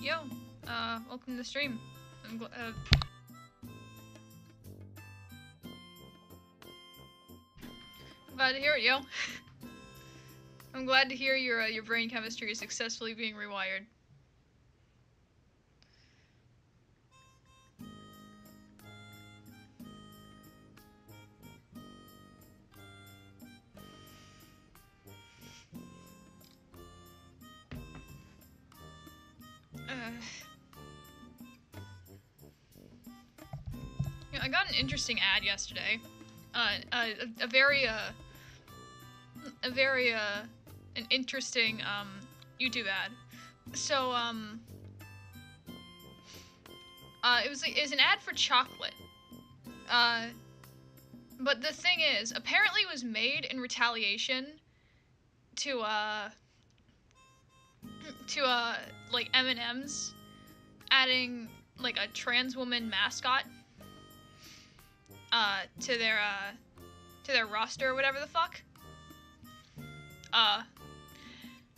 Yo, welcome to the stream. I'm glad to hear it, yo. I'm glad to hear your brain chemistry is successfully being rewired. You know, I got an interesting ad yesterday. A very an interesting YouTube ad. So it was an ad for chocolate. But the thing is, apparently it was made in retaliation to like M&M's adding like a trans woman mascot to their roster or whatever the fuck.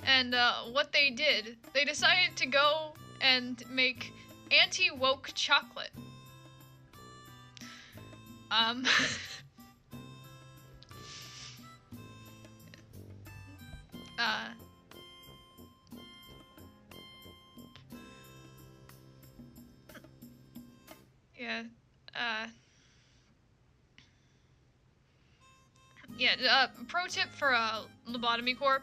And what they did, they decided to go and make anti-woke chocolate. Yeah, pro tip for Lobotomy Corp,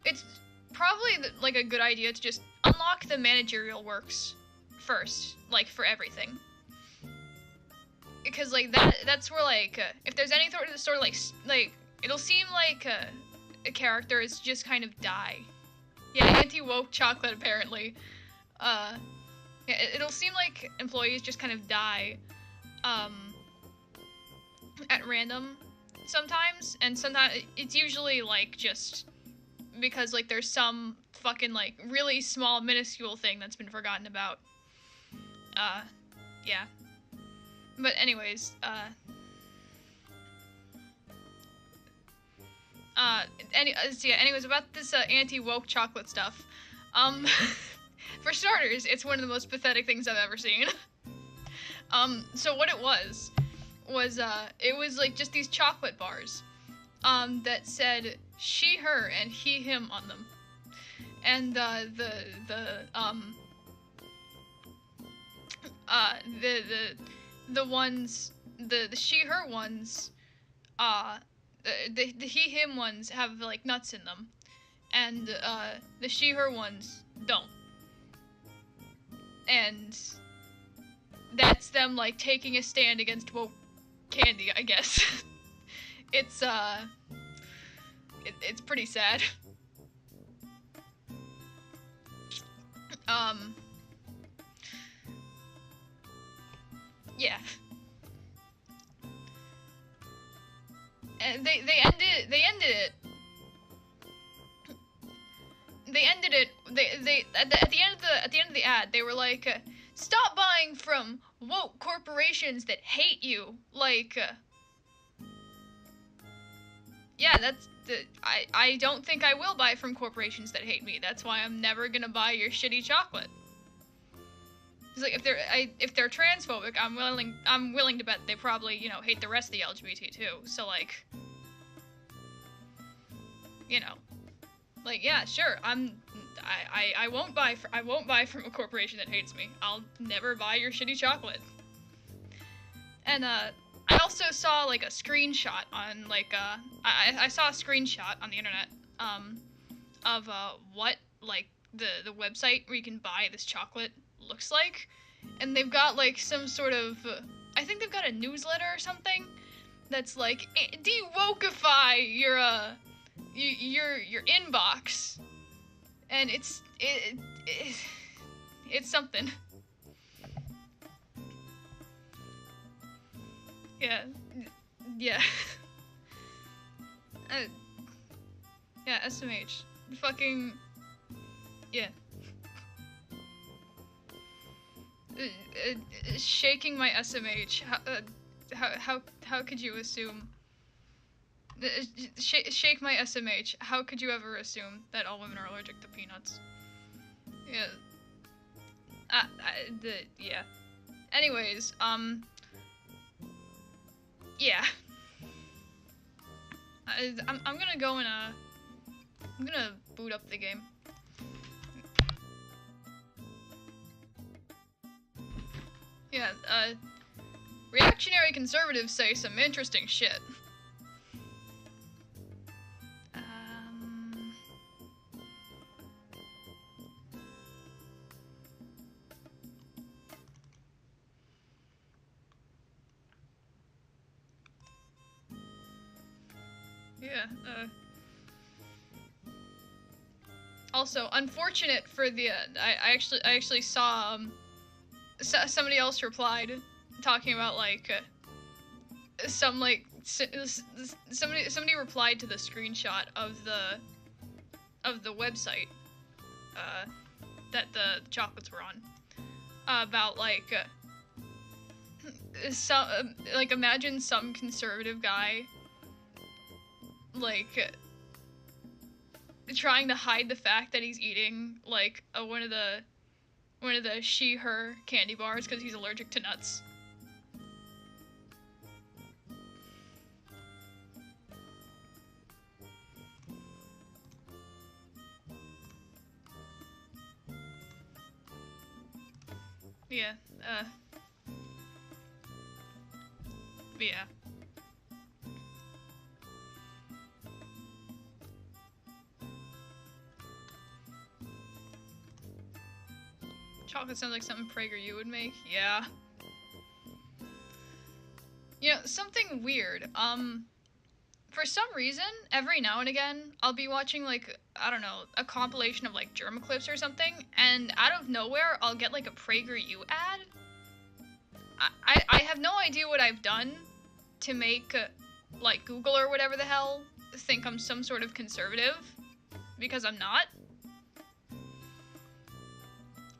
it's probably like a good idea to just unlock the managerial works first, like for everything. Because like that's where like if there's any sort of like it'll seem like a character is just kind of die. Yeah, anti-woke chocolate apparently. Yeah, it'll seem like employees just kind of die at random sometimes, and sometimes it's usually like just because like there's some fucking like really small minuscule thing that's been forgotten about. Yeah. But anyways, anyways, about this anti-woke chocolate stuff. For starters, it's one of the most pathetic things I've ever seen. So what it was it was like just these chocolate bars, that said she, her, and he, him on them. And, the ones, the she, her ones, the he, him ones have, like, nuts in them. And, the she, her ones don't. And that's them, like, taking a stand against woke candy, I guess. It's pretty sad. Yeah. And they ended it. At the end of the ad, they were like, stop buying from woke corporations that hate you. Like, yeah, I don't think I will buy from corporations that hate me. That's why I'm never gonna buy your shitty chocolate. It's like if they're transphobic, I'm willing to bet they probably, you know, hate the rest of the LGBT too. So like, you know, like, yeah, sure, I won't buy from a corporation that hates me. I'll never buy your shitty chocolate. And I also saw like a screenshot on like I saw a screenshot on the internet of what like the website where you can buy this chocolate looks like, and they've got like some sort of I think they've got a newsletter or something that's like de-wokeify your inbox, and it's something. Yeah. Yeah. Yeah, SMH. Fucking... Yeah. Shaking my SMH. How could you assume... Shake my SMH. How could you ever assume that all women are allergic to peanuts? Yeah. Yeah. Anyways, yeah. I'm gonna go and, I'm gonna boot up the game. Yeah, reactionary conservatives say some interesting shit. Yeah, also, unfortunate for the, I actually saw, somebody else replied, talking about, like, somebody replied to the screenshot of the website, that the chocolates were on, about, like, like, imagine some conservative guy, like, trying to hide the fact that he's eating, like, one of the she/her candy bars because he's allergic to nuts. Yeah, yeah. Chocolate sounds like something PragerU would make. Yeah. You know, something weird. For some reason, every now and again, I'll be watching, like, I don't know, a compilation of, like, Germa clips or something, and out of nowhere, I'll get, like, a PragerU ad. I have no idea what I've done to make, like, Google or whatever the hell think I'm some sort of conservative, because I'm not.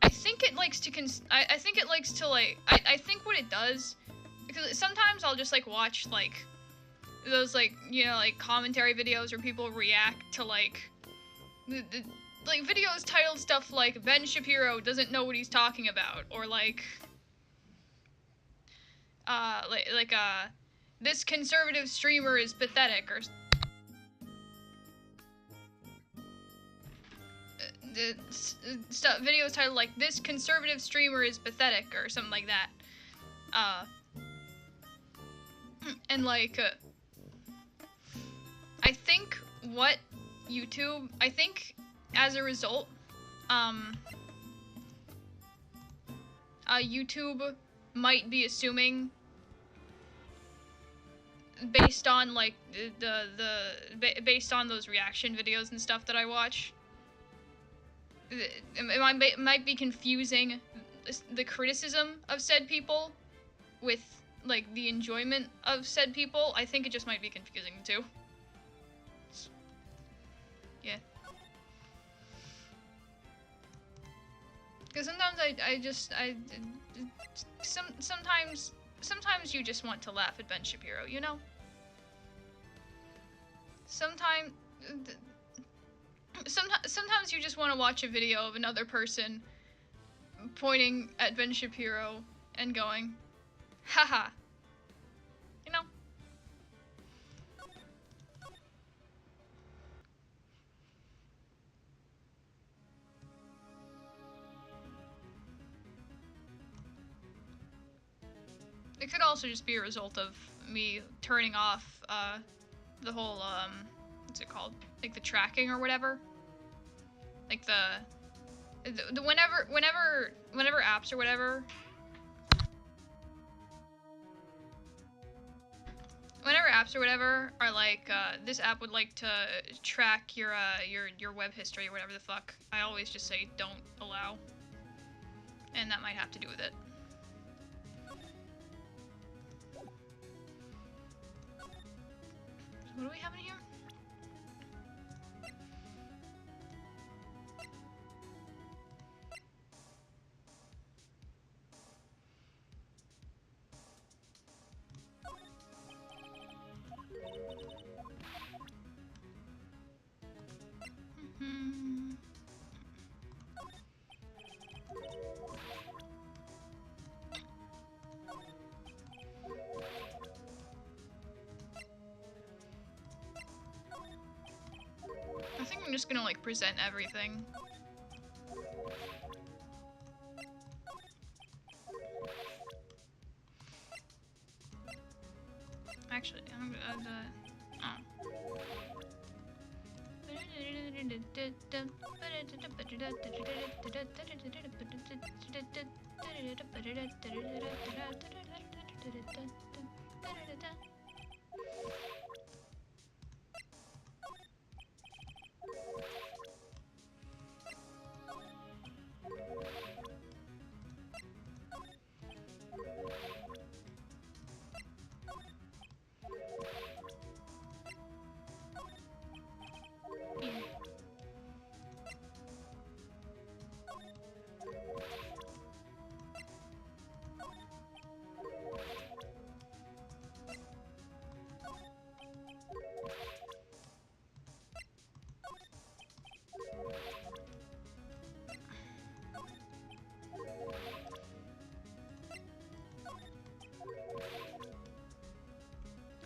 I think it likes to I think it likes to, like, I think what it does, because sometimes I'll just, like, watch, like, those, like, you know, like, commentary videos where people react to, like, like, videos titled stuff like, Ben Shapiro doesn't know what he's talking about, or, like, this conservative streamer is pathetic, or videos titled, like, this conservative streamer is pathetic, or something like that. And, like, I think what YouTube, I think as a result, YouTube might be assuming, based on, like, based on those reaction videos and stuff that I watch, it might be confusing the criticism of said people with, like, the enjoyment of said people. I think it just might be confusing too. Yeah. Because sometimes sometimes you just want to laugh at Ben Shapiro, you know? Sometimes you just want to watch a video of another person pointing at Ben Shapiro and going, haha. You know? It could also just be a result of me turning off, the whole, what's it called? Like, the tracking or whatever? Like, the whenever apps or whatever... Whenever apps or whatever are like, this app would like to track your web history or whatever the fuck, I always just say, don't allow. And that might have to do with it. What do we have in here? I think I'm just gonna, like, present everything. Actually, I'm gonna,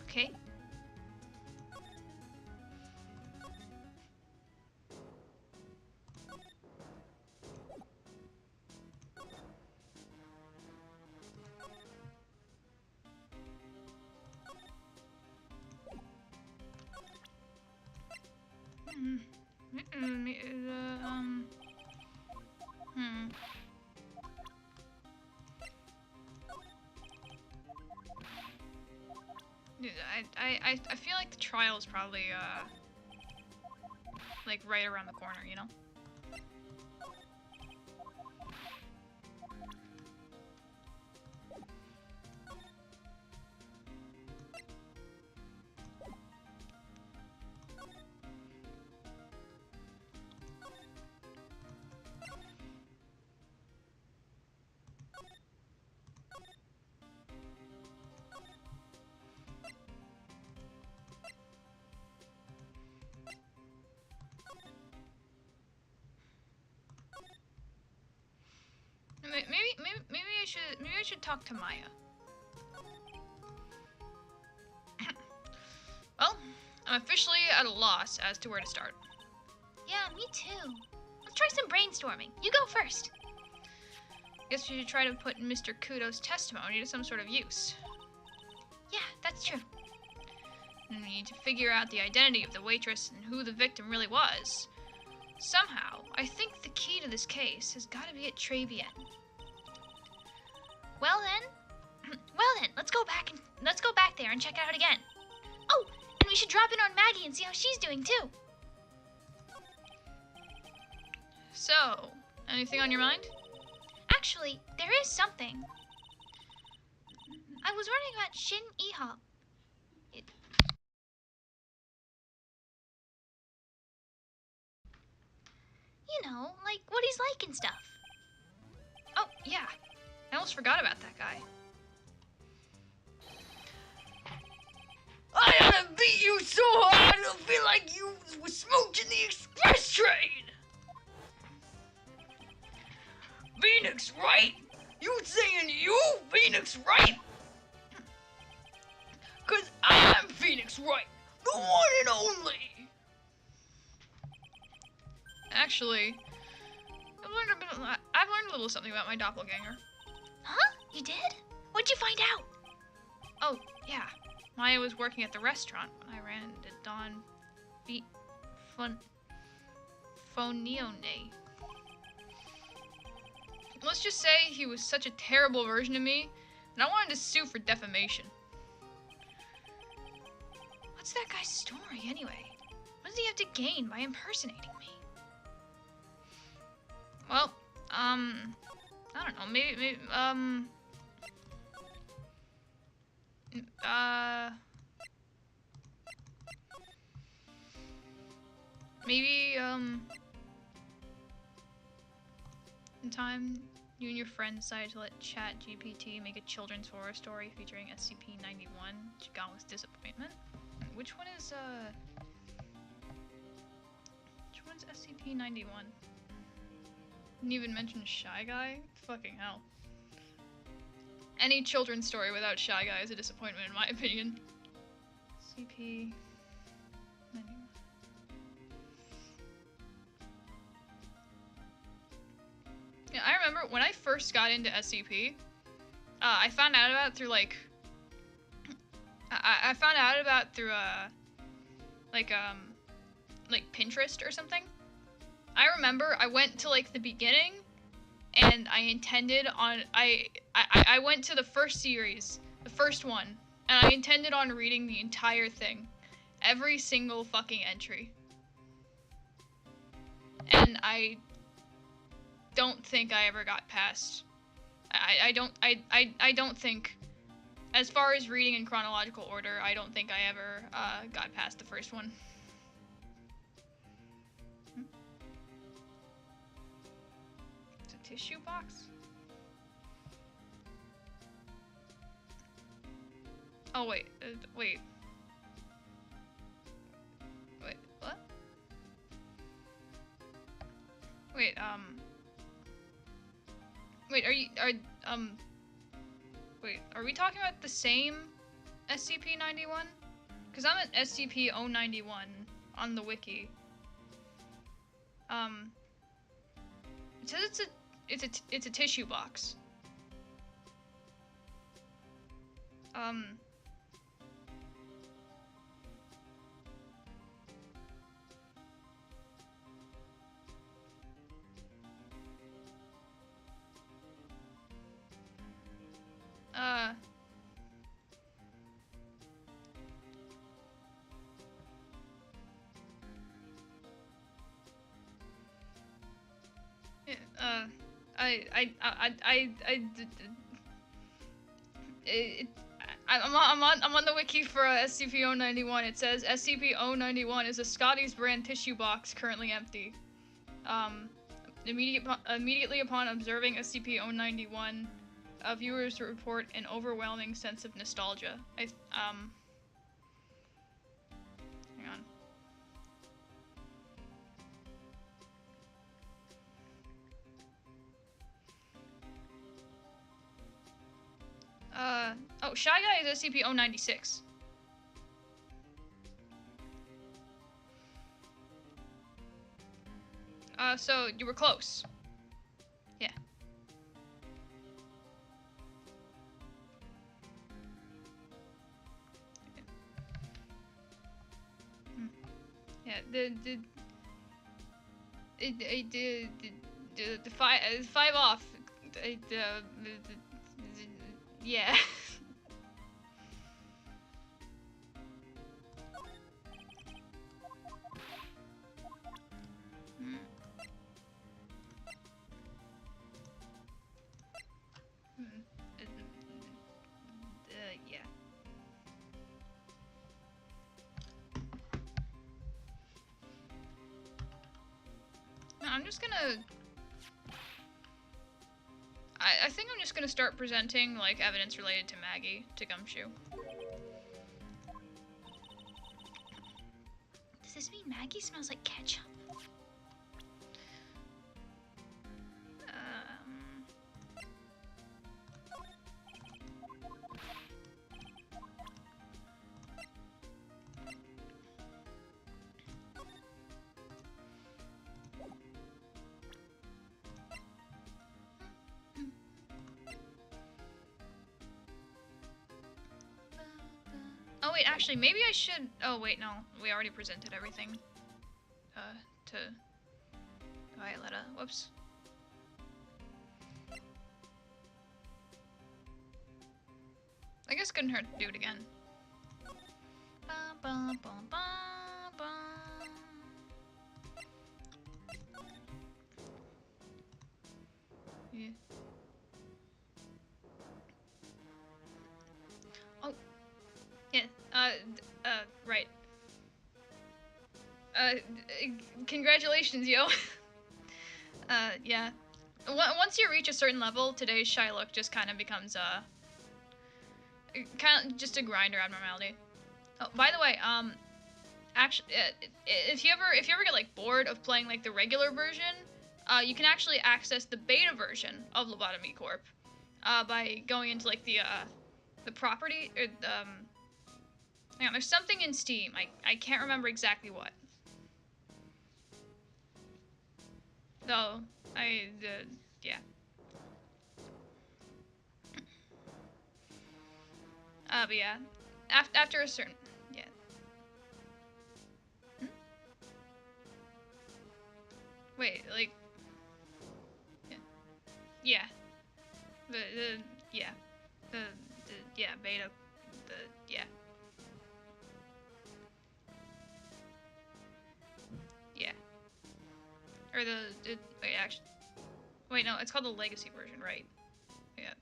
okay. I feel like the trial is probably, like, right around the corner, you know? Maybe I should talk to Maya. Well, I'm officially at a loss as to where to start. Yeah, me too. Let's try some brainstorming. You go first. Guess we should try to put Mr. Kudo's testimony to some sort of use. Yeah, that's true. And we need to figure out the identity of the waitress and who the victim really was. Somehow, I think the key to this case has got to be at Trevian. Well then, let's go back there and check it out again. Oh, and we should drop in on Maggie and see how she's doing too. So, anything on your mind? Actually, there is something. I was wondering about Shin Ihop. You know, like what he's like and stuff. Oh, yeah. I almost forgot about that guy. I ought to beat you so hard it'll feel like you were smooching the express train! Phoenix, right? You saying you, Phoenix, right? 'Cause I'm Phoenix, right? The one and only! Actually, I've learned a little something about my doppelganger. Huh? You did? What'd you find out? Oh, yeah. Maya was working at the restaurant when I ran into Don Fonione. Let's just say he was such a terrible version of me, and I wanted to sue for defamation. What's that guy's story, anyway? What does he have to gain by impersonating me? Well, I don't know, maybe, in time, you and your friend decided to let ChatGPT make a children's horror story featuring SCP-91, which got with disappointment. Which one's SCP-91? Didn't even mention Shy Guy? Fucking hell. Any children's story without Shy Guy is a disappointment, in my opinion. SCP-91. when I first got into SCP, I found out about it through like I found out about it through like Pinterest or something. I remember I went to like the beginning, and I intended on I went to the first series, the first one, and I intended on reading the entire thing, every single fucking entry. And I don't think I ever got past. I don't think, as far as reading in chronological order, I don't think I ever got past the first one. It's a tissue box? Oh wait, wait. Wait, what? Wait, wait, wait, are we talking about the same SCP-91? Because I'm at SCP-091 on the wiki. It says it's a tissue box. I'm on the wiki for SCP-091. It says SCP-091 is a Scotty's brand tissue box currently empty. Immediately upon observing SCP-091, viewers report an overwhelming sense of nostalgia. Hang on. Oh, Shy Guy is SCP-096. So you were close. Yeah. Yeah, the five off. Yeah. Yeah. No, I'm just gonna... I think I'm just gonna start presenting, like, evidence related to Maggie, to Gumshoe. Does this mean Maggie smells like ketchup? Oh wait, actually, maybe I should... Oh wait, no. We already presented everything. To Violetta. Whoops. I guess it couldn't hurt to do it again. Yeah. Oh. Yeah, right. Congratulations, yo. Yeah. Once you reach a certain level, today's shy look just kind of becomes, kind of just a grinder abnormality. Oh, by the way, actually, if you ever get, like, bored of playing, like, the regular version, you can actually access the beta version of Lobotomy Corp, by going into, like, the property, or, hang on, there's something in Steam. I can't remember exactly what. Though, yeah. But yeah, after a certain, yeah. Hmm? Wait, like, yeah, the yeah, the yeah beta, yeah, yeah, or wait actually, wait no, it's called the legacy version, right? Yeah,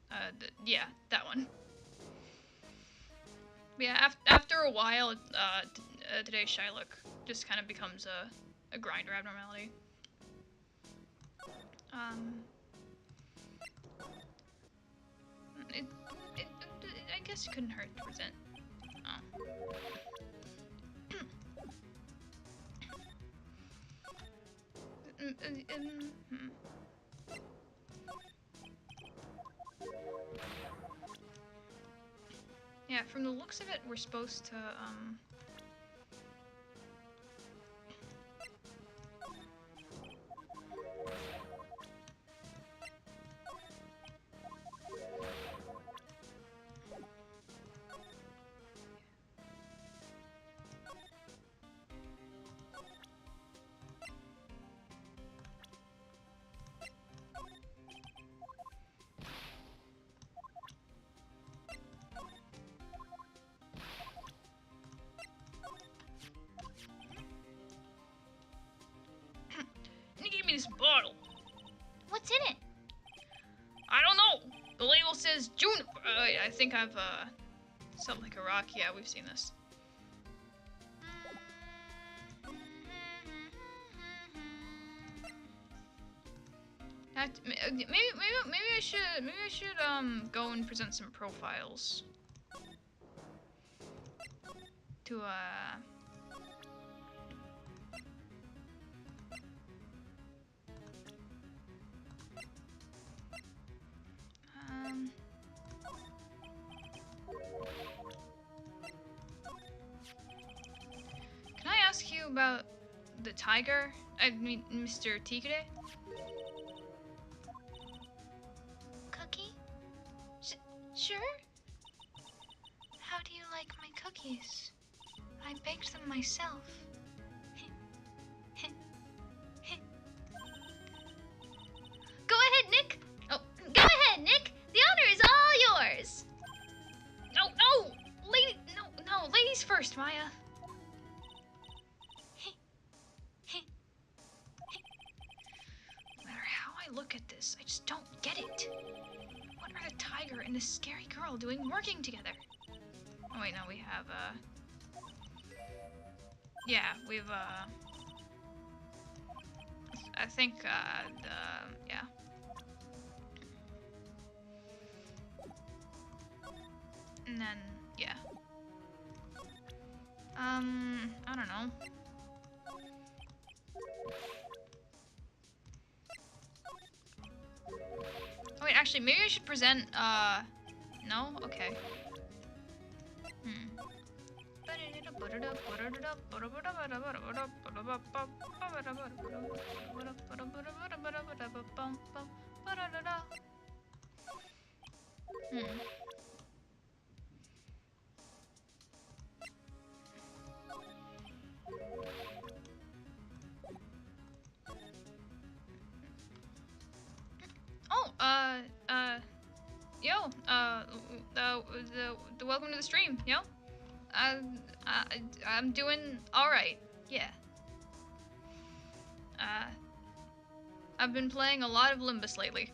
yeah, that one. Yeah, after a while, today's Shylock just kind of becomes a grinder abnormality. It, I guess it couldn't hurt to present. Oh. Hmm. Yeah, from the looks of it, we're supposed to, you gave me this bottle. What's in it? I don't know. The label says Juniper. I think I've, something like a rock. Yeah, we've seen this. Maybe I should go and present some profiles to can I ask you about the tiger? I mean, Mr. Tigre? Cookie? Sure? How do you like my cookies? I baked them myself. Go ahead, Nick! Oh, go ahead, Nick! The honor is all yours! No! No, ladies first, Maya. No matter how I look at this, I just don't get it. What are the tiger and this scary girl doing working together? Oh wait, no, we have, yeah, we've, I think, yeah. And then, yeah. I don't know. Oh wait, actually, maybe I should present, no? Okay. Yo, welcome to the stream, yo. I'm doing alright, yeah. I've been playing a lot of Limbus lately.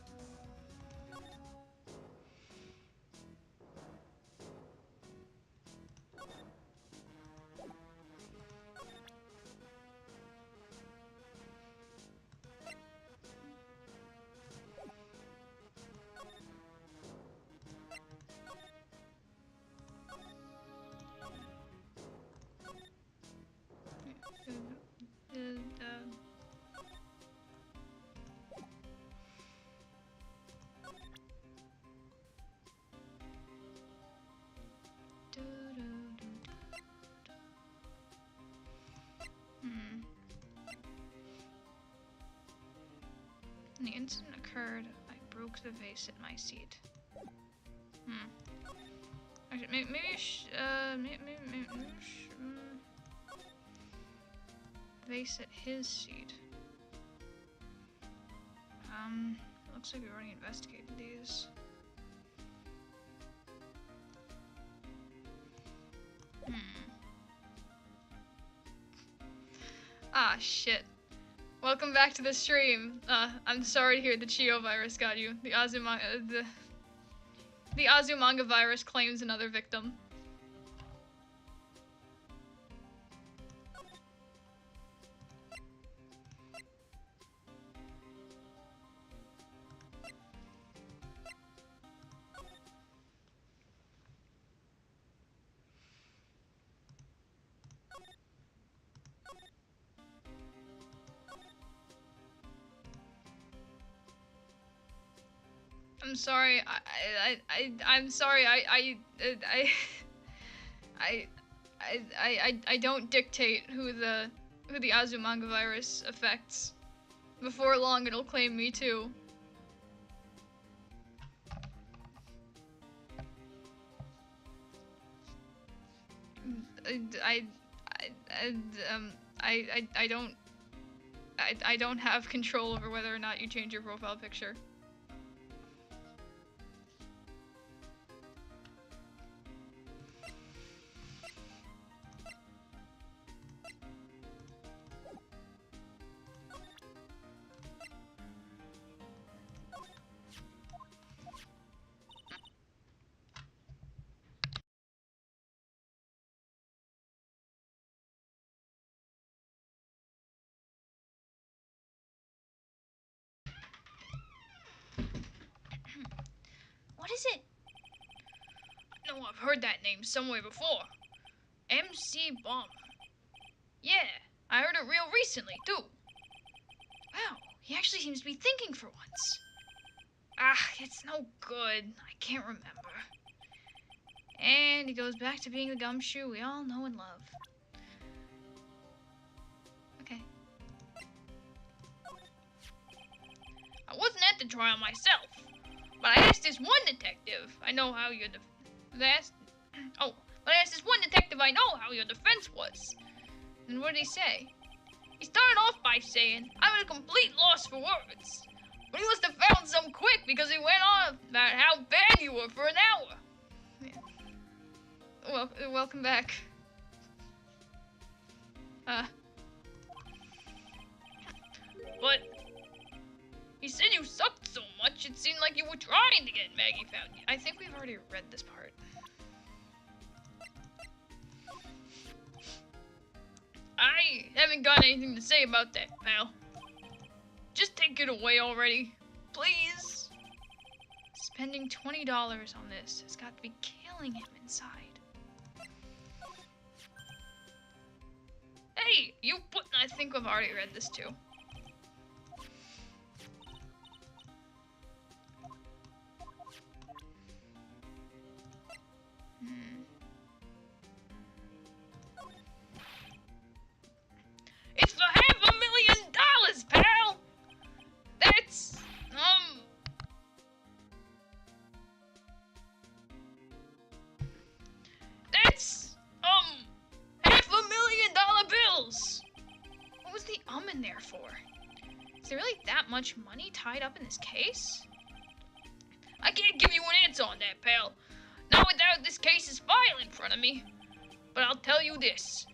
When the incident occurred, I broke the vase at my seat. Actually, maybe base at his seat. Looks like we already investigated these. Ah, shit. Welcome back to the stream. I'm sorry to hear the Chio virus got you. The Azumanga virus claims another victim. I'm sorry. I'm sorry. I don't dictate who the Azumanga virus affects. Before long, it'll claim me too. I don't have control over whether or not you change your profile picture. What is it? No, I've heard that name somewhere before. MC Bomb. Yeah, I heard it real recently, too. Wow, he actually seems to be thinking for once. Ah, it's no good. I can't remember. And he goes back to being the gumshoe we all know and love. Okay. I wasn't at the trial myself, but I asked this one detective I know how your but I asked this one detective I know how your defense was. And what did he say? He started off by saying, I'm at a complete loss for words. But he must have found some quick because he went on about how bad you were for an hour. Yeah. Well, welcome back. But he said you sucked so much it seemed like you were trying to get Maggie found you. I think we've already read this part. I haven't got anything to say about that, pal. Just take it away already, please. Spending $20 on this has got to be killing him inside. Hey, I think I've already read this too. It's for $500,000, pal! That's, That's, $500,000 bills! What was the in there for? Is there really that much money tied up in this case? I can't give you an answer on that, pal. Not without this case's file in front of me. But I'll tell you this.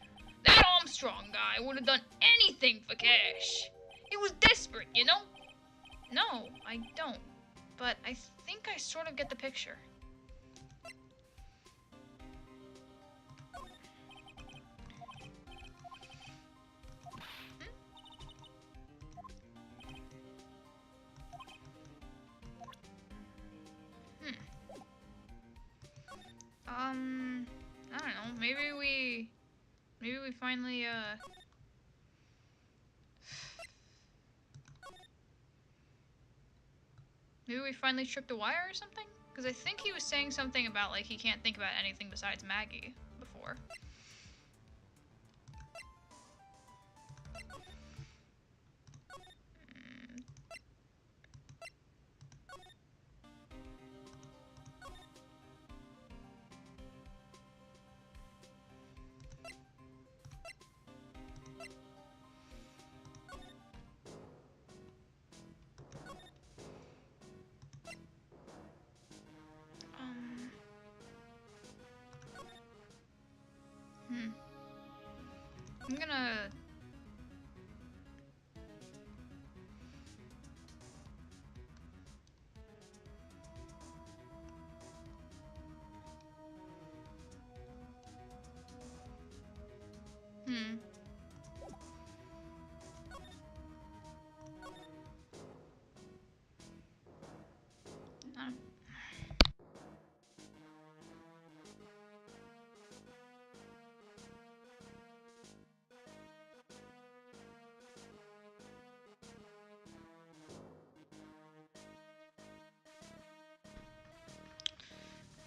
That Armstrong guy would have done anything for cash. He was desperate, you know? No, I don't. But I think I sort of get the picture. I don't know. Maybe we finally, maybe we finally tripped a wire or something? Because I think he was saying something about, like, he can't think about anything besides Maggie before. I'm gonna... Hmm. Uh,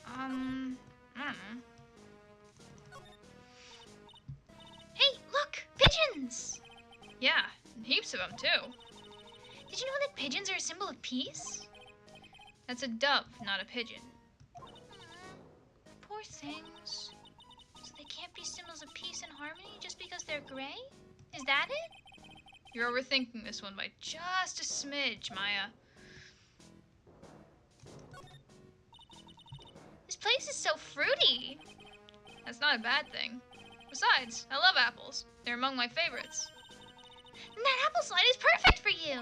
I don't know. Hey, look! Pigeons! Yeah, and heaps of them too. Did you know that pigeons are a symbol of peace? That's a dove, not a pigeon. Poor things. So they can't be symbols of peace and harmony just because they're gray? Is that it? You're overthinking this one by just a smidge, Maya. This place is so fruity. That's not a bad thing. Besides, I love apples. They're among my favorites. And that apple slide is perfect for you.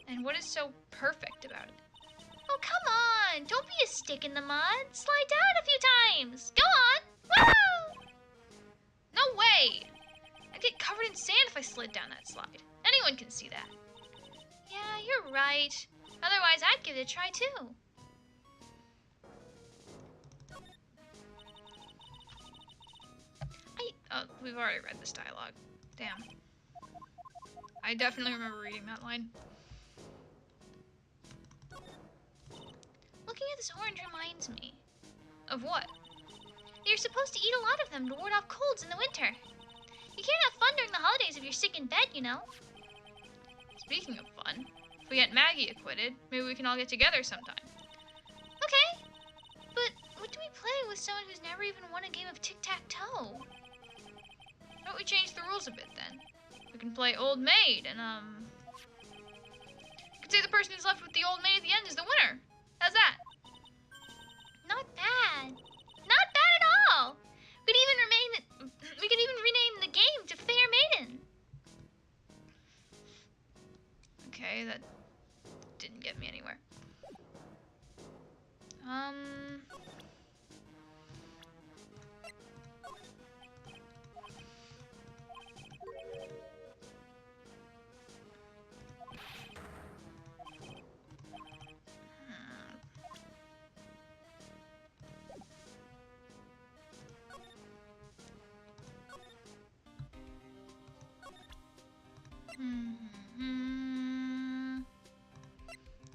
And what is so perfect about it? Oh, come on. Don't be a stick in the mud. Slide down a few times. Go on. Woo! No way! I'd get covered in sand if I slid down that slide. Anyone can see that. Yeah, you're right. Otherwise, I'd give it a try, too. Oh, we've already read this dialogue. Damn. I definitely remember reading that line. Looking at this orange reminds me. Of what? You're supposed to eat a lot of them to ward off colds in the winter. You can't have fun during the holidays if you're sick in bed, you know. Speaking of fun, if we get Maggie acquitted, maybe we can all get together sometime. Okay. But what do we play with someone who's never even won a game of tic-tac-toe? Why don't we change the rules a bit then? We can play Old Maid and, you could say the person who's left with the Old Maid at the end is the winner. How's that? Not bad. Not bad at all. We could even rename the game to Fair Maiden. Okay, that didn't get me anywhere.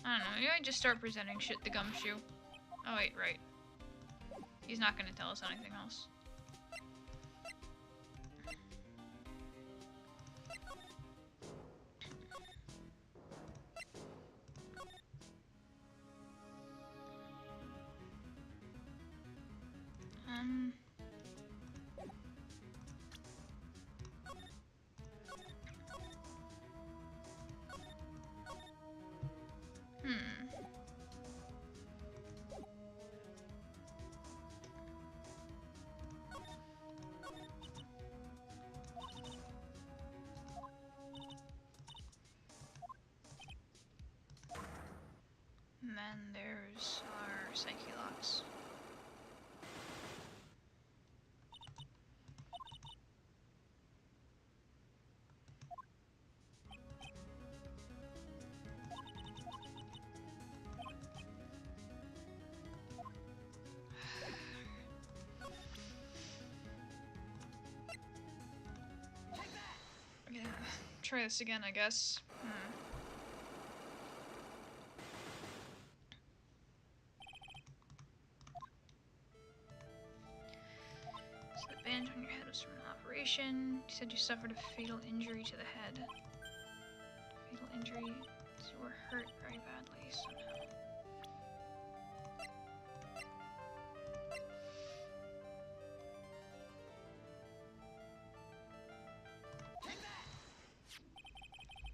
I don't know, maybe I just start presenting shit the gumshoe. Oh wait, right. He's not gonna tell us anything else. And then there's our Psyche locks. Yeah, try this again, I guess. So the bandage on your head was from an operation. You said you suffered a fatal injury to the head. Fatal injury. So you were hurt very badly somehow.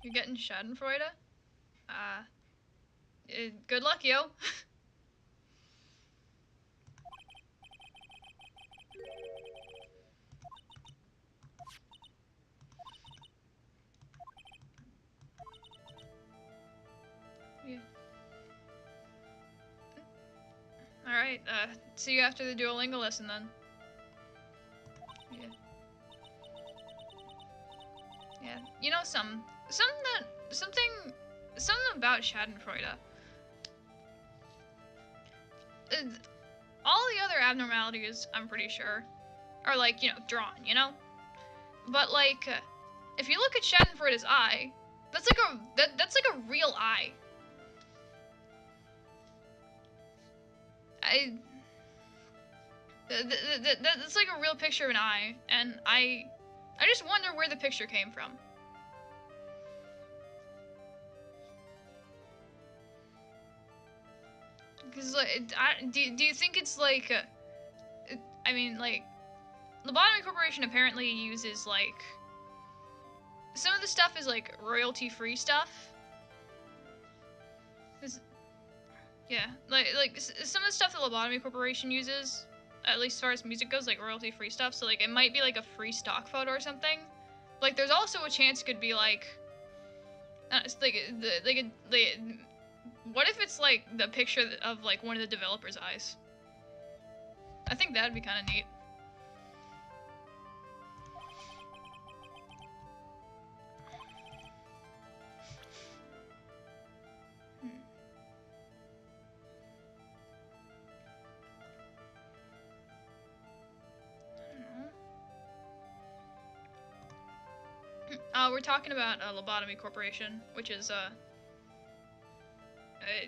You're getting schadenfreude? Good luck, yo. Alright, see you after the Duolingo lesson then. Yeah. Yeah. You know, something about Schadenfreude. All the other abnormalities, I'm pretty sure, are like, you know, drawn, you know? But like, if you look at Schadenfreude's eye, that's like a real eye. That's like a real picture of an eye, and I just wonder where the picture came from. Because like, do you think it's like, I mean, like, Lobotomy Corporation apparently uses like, some of the stuff is like royalty-free stuff. Yeah, like some of the stuff that Lobotomy Corporation uses, at least as far as music goes, like royalty-free stuff. So like it might be like a free stock photo or something. Like there's also a chance it could be like, it's what if it's like the picture of like one of the developers' eyes? I think that'd be kind of neat. We're talking about Lobotomy Corporation, which is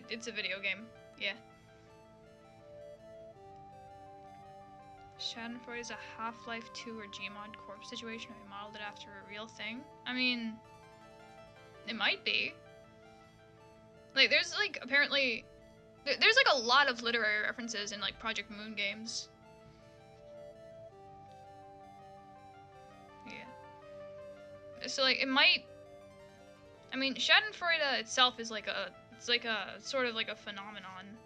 it's a video game. Yeah. Schadenfreude is a Half-Life 2 or Gmod Corp situation. I modeled it after a real thing. I mean, it might be. Like, there's like apparently, there's like a lot of literary references in like Project Moon games. So like it might, I mean, Schadenfreude itself is like it's like a sort of like a phenomenon.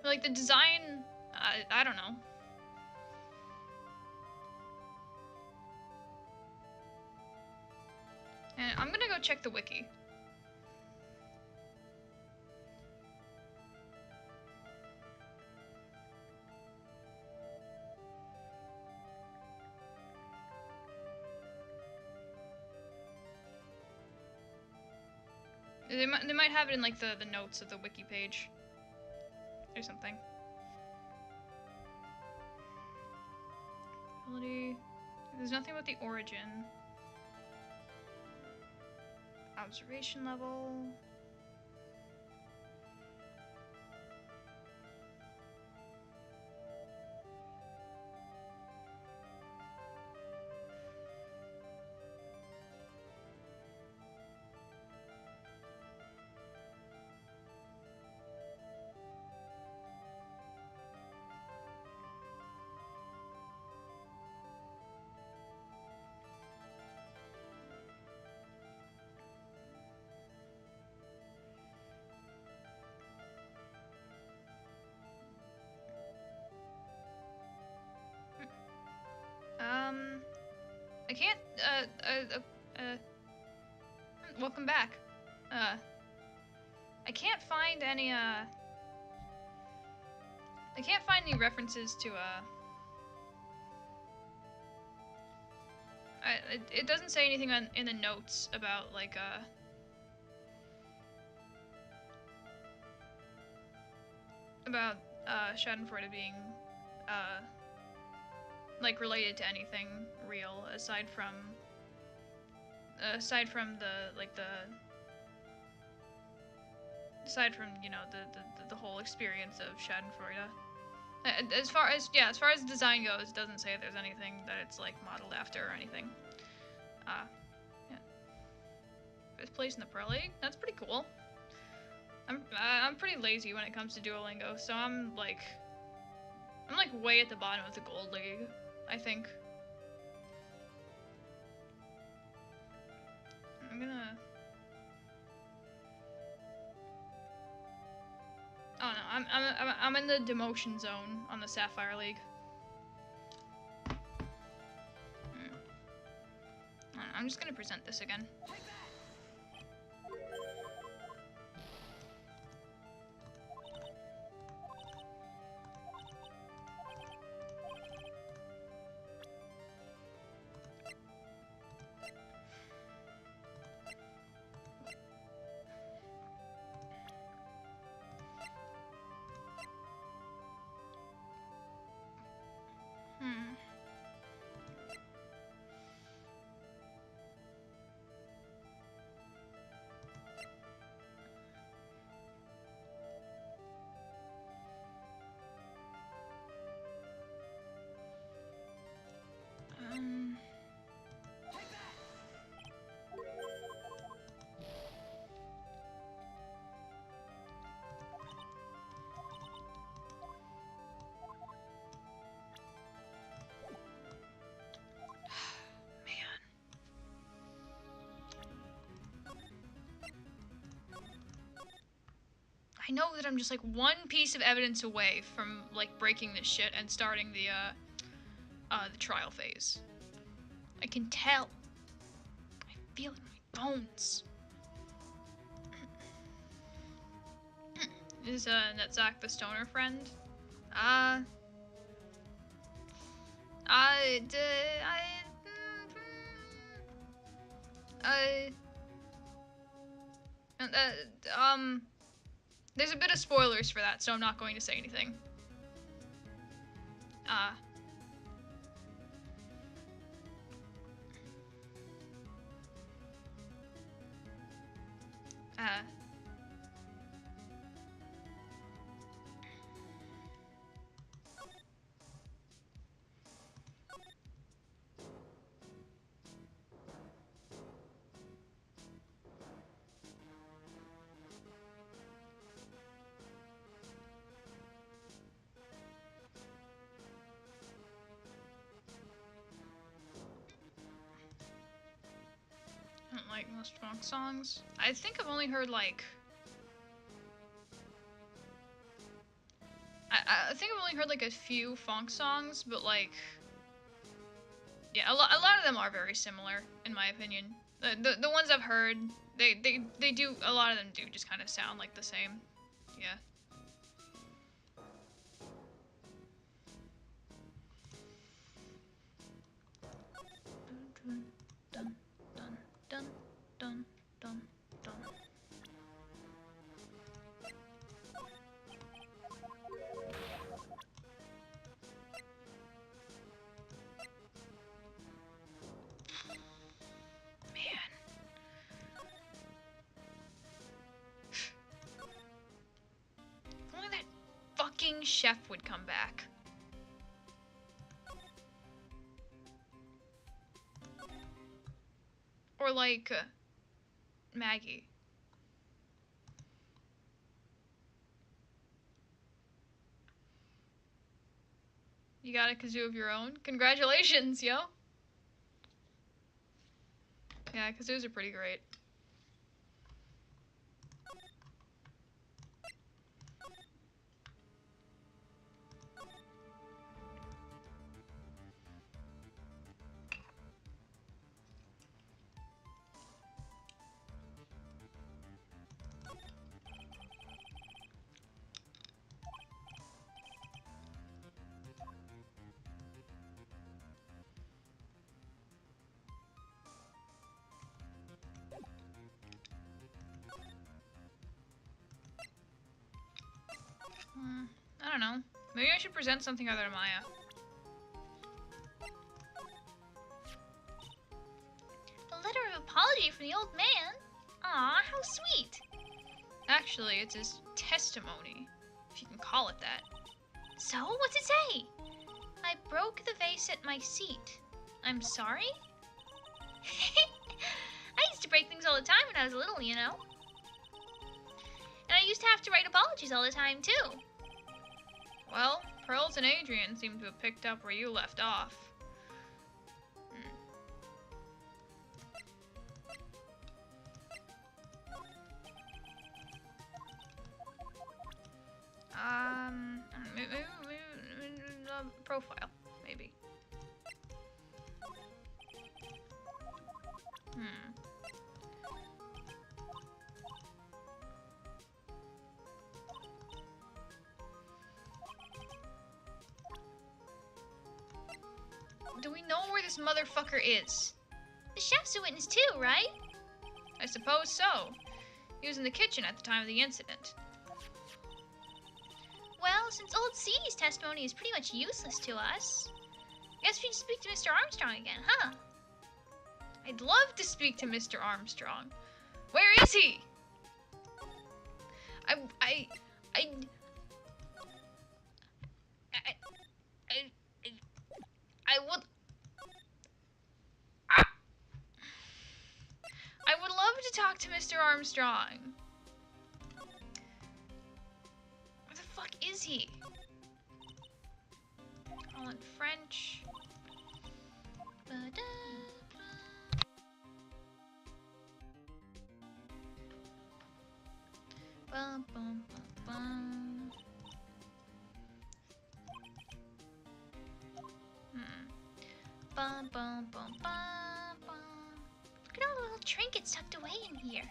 Like the design, I don't know. And I'm gonna go check the wiki. They might have it in like the notes of the wiki page or something. Ability. There's nothing about the origin. Observation level. I can't, welcome back. I can't find any, references to, it doesn't say anything in the notes about, like, Schadenfreude being, like related to anything real aside from you know the whole experience of Schadenfreude. As far as design goes, it doesn't say if there's anything that it's like modeled after or anything. Yeah. Fifth place in the Pro League. That's pretty cool. I'm pretty lazy when it comes to Duolingo, so I'm like way at the bottom of the Gold League, I think. I'm gonna. Oh no, I'm in the demotion zone on the Sapphire League. I'm just gonna present this again. I know that I'm just like one piece of evidence away from like breaking this shit and starting the trial phase. I can tell. I feel it in my bones. Is Netzach the stoner friend? There's a bit of spoilers for that, so I'm not going to say anything. Uh, I don't like most funk songs. I think I've only heard like... I think I've only heard like a few funk songs, but like... Yeah, a lot of them are very similar, in my opinion. The ones I've heard, they do, a lot of them do just kind of sound like the same. Yeah. Dun, dun, dun, dun, dun, dun. Man. If only that fucking chef would come back. Or like Maggie. You got a kazoo of your own? Congratulations, yo! Yeah, kazoos are pretty great. I don't know. Maybe I should present something other to Maya. A letter of apology from the old man? Aw, how sweet. Actually, it's his testimony, if you can call it that. So, what's it say? I broke the vase at my seat. I'm sorry? I used to break things all the time when I was little, you know. And I used to have to write apologies all the time, too. Well, Pearls and Adrian seem to have picked up where you left off. Profile, maybe. Do we know where this motherfucker is? The chef's a witness too, right? I suppose so. He was in the kitchen at the time of the incident. Well, since Old C's testimony is pretty much useless to us, I guess we should speak to Mr. Armstrong again, huh? I'd love to speak to Mr. Armstrong. Where is he? I would love to talk to Mr. Armstrong. Where the fuck is he? All in French. Well, Bum, bum, bum, bum. Bum, bum, bum, bum, bum. Look at all the little trinkets tucked away in here.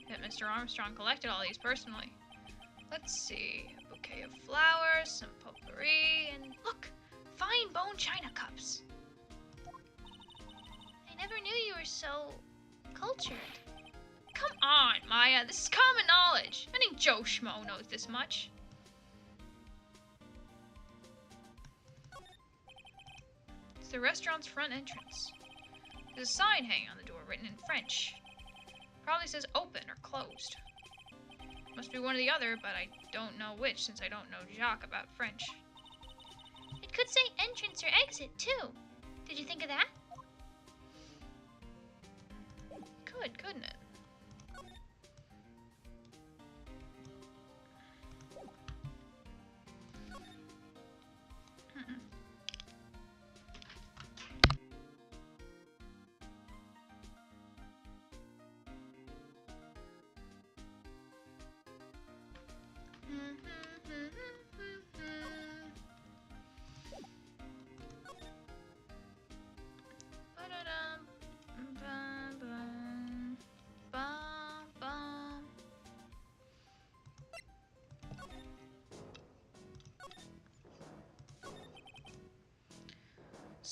Bet Mr. Armstrong collected all these personally. Let's see. A bouquet of flowers, some potpourri, and Look, fine bone china cups. I never knew you were so cultured. come on, Maya. This is common knowledge. I think Joe Schmo knows this much. It's the restaurant's front entrance. There's a sign hanging on the door written in French. Probably says open or closed. Must be one or the other, but I don't know which since I don't know Jacques about French. It could say entrance or exit, too. Did you think of that? Could, couldn't it?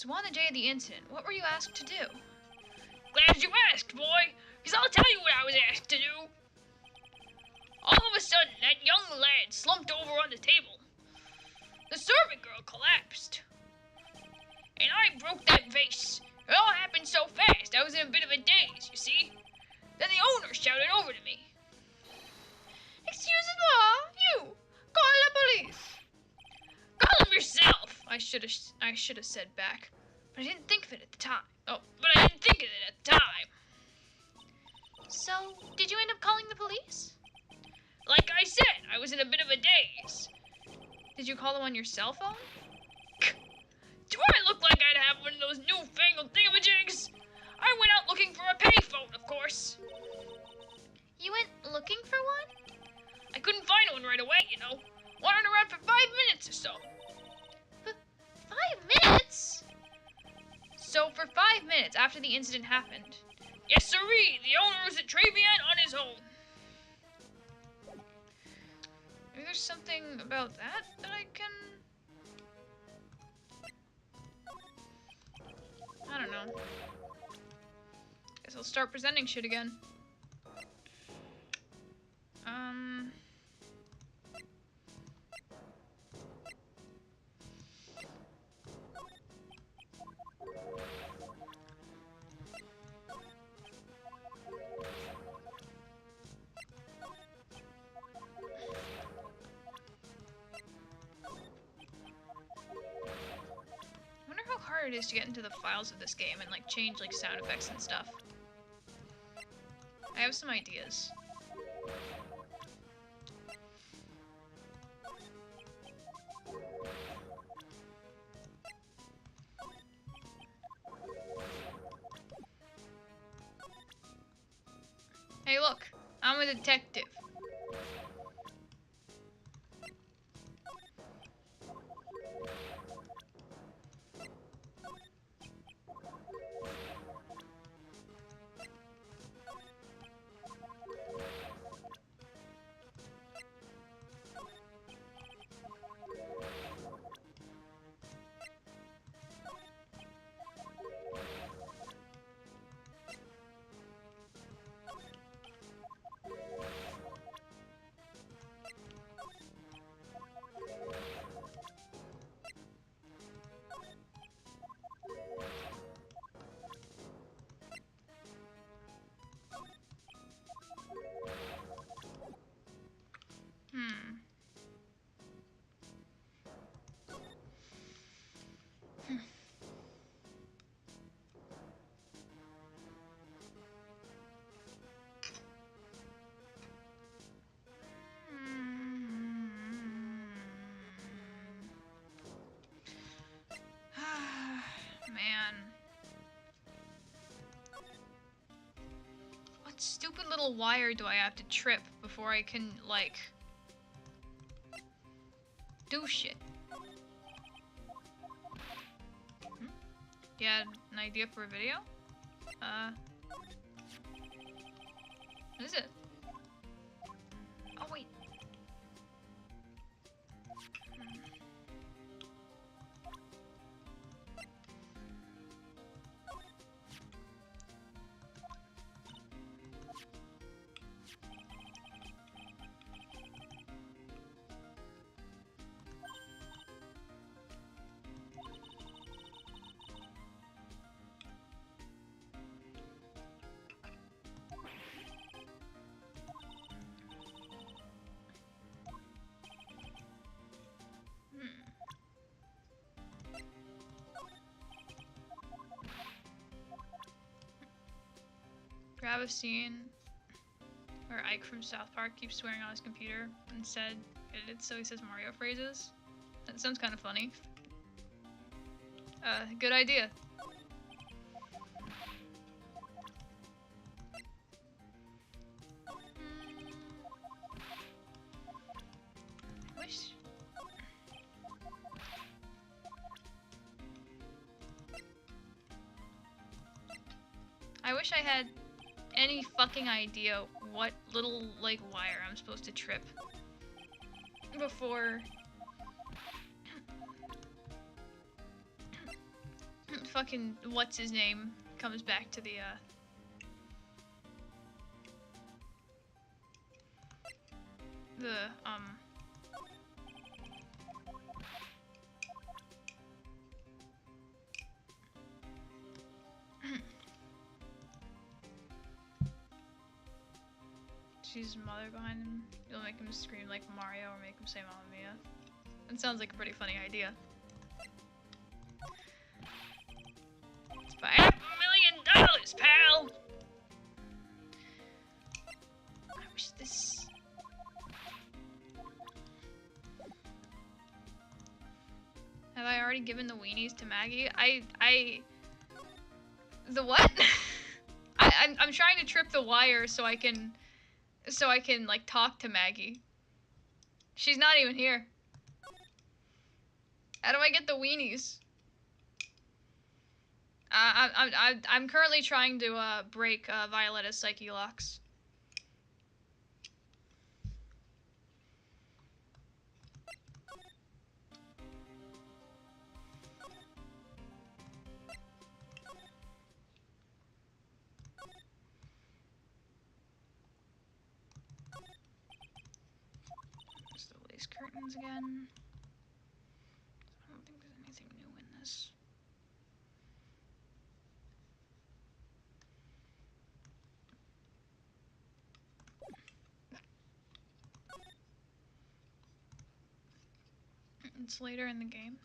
So on the day of the incident, what were you asked to do? Glad you asked, boy, because I'll tell you what I was asked to do. All of a sudden, that young lad slumped over on the table. The servant girl collapsed. And I broke that vase. It all happened so fast, I was in a bit of a daze, you see. Then the owner shouted over to me. Excusez-moi, you! Call the police! Call him yourself! I should have said back. But I didn't think of it at the time. So, did you end up calling the police? Like I said, I was in a bit of a daze. Did you call them on your cell phone? Do I look like I'd have one of those newfangled thingamajigs? I went out looking for a payphone, of course. You went looking for one? I couldn't find one right away, you know. Wandered around for 5 minutes or so. 5 minutes? So for 5 minutes after the incident happened. Yes, sirree, the owner was at Treviant on his own. Maybe there's something about that I can... I don't know. Guess I'll start presenting shit again. It is to get into the files of this game and like change like sound effects and stuff. I have some ideas. Hey look, I'm a detective. little wire do I have to trip before I can, like, do shit? You had an idea for a video? What is it? Oh, wait. Grab a scene where Ike from South Park keeps swearing on his computer and said edited so he says Mario phrases. That sounds kind of funny. Good idea. I wish I had any fucking idea what little, like, wire I'm supposed to trip before fucking what's his name comes back to the she's his mother behind him. You'll make him scream like Mario or make him say Mamma Mia. That sounds like a pretty funny idea. It's for $500,000, pal! I wish this... Have I already given the weenies to Maggie? The what? I'm trying to trip the wire so I can like talk to Maggie. She's not even here. How do I get the weenies? I'm currently trying to break Violetta's psyche locks. Curtains again. I don't think there's anything new in this. It's later in the game.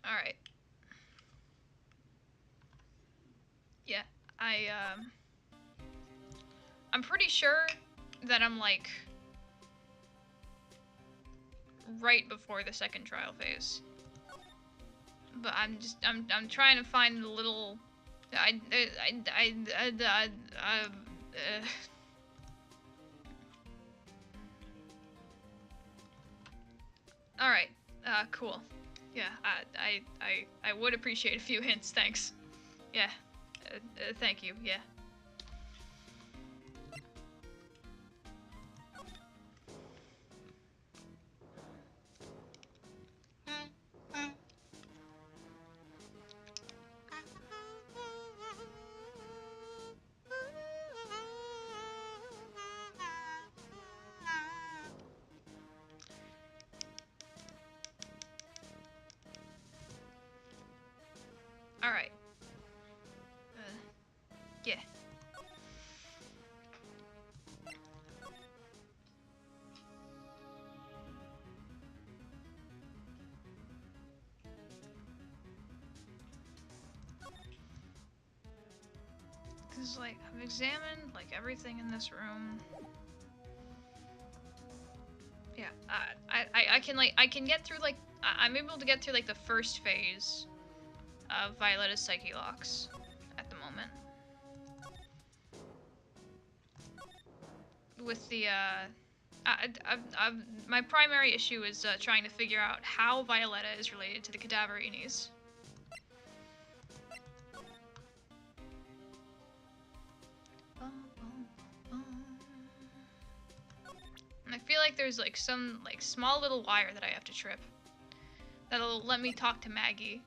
Alright. Yeah, I'm pretty sure that I'm like right before the second trial phase, but I'm trying to find the little all right, cool. Yeah, I would appreciate a few hints, thanks. Yeah, thank you. Yeah. Alright. Yeah. Cause like, I've examined like everything in this room. Yeah, I can get through like, I'm able to get through like the first phase of Violetta's psyche locks at the moment. with the my primary issue is trying to figure out how Violetta is related to the Cadaverinis. And I feel like there's like some like small little wire that I have to trip that'll let me talk to Maggie.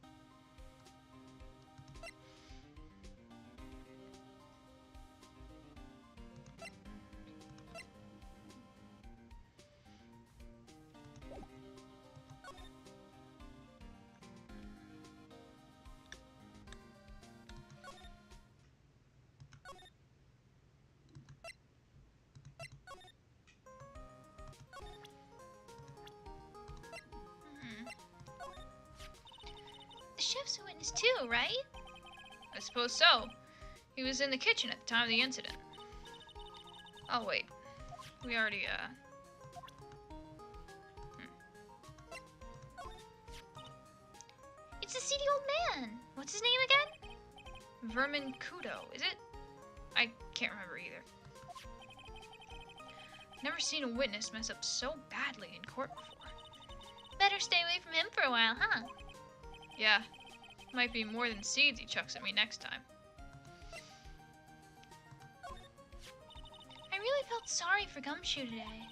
The chef's a witness too, right? I suppose so. He was in the kitchen at the time of the incident. Oh wait, we already It's a seedy old man. What's his name again? Vermin Kudo, is it? I can't remember either. Never seen a witness mess up so badly in court before. Better stay away from him for a while, huh? Yeah, might be more than seeds he chucks at me next time. I really felt sorry for Gumshoe today.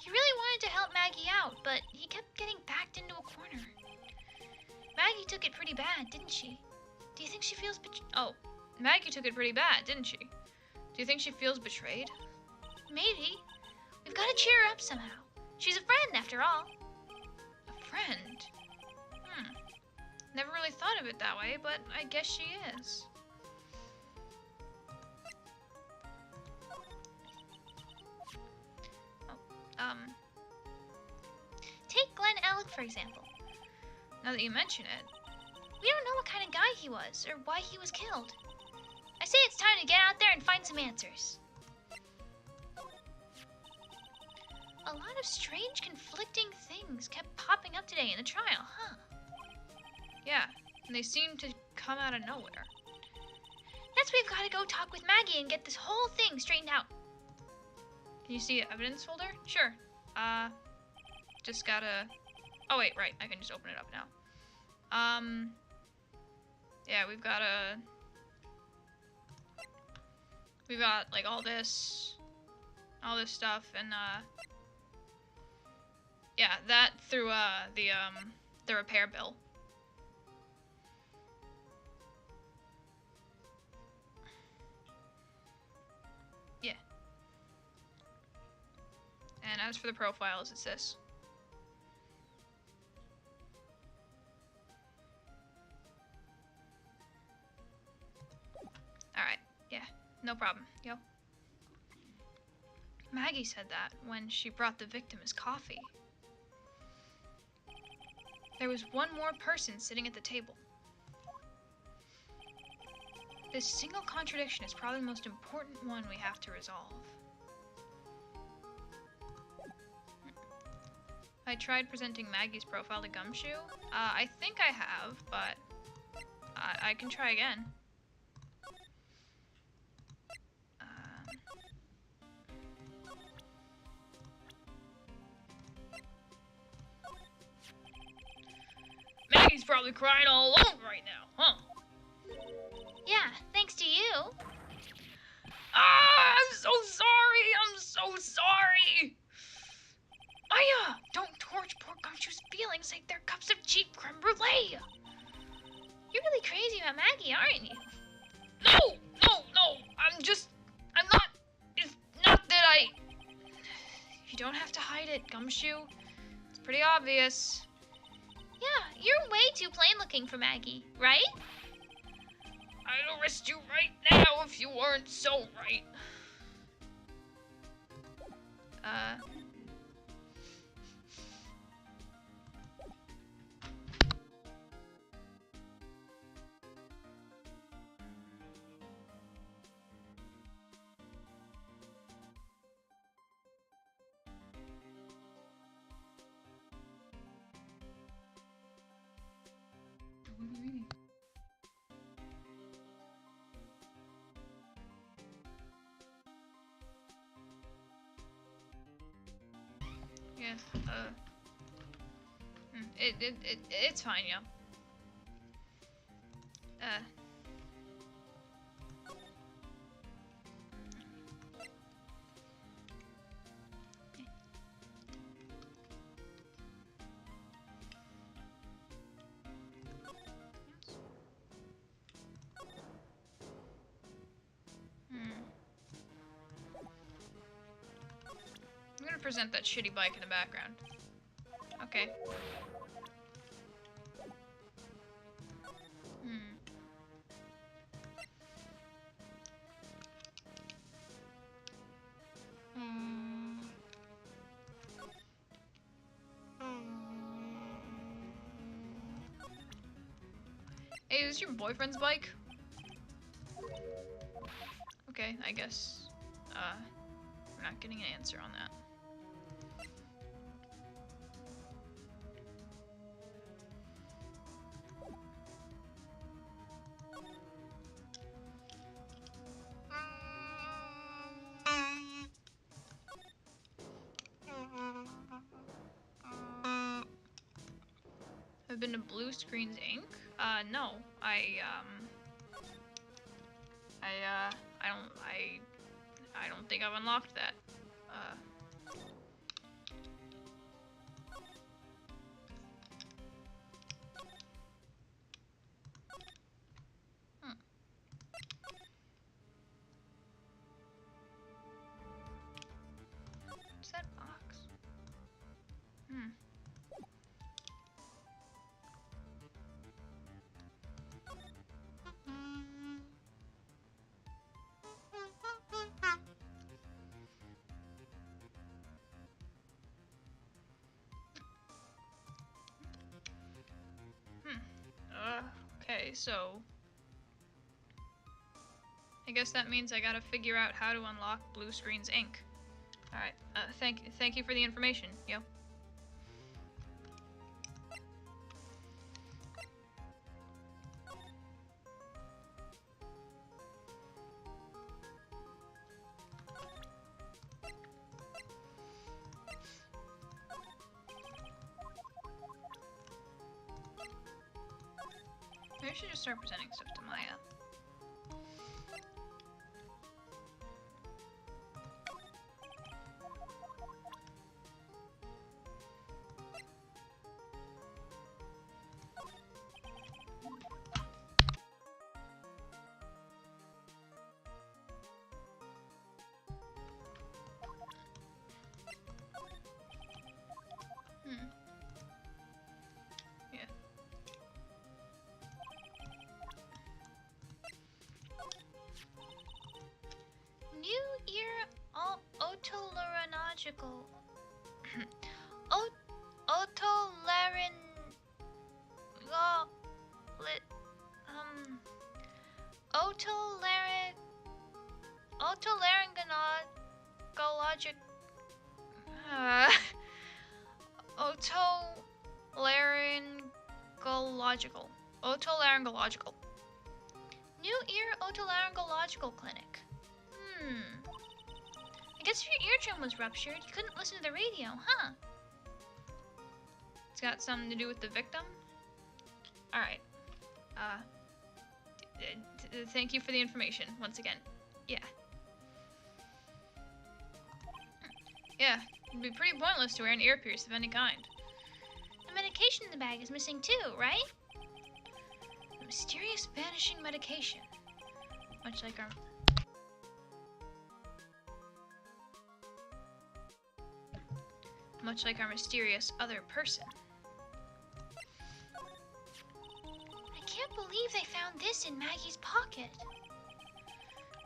He really wanted to help Maggie out, but he kept getting backed into a corner. Maggie took it pretty bad, didn't she? Do you think she feels Oh, Maggie took it pretty bad, didn't she? Do you think she feels betrayed? Maybe. We've got to cheer her up somehow. She's a friend, after all. A friend? Never really thought of it that way, but I guess she is. Oh, Take Glenn Elk, for example. now that you mention it, We don't know what kind of guy he was, or why he was killed. I say it's time to get out there and find some answers. A lot of strange, conflicting things kept popping up today in the trial, huh? yeah, and they seem to come out of nowhere. That's why we've got to go talk with Maggie and get this whole thing straightened out. Can you see the evidence folder? Sure. Just gotta... Oh wait, right, I can just open it up now. Yeah, we've got like all this stuff, and yeah, that through the repair bill. Yeah. And as for the profiles, it's this. Alright, yeah, no problem, yo. Maggie said that when she brought the victim his coffee. There was one more person sitting at the table. This single contradiction is probably the most important one we have to resolve. I tried presenting Maggie's profile to Gumshoe. I think I have, but I can try again. Maggie's probably crying all alone right now, huh? Yeah, thanks to you. Ah, I'm so sorry! I'm so sorry! Maya, don't torch poor Gumshoe's feelings like they're cups of cheap creme brulee! You're really crazy about Maggie, aren't you? No! It's not that I... You don't have to hide it, Gumshoe. It's pretty obvious. Yeah, you're way too plain looking for Maggie, right? I'd arrest you right now if you weren't so right. What are you reading? Yeah. It's fine, yeah. I'm gonna present that shitty bike in the background. Okay. Hey, is this your boyfriend's bike? Okay, I guess, we're not getting an answer on that. I've been to Blue Screens Inc. No, I don't think I've unlocked that. What's that box? Okay, so I guess that means I gotta figure out how to unlock Blue Screens Inc. Alright, thank you for the information, yo. Maybe I should just start presenting stuff to Maya. Yeah. New ear otolaryngological. Otolaryngologic. Otolaryngological. Otolaryngological. New ear otolaryngological clinic. I guess if your eardrum was ruptured, you couldn't listen to the radio, huh? It's got something to do with the victim? Alright. Thank you for the information, once again. Yeah. Yeah, it'd be pretty pointless to wear an earpiece of any kind. The medication in the bag is missing too, right? A mysterious vanishing medication. Much like our mysterious other person. I can't believe they found this in Maggie's pocket.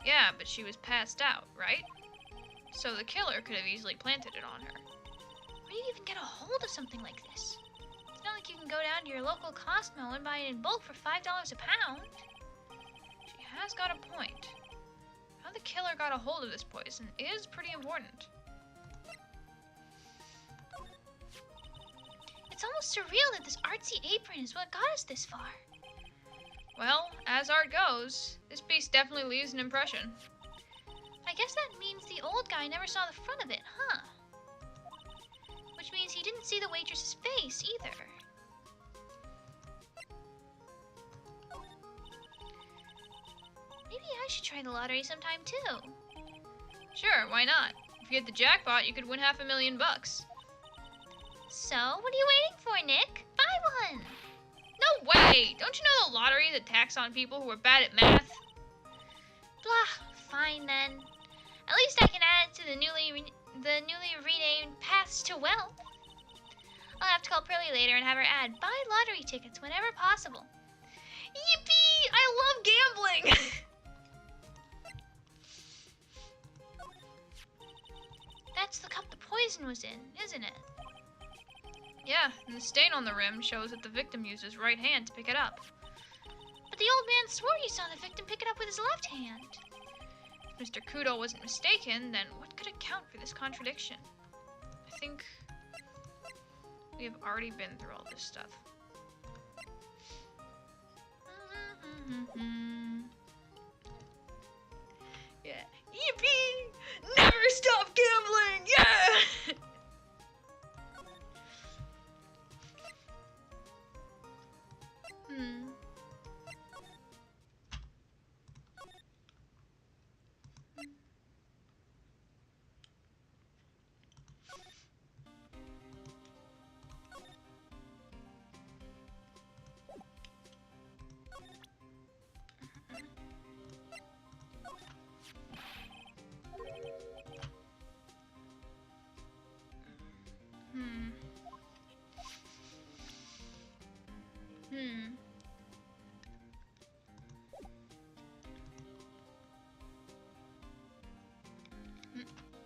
Yeah, but she was passed out, right? So the killer could have easily planted it on her. Where do you even get a hold of something like this? It's not like you can go down to your local Costco and buy it in bulk for $5 a pound. She has got a point. How the killer got a hold of this poison is pretty important. It's almost surreal that this artsy apron is what got us this far. Well, as art goes, this piece definitely leaves an impression. I guess that means the old guy never saw the front of it, huh? Which means you didn't see the waitress's face either. Maybe I should try the lottery sometime too. Sure, why not? If you hit the jackpot, you could win $500,000. So, what are you waiting for, Nick? Buy one! No way! Don't you know the lottery is a tax on people who are bad at math? Blah, fine then. At least I can add it to the newly renamed Paths to Wealth. I'll have to call Pearly later and have her add buy lottery tickets whenever possible. Yippee! I love gambling! That's the cup the poison was in, isn't it? Yeah, and the stain on the rim shows that the victim used his right hand to pick it up. But the old man swore he saw the victim pick it up with his left hand. If Mr. Kudo wasn't mistaken, then what could account for this contradiction? I think we have already been through all this stuff. Yeah. Yippee! Never stop gambling! Yeah!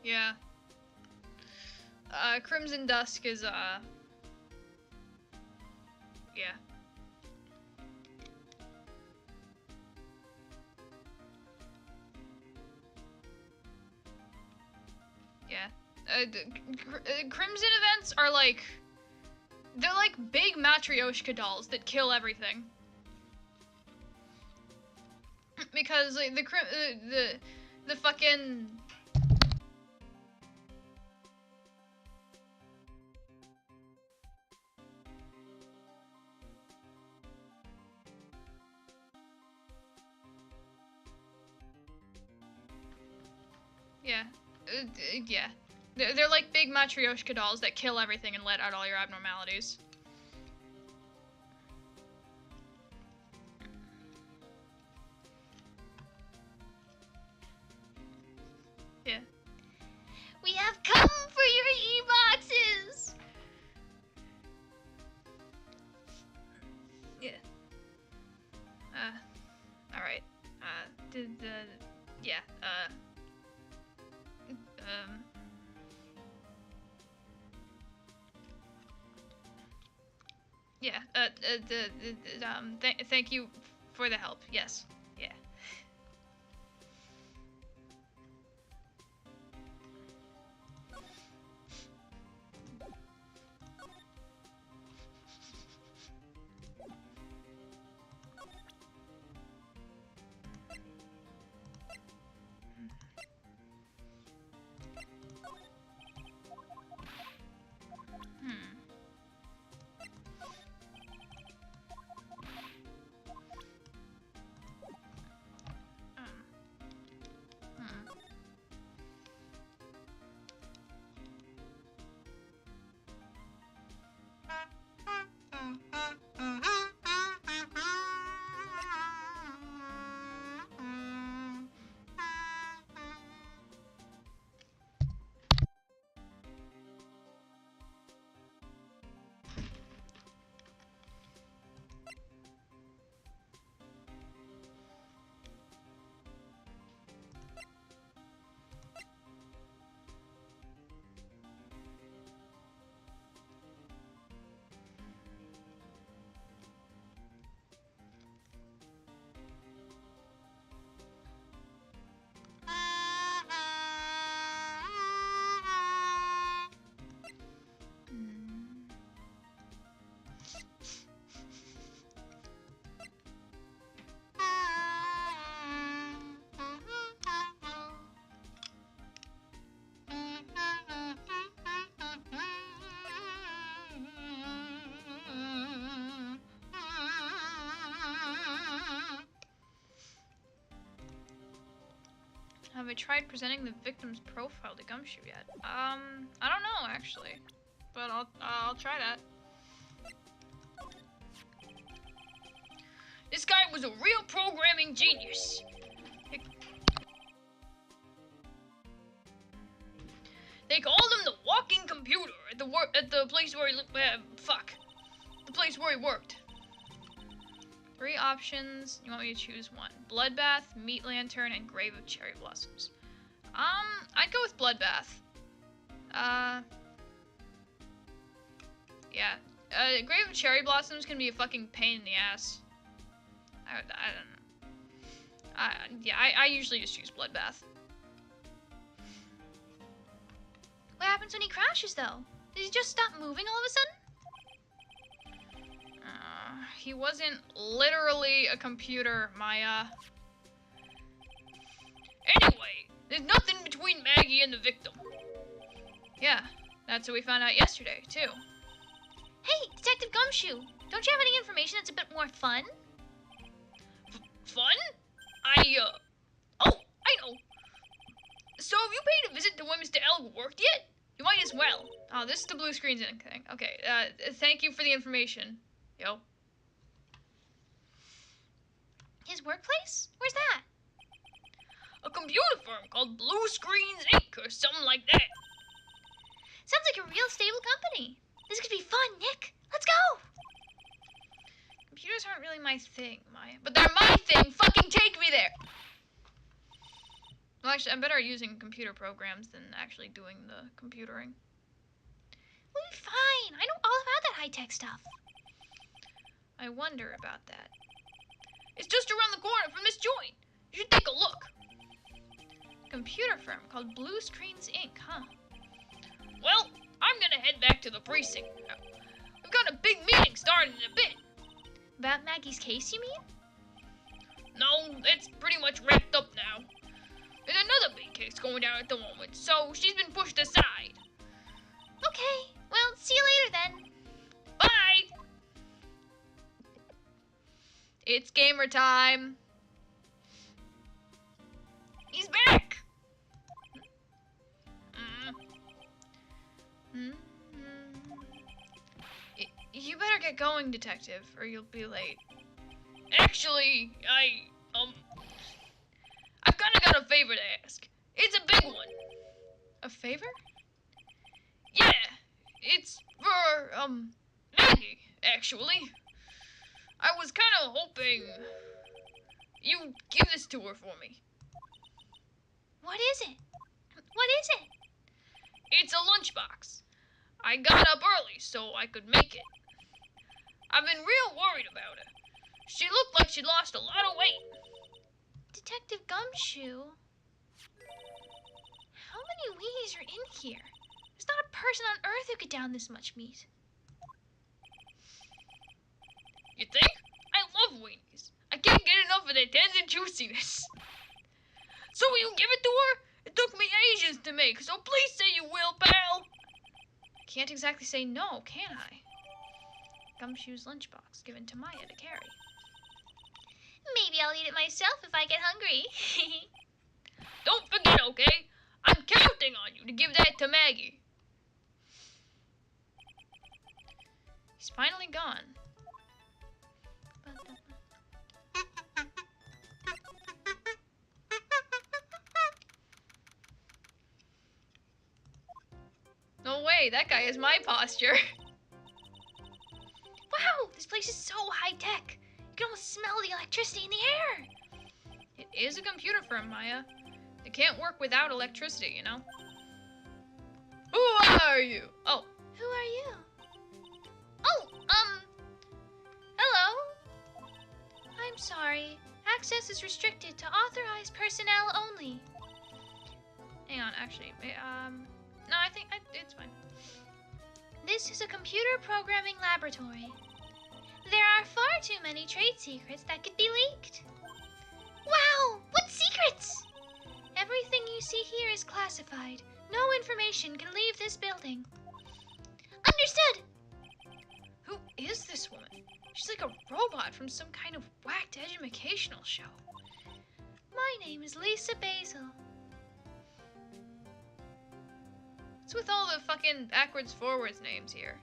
Yeah. Crimson Dusk is, yeah. Yeah. Crimson events are like, they're like big Matryoshka dolls that kill everything. Because like the fucking yeah. Yeah. They're like big Matryoshka dolls that kill everything and let out all your abnormalities. Yeah. We have come for your e-boxes! Yeah. Alright. Yeah, yeah, thank you for the help, yes, yeah. Have I tried presenting the victim's profile to Gumshoe yet? I don't know actually, but I'll try that. This guy was a real programming genius. They called him the walking computer at the place where he the place where he worked. 3 options. You want me to choose one? Bloodbath, Meat Lantern, and Grave of Cherry Blossoms. I'd go with Bloodbath. Yeah. Grave of Cherry Blossoms can be a fucking pain in the ass. I don't know. Yeah, I usually just choose Bloodbath. What happens when he crashes, though? Does he just stop moving all of a sudden? He wasn't literally a computer, Maya. Anyway, there's nothing between Maggie and the victim. Yeah, that's what we found out yesterday, too. Hey, Detective Gumshoe, don't you have any information that's a bit more fun? Fun? Oh, I know. So have you paid a visit to where Mr. L worked yet? You might as well. Oh, this is the blue screen's in thing. Okay, thank you for the information. Yo. His workplace? Where's that? A computer firm called Blue Screens Inc. or something like that. Sounds like a real stable company. This could be fun, Nick. Let's go! Computers aren't really my thing, Maya. But they're my thing! Fucking take me there! Well, actually, I'm better at using computer programs than actually doing the computering. We'll be fine. I know all about that high-tech stuff. I wonder about that. It's just around the corner from this joint. You should take a look. Computer firm called Blue Screens Inc., huh? Well, I'm gonna head back to the precinct now. We've got a big meeting starting in a bit. About Maggie's case, you mean? No, it's pretty much wrapped up now. There's another big case going down at the moment, so she's been pushed aside. Okay, well, see you later then. Bye! It's gamer time. He's back! You better get going, detective, or you'll be late. Actually, I've kinda got a favor to ask. It's a big one. A favor? Yeah, it's for, Maggie, actually. I was kinda hoping you give this to her for me. What is it? What is it? It's a lunchbox. I got up early so I could make it. I've been real worried about her. She looked like she'd lost a lot of weight. Detective Gumshoe? How many weenies are in here? There's not a person on Earth who could down this much meat. You think? I love weenies. I can't get enough of their tender juiciness. So will you give it to her? It took me ages to make, so please say you will, pal. I can't exactly say no, can I? Gumshoe's lunchbox given to Maya to carry. Maybe I'll eat it myself if I get hungry. Don't forget, okay? I'm counting on you to give that to Maggie. He's finally gone. No way, that guy has my posture. Wow, this place is so high-tech. You can almost smell the electricity in the air. It is a computer firm, Maya. It can't work without electricity, you know? Who are you? Oh. Who are you? Oh, hello? I'm sorry. Access is restricted to authorized personnel only. Hang on, actually, no, I think it's fine. This is a computer programming laboratory. There are far too many trade secrets that could be leaked. Wow! What secrets? Everything you see here is classified. No information can leave this building. Understood! Who is this woman? She's like a robot from some kind of whacked educational show. My name is Lisa Basil. What's with all the fucking backwards forwards names here?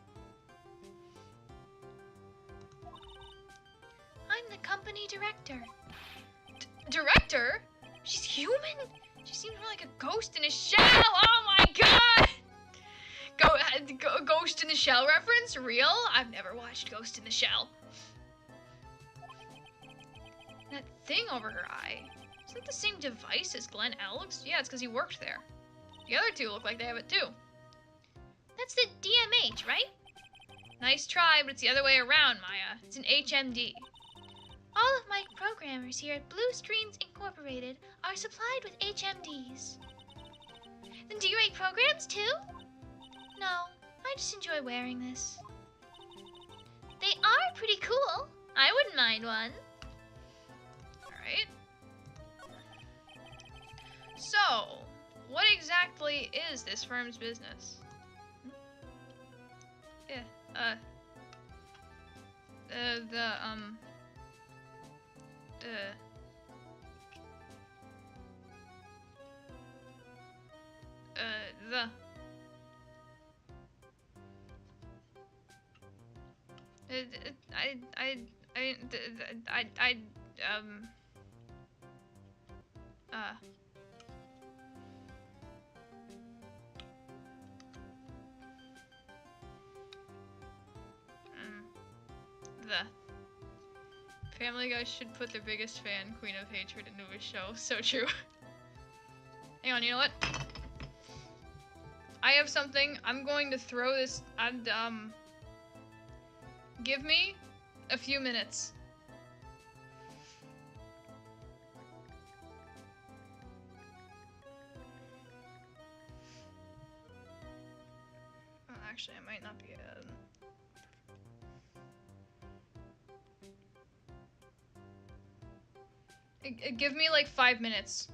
I'm the company director. Director? She's human? She seems more like a ghost in a shell. Oh my god! Ghost in the Shell reference? Real? I've never watched Ghost in the Shell. That thing over her eye. Is that the same device as Glenn Elks? Yeah, it's because he worked there. The other two look like they have it too. That's the DMH, right? Nice try, but it's the other way around, Maya. It's an HMD. All of my programmers here at Blue Screens Incorporated are supplied with HMDs. Then do you write programs too? No, I just enjoy wearing this. They are pretty cool. I wouldn't mind one. Alright. So, what exactly is this firm's business? Yeah, the Family Guy should put their biggest fan, Queen of Hatred, into his show. So true. Hang on, you know what? I have something. I'm going to throw this. Give me a few minutes. Well, actually, I might not be. Give me like 5 minutes.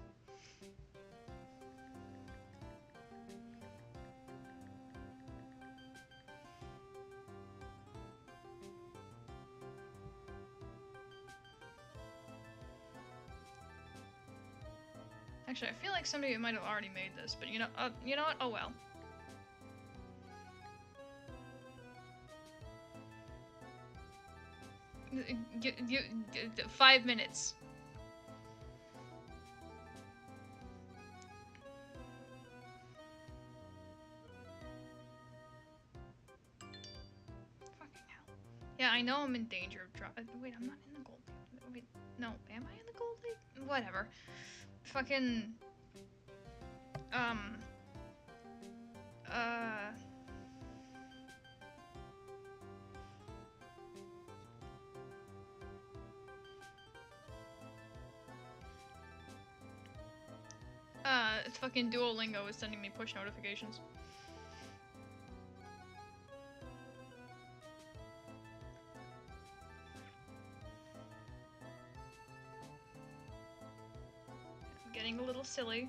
Actually, I feel like somebody might have already made this, but you know what? Oh well. You 5 minutes. Yeah, I know I'm in danger of wait, I'm not in the gold league. Wait, no, am I in the gold league? Whatever. Fucking... fucking Duolingo is sending me push notifications. Getting a little silly.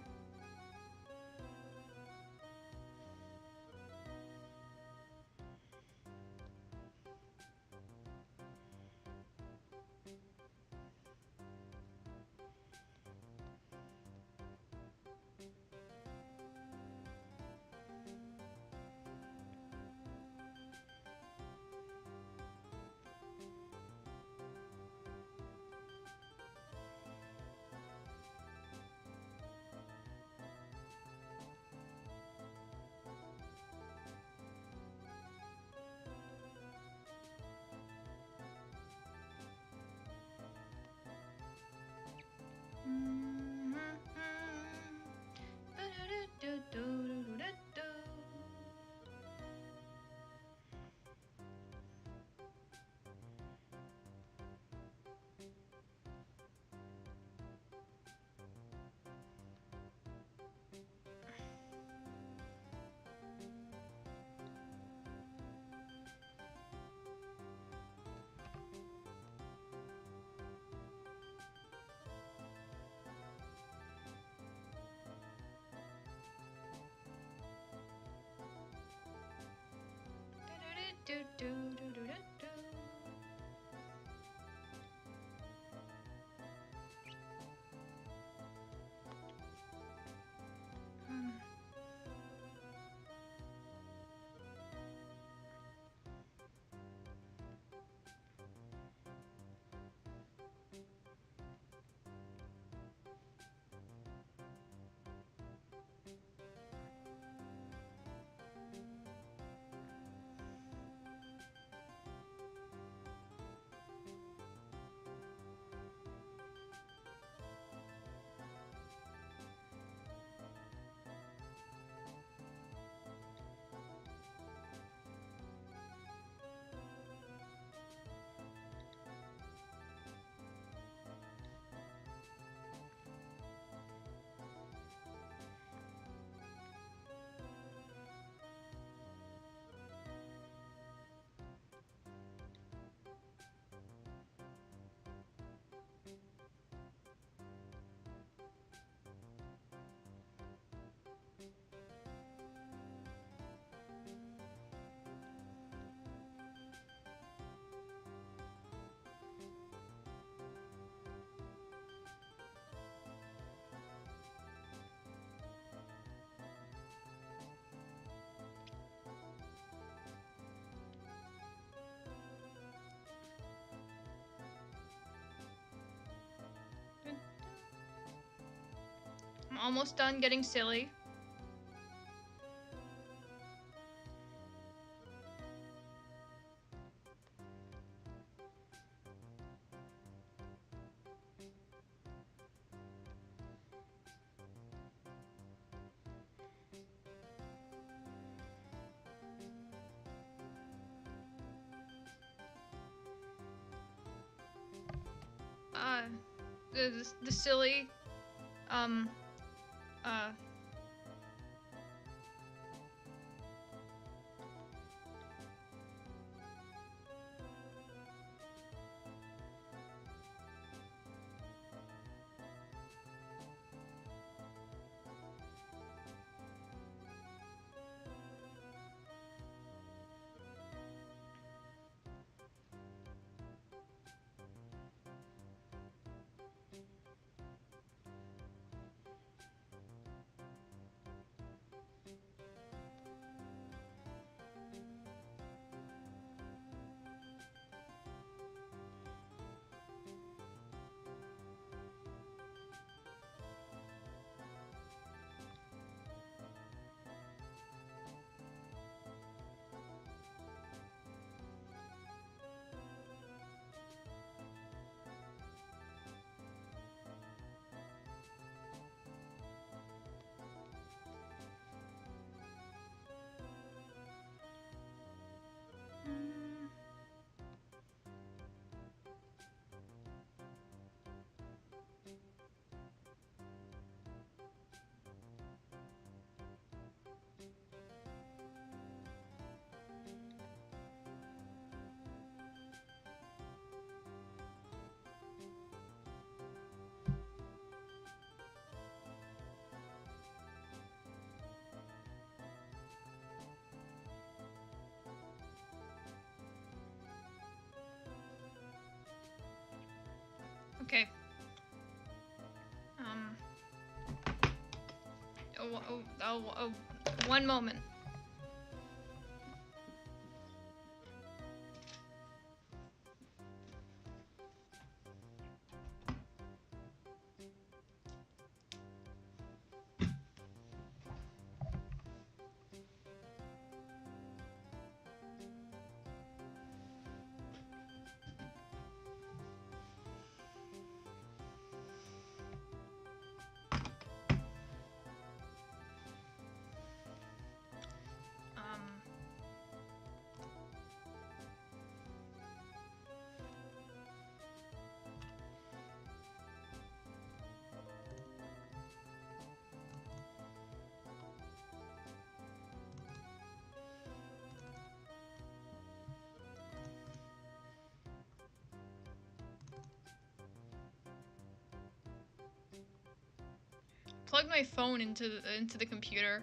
almost done getting silly. The silly, uh, okay. One moment. Plug my phone into the computer,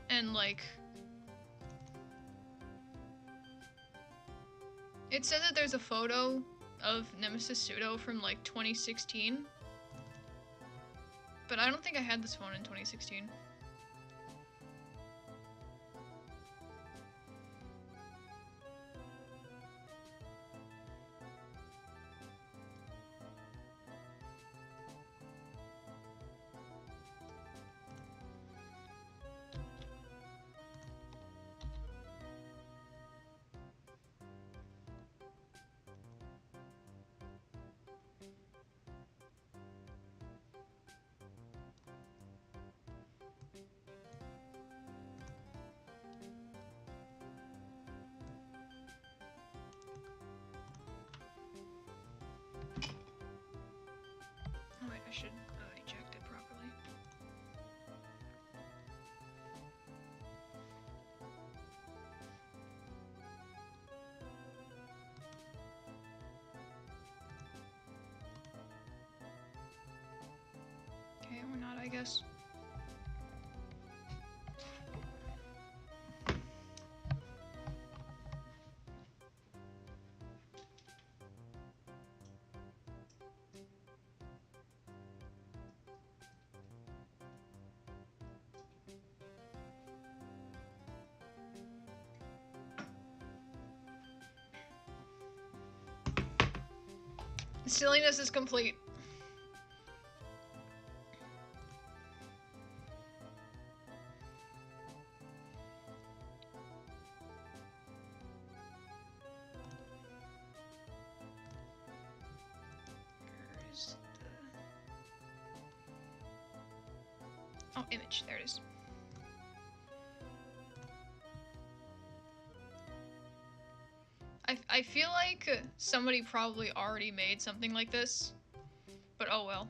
and like, it said that there's a photo of Nemesis Pseudo from like 2016, but I don't think I had this phone in 2016. I should eject it properly. Okay, we're not, I guess. Silliness is complete. Oh, image. There it is. I feel like somebody probably already made something like this, but oh well.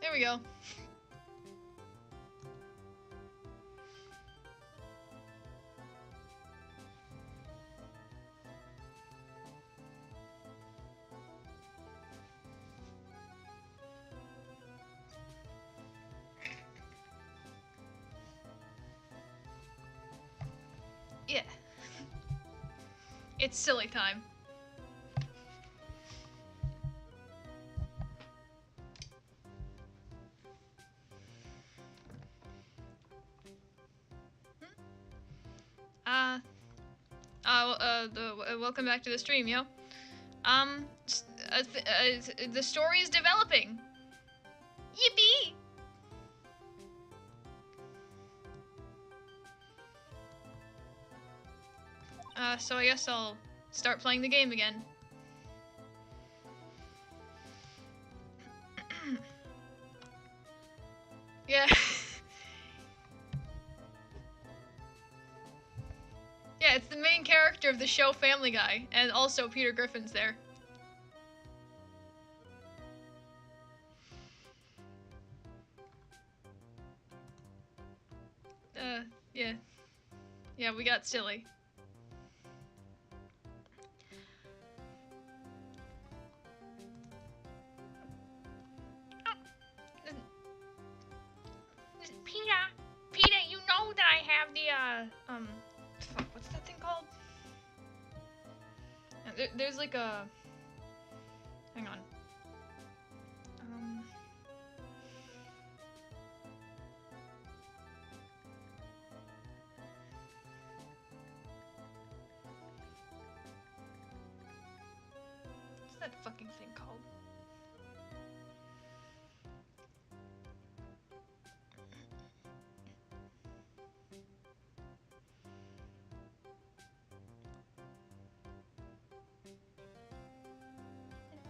There we go. Yeah. It's silly time. Welcome back to the stream, yo. The story is developing. Yippee! So I guess I'll start playing the game again. Yeah. Yeah, it's the main character of the show Family Guy, and also Peter Griffin's there. Yeah. Yeah, we got silly. Peter, you know that I have the, fuck, what's that thing called? There's like a, hang on. What's that fucking thing called?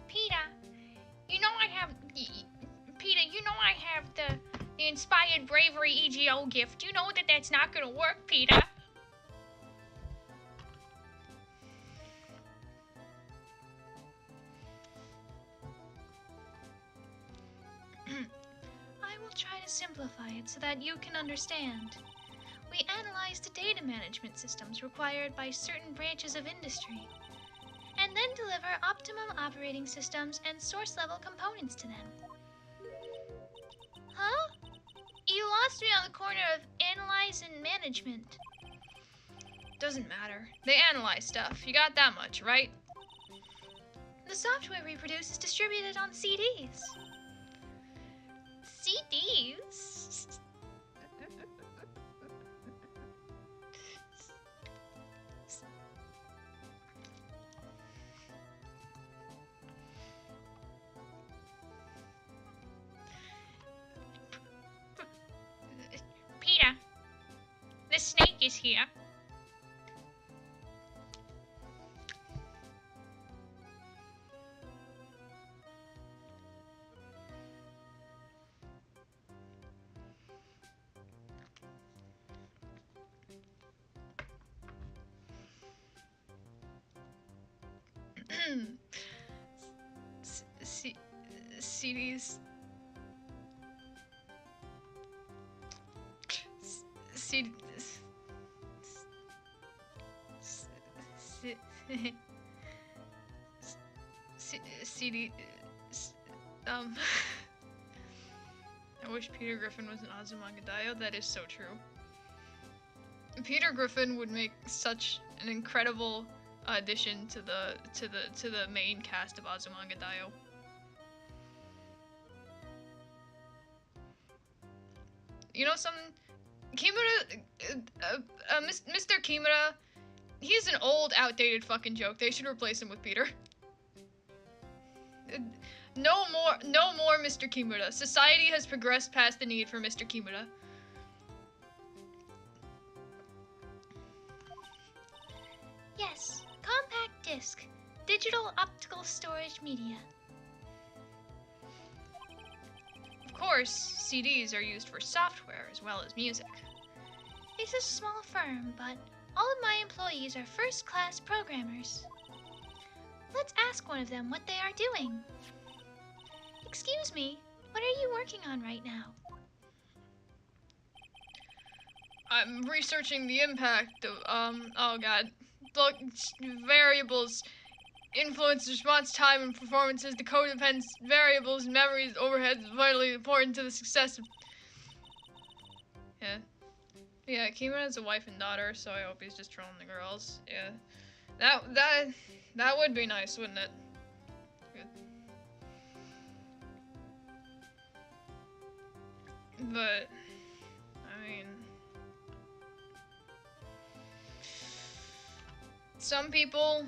Peter, you know I have the Inspired Bravery EGO gift. You know that that's not gonna work, Peter. I will try to simplify it so that you can understand. We analyze the data management systems required by certain branches of industry, and then deliver optimum operating systems and source-level components to them. Huh? You lost me on the corner of analyze and management. Doesn't matter. They analyze stuff. You got that much, right? The software we produce is distributed on CDs. CDs? Peter, the snake is here. CDs. CD. I wish Peter Griffin was an Azumangadayo. That is so true. Peter Griffin would make such an incredible addition to the main cast of Azumangadayo. You know something? Kimura, Mr. Kimura, he's an old, outdated fucking joke. They should replace him with Peter. No more Mr. Kimura. Society has progressed past the need for Mr. Kimura. disc, digital optical storage media. Of course, CDs are used for software as well as music. It's a small firm, but all of my employees are first-class programmers. Let's ask one of them what they are doing. Excuse me, what are you working on right now? I'm researching the impact of, oh god, variables, influence, response time, and performances, the codependence, variables, memories, overheads, vitally important to the success of... Yeah. Yeah, Kima has a wife and daughter, so I hope he's just trolling the girls. Yeah. That would be nice, wouldn't it? Good. But, I mean... Some people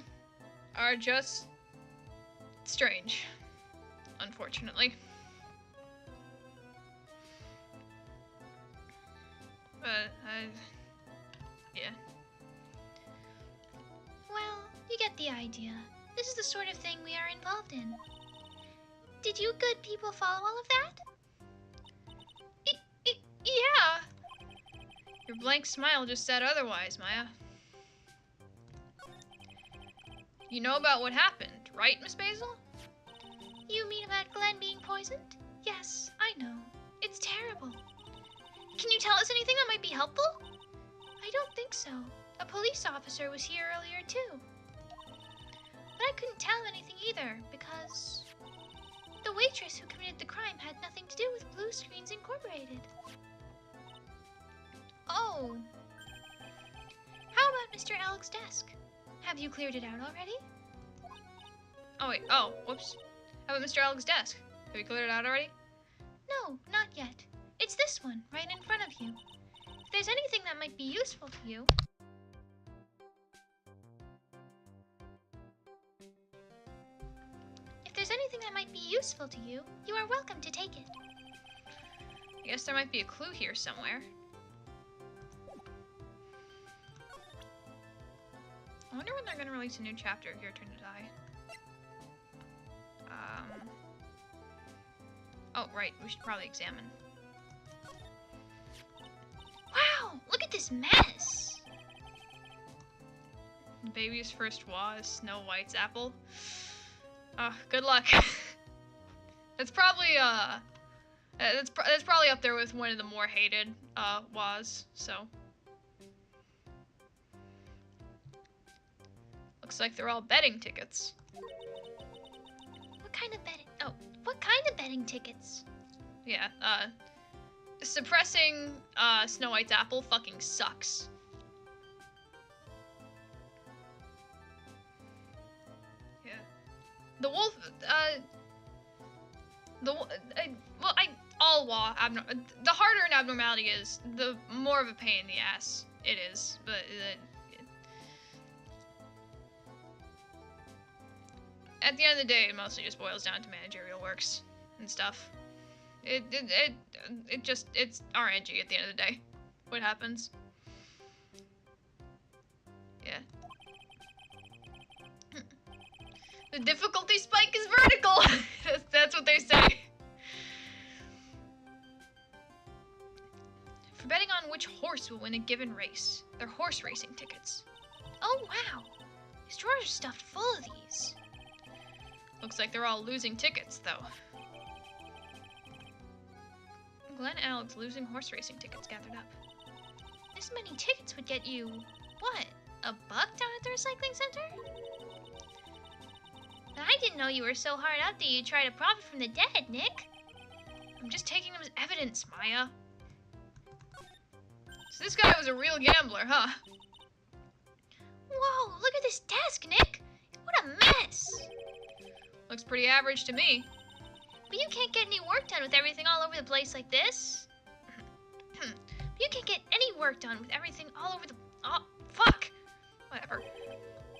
are just strange, unfortunately. But, yeah. Well, you get the idea. This is the sort of thing we are involved in. Did you good people follow all of that? Yeah! Your blank smile just said otherwise, Maya. You know about what happened, right, Miss Basil? You mean about Glenn being poisoned? Yes, I know. It's terrible. Can you tell us anything that might be helpful? I don't think so. A police officer was here earlier, too. But I couldn't tell him anything either, because the waitress who committed the crime had nothing to do with Blue Screens Incorporated. Oh. How about Mr. Alec's desk? Have you cleared it out already? Oh, wait. Oh, whoops. How about Mr. Alec's desk? Have you cleared it out already? No, not yet. It's this one, right in front of you. If there's anything that might be useful to you... If there's anything that might be useful to you, you are welcome to take it. I guess there might be a clue here somewhere. I wonder when they're gonna release a new chapter of Your Turn to Die. Oh, right, we should probably examine. Wow, look at this mess! Baby's first wa is Snow White's apple. Good luck. That's probably, that's probably up there with one of the more hated, was, so. Looks like they're all betting tickets. What kind of betting? Oh, what kind of betting tickets? Yeah, suppressing, Snow White's apple fucking sucks. Yeah. The wolf, the harder an abnormality is, the more of a pain in the ass it is, but, at the end of the day, it mostly just boils down to managerial works and stuff. It's RNG at the end of the day. What happens? Yeah. The difficulty spike is vertical! That's what they say. For betting on which horse will win a given race. They're horse racing tickets. Oh, wow. These drawers are stuffed full of these. Looks like they're all losing tickets, though. Glenn Alec's losing horse racing tickets gathered up. This many tickets would get you, what, $1 down at the recycling center? I didn't know you were so hard out that you'd try to profit from the dead, Nick. I'm just taking them as evidence, Maya. So this guy was a real gambler, huh? Whoa, look at this desk, Nick. What a mess. Looks pretty average to me. But you can't get any work done with everything all over the place like this. You can't get any work done with everything all over the... Oh, fuck! Whatever.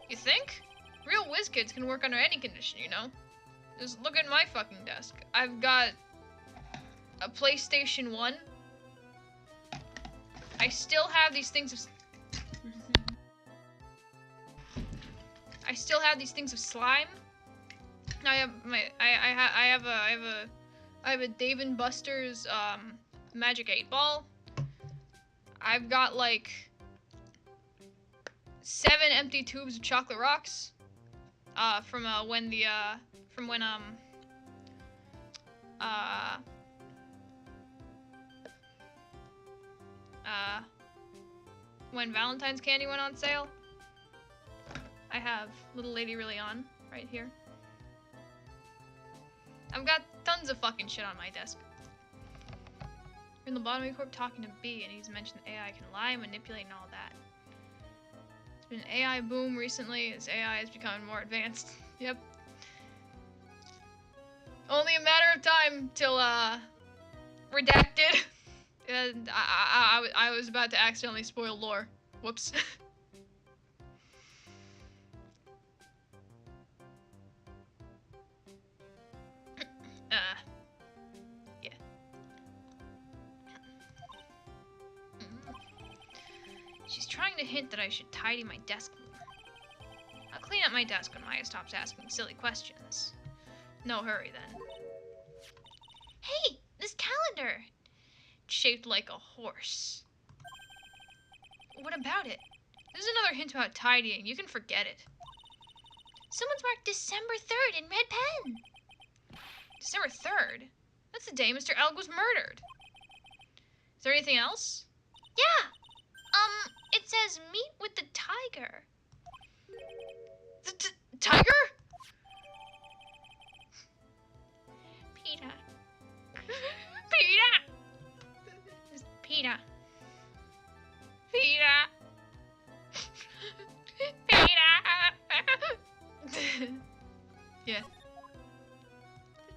You think? Real whiz kids can work under any condition, you know? Just look at my fucking desk. I've got a PlayStation 1. I still have these things of... I still have these things of slime. I have my I have a Dave and Buster's Magic 8 Ball. I've got like 7 empty tubes of chocolate rocks. From when Valentine's candy went on sale. I have Little Lady Really On right here. I've got tons of fucking shit on my desk. We're in the Lobotomy Corp talking to B, and he's mentioned AI can lie, manipulate, and all that. There's been an AI boom recently as AI is becoming more advanced. Yep. Only a matter of time till, redacted. And I was about to accidentally spoil lore. Whoops. Yeah. She's trying to hint that I should tidy my desk more. I'll clean up my desk when Maya stops asking silly questions. No hurry, then. Hey, this calendar! It's shaped like a horse. What about it? This is another hint about tidying. You can forget it. Someone's marked December 3rd in red pen. December 3rd? That's the day Mr. Elg was murdered. Is there anything else? Yeah. It says meet with the tiger. The tiger? Peter. Peter! Peter. Peter! Peter! Yeah.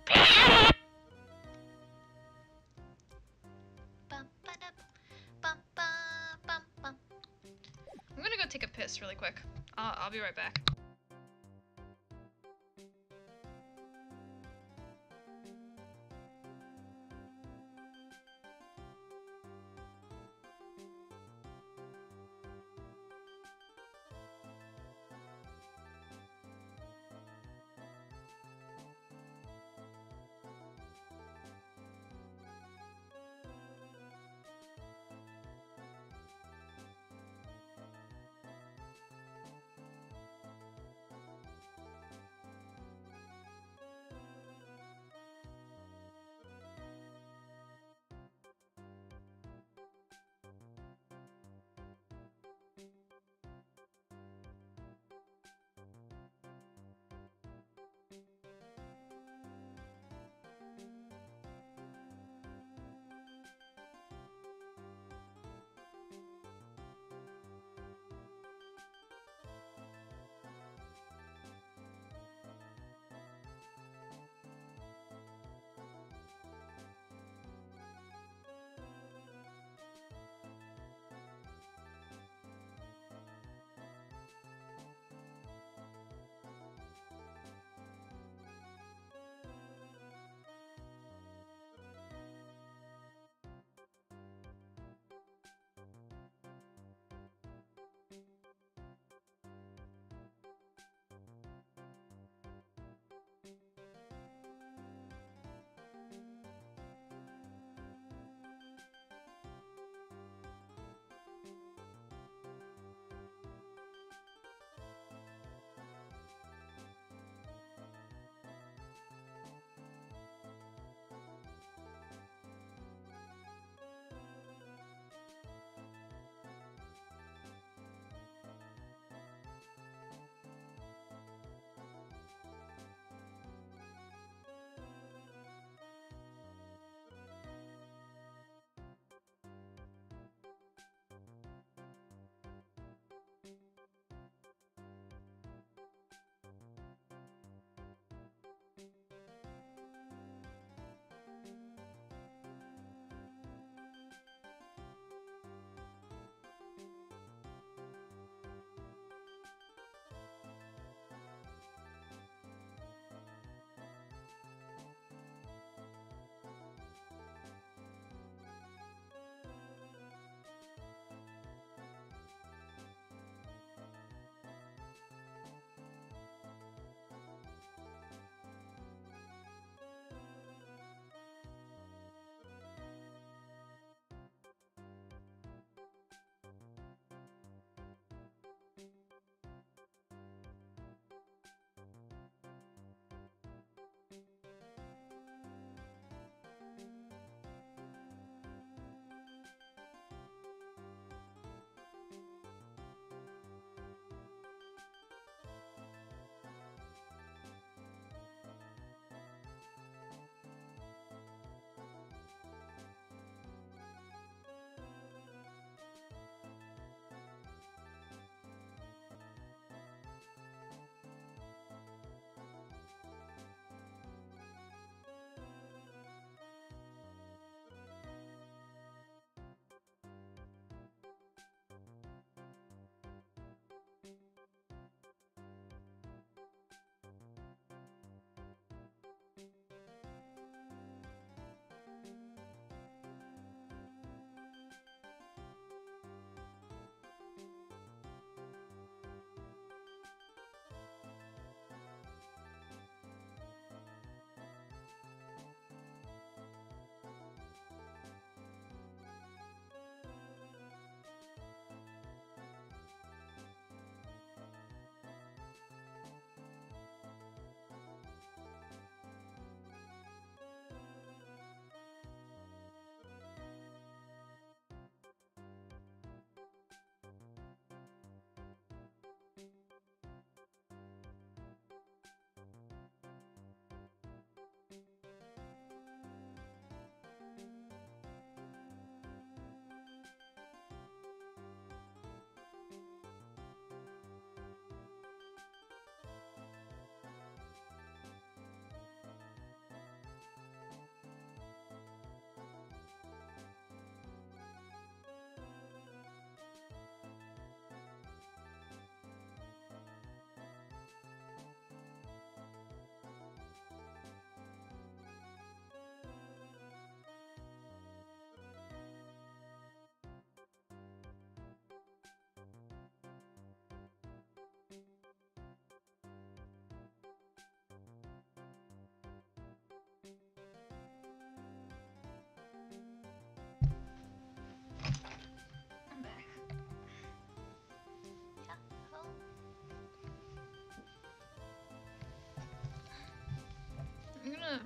Peter! I'm gonna go take a piss really quick. I'll be right back.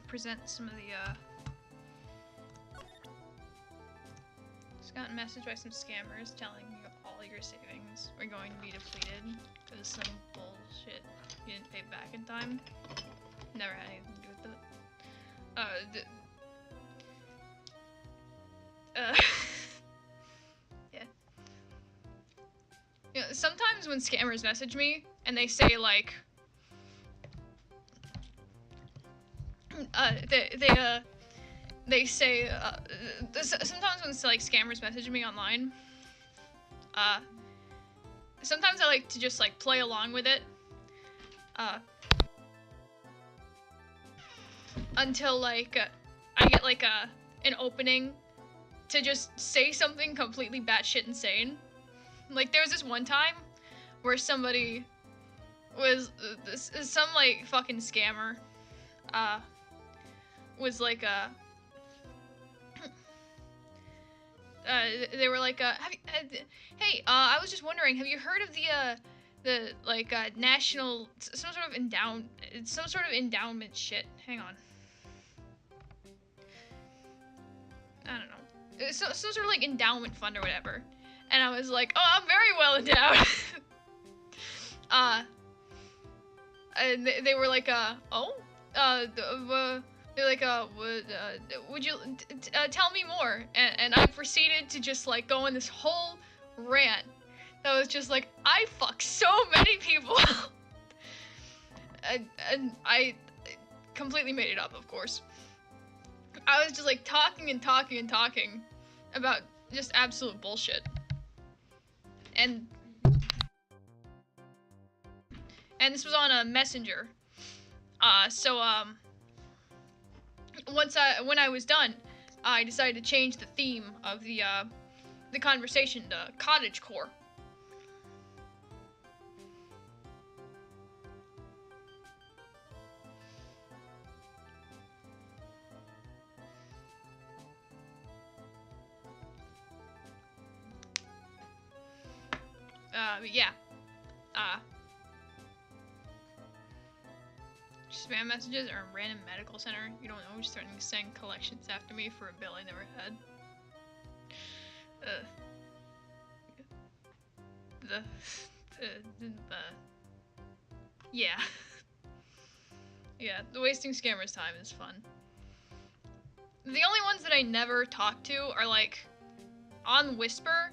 present some of the, Just got a message by some scammers telling you all your savings are going to be depleted because some bullshit you didn't pay back in time. Never had anything to do with that. Yeah. You know, sometimes when scammers message me and they say like, they say, sometimes when like scammers message me online, sometimes I like to just like play along with it, until like, I get like an opening to just say something completely batshit insane. Like there was this one time where somebody was, some like fucking scammer, was like they were like, hey, I was just wondering, have you heard of the like national, some sort of endowment shit? Hang on. I don't know. Some sort of like endowment fund or whatever. And I was like, oh, I'm very well endowed. And they were like, oh, they're like, would you tell me more? And I proceeded to just like go on this whole rant that was just like, I fuck so many people. and I completely made it up, of course. I was just like talking and talking and talking about just absolute bullshit. And this was on a messenger. When I was done, I decided to change the theme of the conversation to cottagecore. Yeah. Spam messages or a random medical center. You don't know who's starting to send collections after me for a bill I never had. Yeah. Yeah, the wasting scammers' time is fun. The only ones that I never talk to are like on Whisper.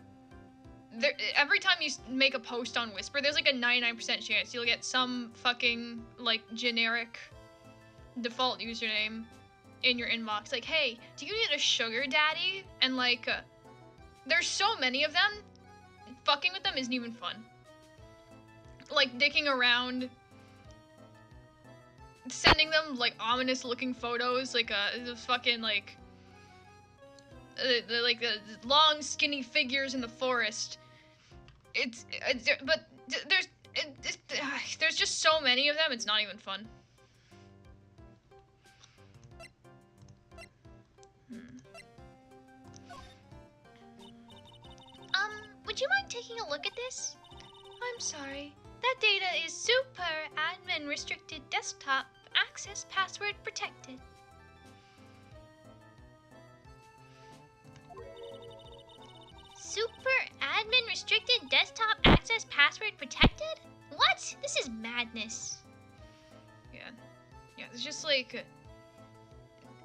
Every time you make a post on Whisper, there's like a 99% chance you'll get some fucking like generic default username in your inbox. Like, hey, do you need a sugar daddy? And like, there's so many of them. Fucking with them isn't even fun. Like dicking around, sending them like ominous looking photos, like the fucking like the long skinny figures in the forest. There's just so many of them, it's not even fun. Would you mind taking a look at this? I'm sorry. That data is super admin restricted desktop access password protected. Super admin restricted desktop access password protected? What? This is madness. Yeah, it's just like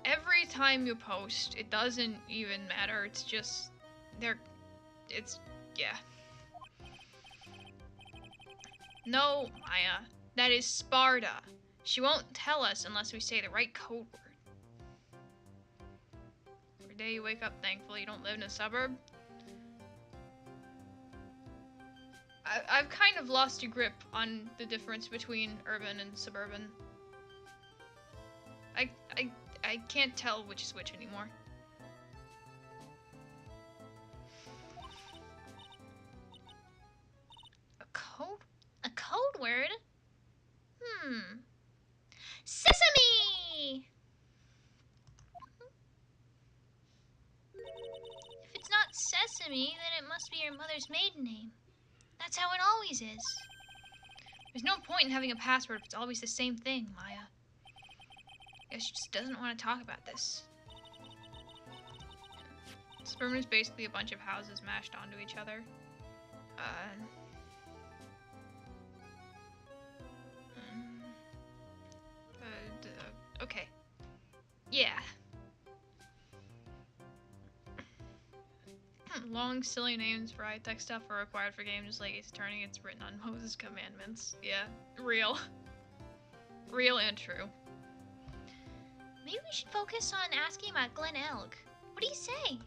every time you post, it doesn't even matter. It's just yeah. No, Maya, that is Sparta. She won't tell us unless we say the right code word. Every day you wake up thankful you don't live in a suburb. I've kind of lost a grip on the difference between urban and suburban. I can't tell which is which anymore. A code word? Sesame! If it's not Sesame, then it must be your mother's maiden name. That's how it always is. There's no point in having a password if it's always the same thing, Maya. Guess she just doesn't want to talk about this. Suburban is basically a bunch of houses mashed onto each other. Okay. Yeah. Long, silly names for high-tech stuff are required for games like Ace Attorney. It's written on Moses' commandments. Yeah, real. Real and true. Maybe we should focus on asking about Glen Elg. What do you say?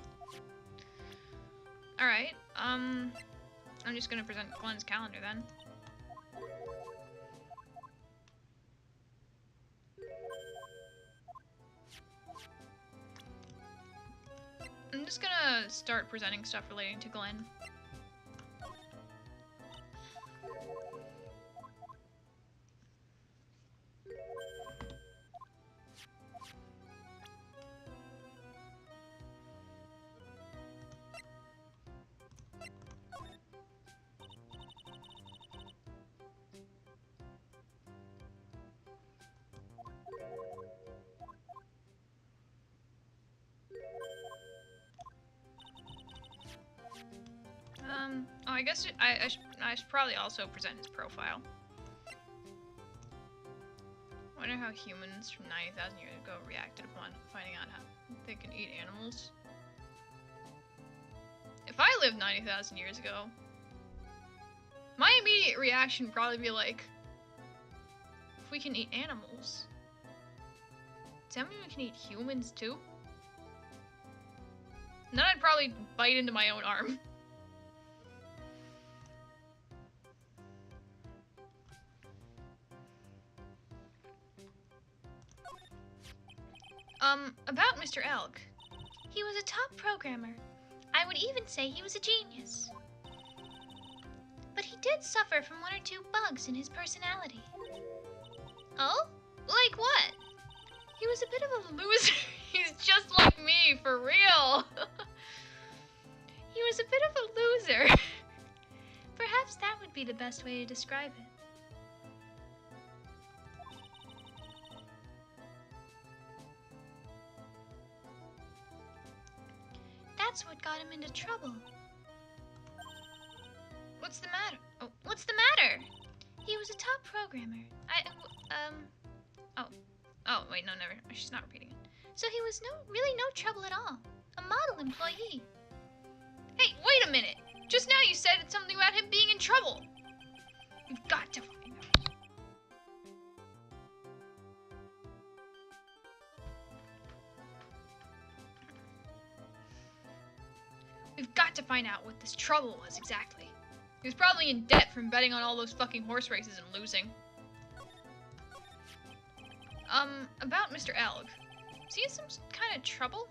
Alright, I'm just gonna present Glenn's calendar then. I'm just gonna start presenting stuff relating to Glenn. I guess I should probably also present his profile. Wonder how humans from 90,000 years ago reacted upon finding out how they can eat animals. If I lived 90,000 years ago, my immediate reaction would probably be like, if we can eat animals, does that mean we can eat humans too? And then I'd probably bite into my own arm. About Mr. Elk. He was a top programmer. I would even say he was a genius. But he did suffer from one or two bugs in his personality. Oh? Like what? He was a bit of a loser. He's just like me, for real. He was a bit of a loser. Perhaps that would be the best way to describe it. That's what got him into trouble. What's the matter? Oh, what's the matter? He was a top programmer. Oh, wait, no, never. She's not repeating it. So he was really no trouble at all. A model employee. Hey, wait a minute. Just now you said it's something about him being in trouble. You've got to find out. We've got to find out what this trouble was exactly. He was probably in debt from betting on all those fucking horse races and losing. About Mr. Elg. Is he in some kind of trouble?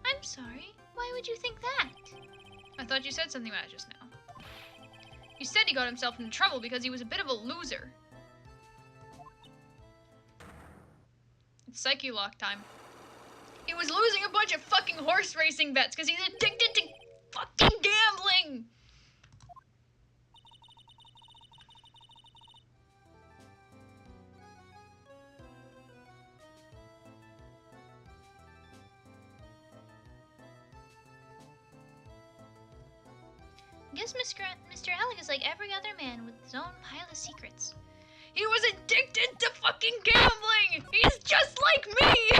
I'm sorry. Why would you think that? I thought you said something about it just now. You said he got himself into trouble because he was a bit of a loser. It's Psyche Lock time. He was losing a bunch of fucking horse racing bets because he's addicted to fucking gambling! I guess Mr. Alec is like every other man with his own pile of secrets. He was addicted to fucking gambling! He's just like me!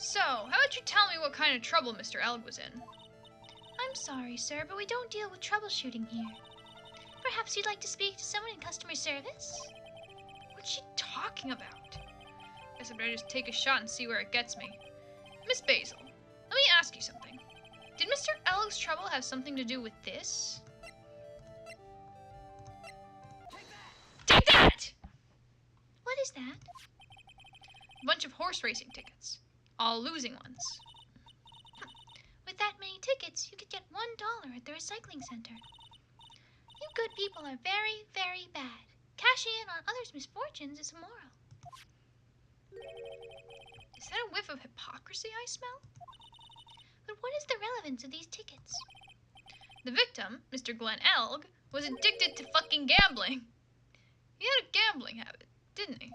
So, how about you tell me what kind of trouble Mr. Elg was in? I'm sorry, sir, but we don't deal with troubleshooting here. Perhaps you'd like to speak to someone in customer service? What's she talking about? Guess I better just take a shot and see where it gets me. Miss Basil, let me ask you something. Did Mr. Elg's trouble have something to do with this? Take that! What is that? A bunch of horse racing tickets. All losing ones. With that many tickets, you could get $1 at the recycling center. You good people are very, very bad. Cashing in on others' misfortunes is immoral. Is that a whiff of hypocrisy I smell? But what is the relevance of these tickets? The victim, Mr. Glenn Elg, was addicted to fucking gambling. He had a gambling habit, didn't he?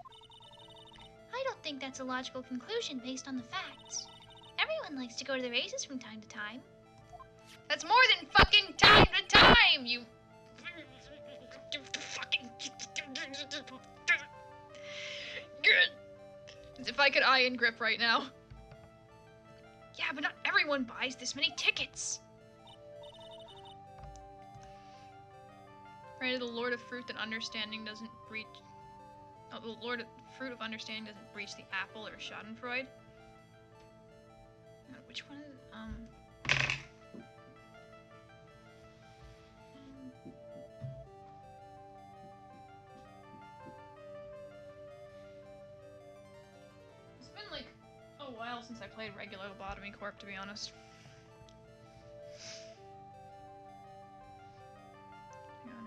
I don't think that's a logical conclusion based on the facts. Everyone likes to go to the races from time to time. That's more than fucking time to time, you fucking... As if I could iron grip right now. Yeah, but not everyone buys this many tickets. Right, the Lord of Fruit and Understanding doesn't breach... Oh, the Lord of Fruit of Understanding doesn't breach the apple or Schadenfreude. Which one is it? It's been like a while since I played regular Lobotomy Corp, to be honest. Hang on.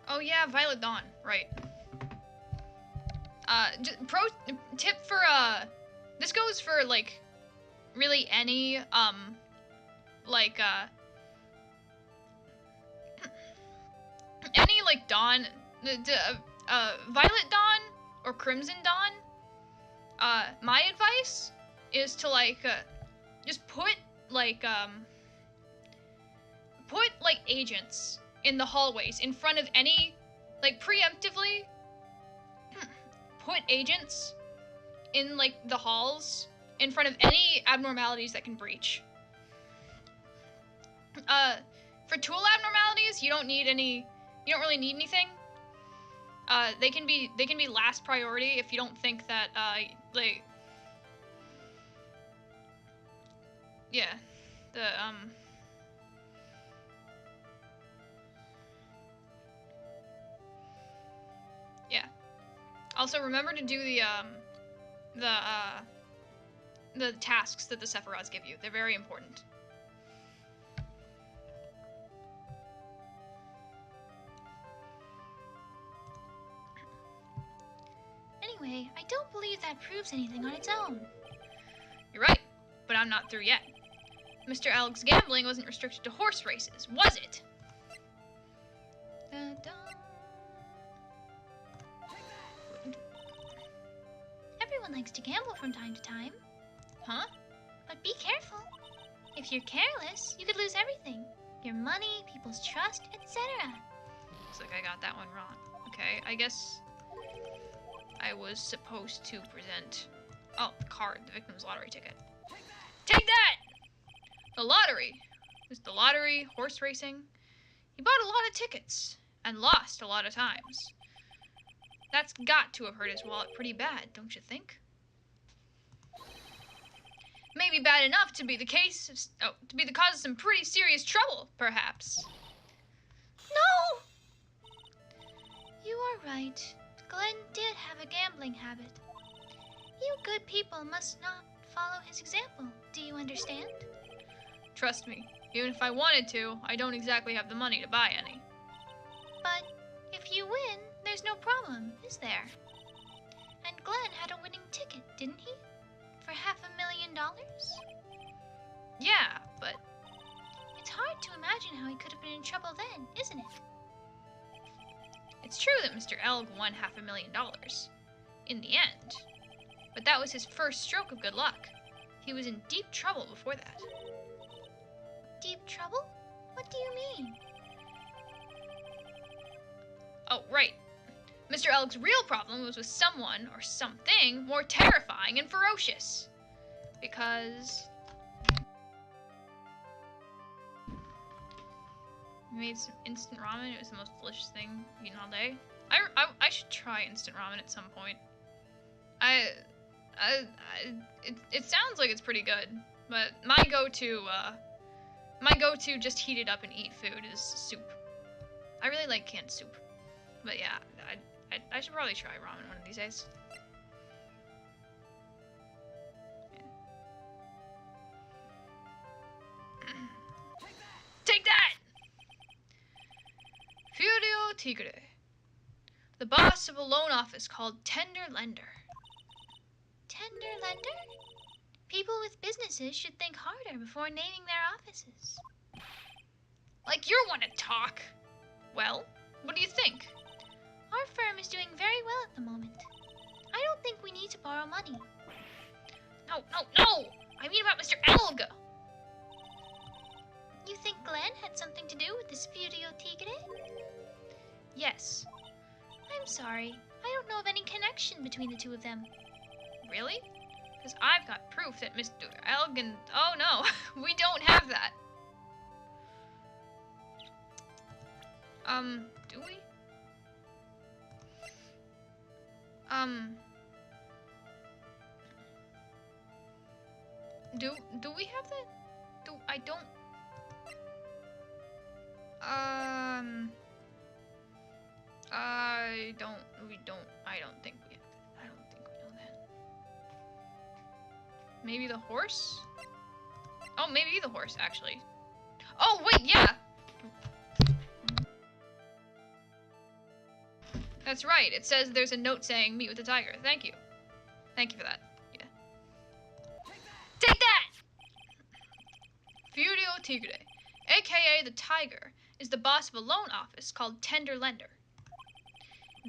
Oh yeah, Violet Dawn, right. Pro tip for, this goes for, like, really any, any, like, Dawn, Violet Dawn or Crimson Dawn, my advice is to, like, just put, like, agents in the hallways in front of any, like, preemptively put agents in, like, the halls in front of any abnormalities that can breach. For tool abnormalities, you don't really need anything. They can be last priority if you don't think that, yeah, yeah. Also, remember to do the tasks that the Sephiroths give you. They're very important. Anyway, I don't believe that proves anything on its own. You're right, but I'm not through yet. Mr. Elg's gambling wasn't restricted to horse races, was it? Everyone likes to gamble from time to time. Huh? But be careful. If you're careless, you could lose everything. Your money, people's trust, etc. Looks like I got that one wrong. Okay, I guess I was supposed to present... Oh, the card, the victim's lottery ticket. Take that! The lottery. It's the lottery, horse racing. He bought a lot of tickets and lost a lot of times. That's got to have hurt his wallet pretty bad, don't you think? Maybe bad enough to be the case, to be the cause of some pretty serious trouble, perhaps. No! You are right. Glenn did have a gambling habit. You good people must not follow his example. Do you understand? Trust me, even if I wanted to, I don't exactly have the money to buy any. But if you win, there's no problem, is there? And Glenn had a winning ticket, didn't he? For $500,000? Yeah, but... It's hard to imagine how he could have been in trouble then, isn't it? It's true that Mr. Elg won $500,000. In the end. But that was his first stroke of good luck. He was in deep trouble before that. Deep trouble? What do you mean? Oh, right. Mr. Elg's real problem was with someone or something more terrifying and ferocious. Because we made some instant ramen. It was the most delicious thing eaten all day. I should try instant ramen at some point. It sounds like it's pretty good, but my go-to just heat it up and eat food is soup. I really like canned soup, but yeah, I should probably try ramen one of these days. Take that! Furio Tigre. The boss of a loan office called Tender Lender. Tender lender? People with businesses should think harder before naming their offices. Like you want to talk. Well, what do you think? Our firm is doing very well at the moment. I don't think we need to borrow money. No! I mean about Mr. Elg! You think Glenn had something to do with this Furio Tigre? Yes. I'm sorry. I don't know of any connection between the two of them. Really? Because I've got proof that Mr. Elg and... Oh no, we don't have that. Do we? Do we have that? I don't think we have that. I don't think we know that. Maybe the horse? Oh, maybe the horse, actually. Oh, wait, yeah! That's right. It says there's a note saying, meet with the tiger. Thank you. Thank you for that. Yeah. Take that! Furio Tigre, aka the Tiger, is the boss of a loan office called Tender Lender.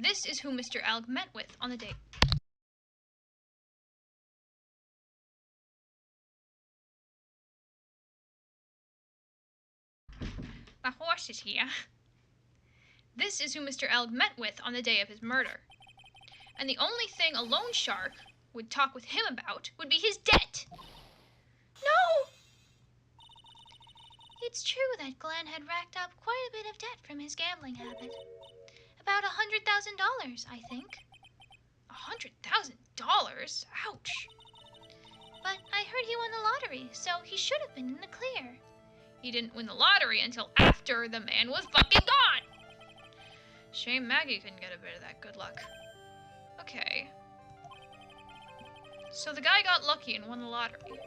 This is who Mr. Elg met with on the date. The horse is here. This is who Mr. Elg met with on the day of his murder. And the only thing a loan shark would talk with him about would be his debt. No! It's true that Glenn had racked up quite a bit of debt from his gambling habit. About $100,000, I think. $100,000? Ouch. But I heard he won the lottery, so he should have been in the clear. He didn't win the lottery until after the man was fucking gone! Shame Maggie couldn't get a bit of that good luck. Okay. So the guy got lucky and won the lottery.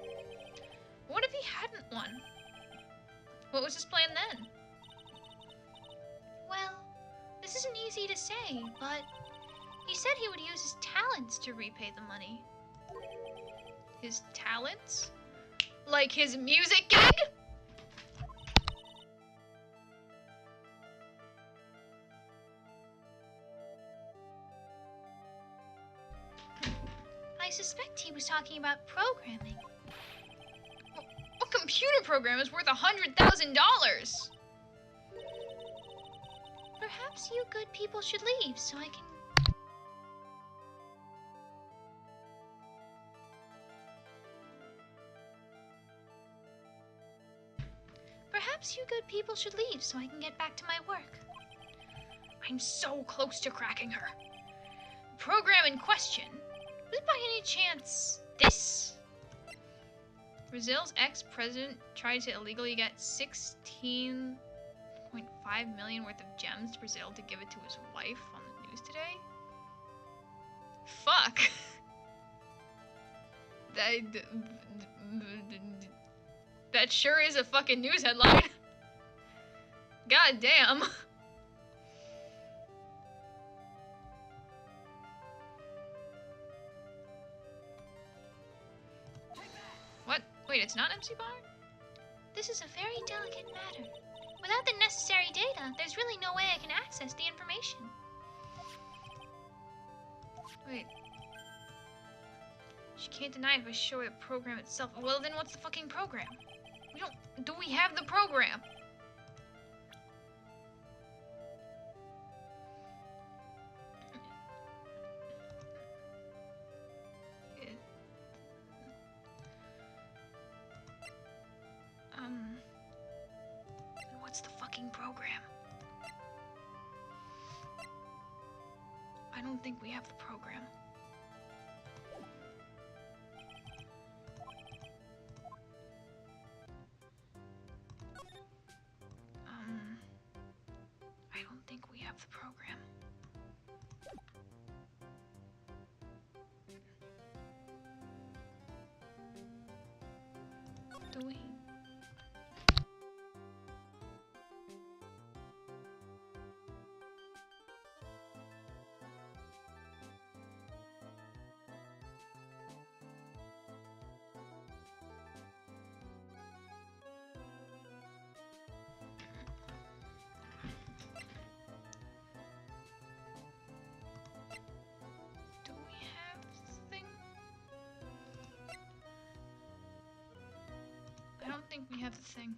What if he hadn't won? What was his plan then? Well, this isn't easy to say, but he said he would use his talents to repay the money. His talents? Like his music gig? I suspect he was talking about programming. What computer program is worth $100,000? Perhaps you good people should leave so I can... Perhaps you good people should leave so I can get back to my work. I'm so close to cracking her. The program in question was by any chance this? Brazil's ex-president tried to illegally get 16.5 million worth of gems to Brazil to give it to his wife on the news today? Fuck. That sure is a fucking news headline. God damn. What? Wait, it's not MC Bar? This is a very delicate matter. Without the necessary data, there's really no way I can access the information. Wait. She can't deny it if I show her the program itself. Well, then what's the fucking program? Do we have the program? working program. I don't think we have the program. I don't think we have the program. Do we? I don't think we have the thing.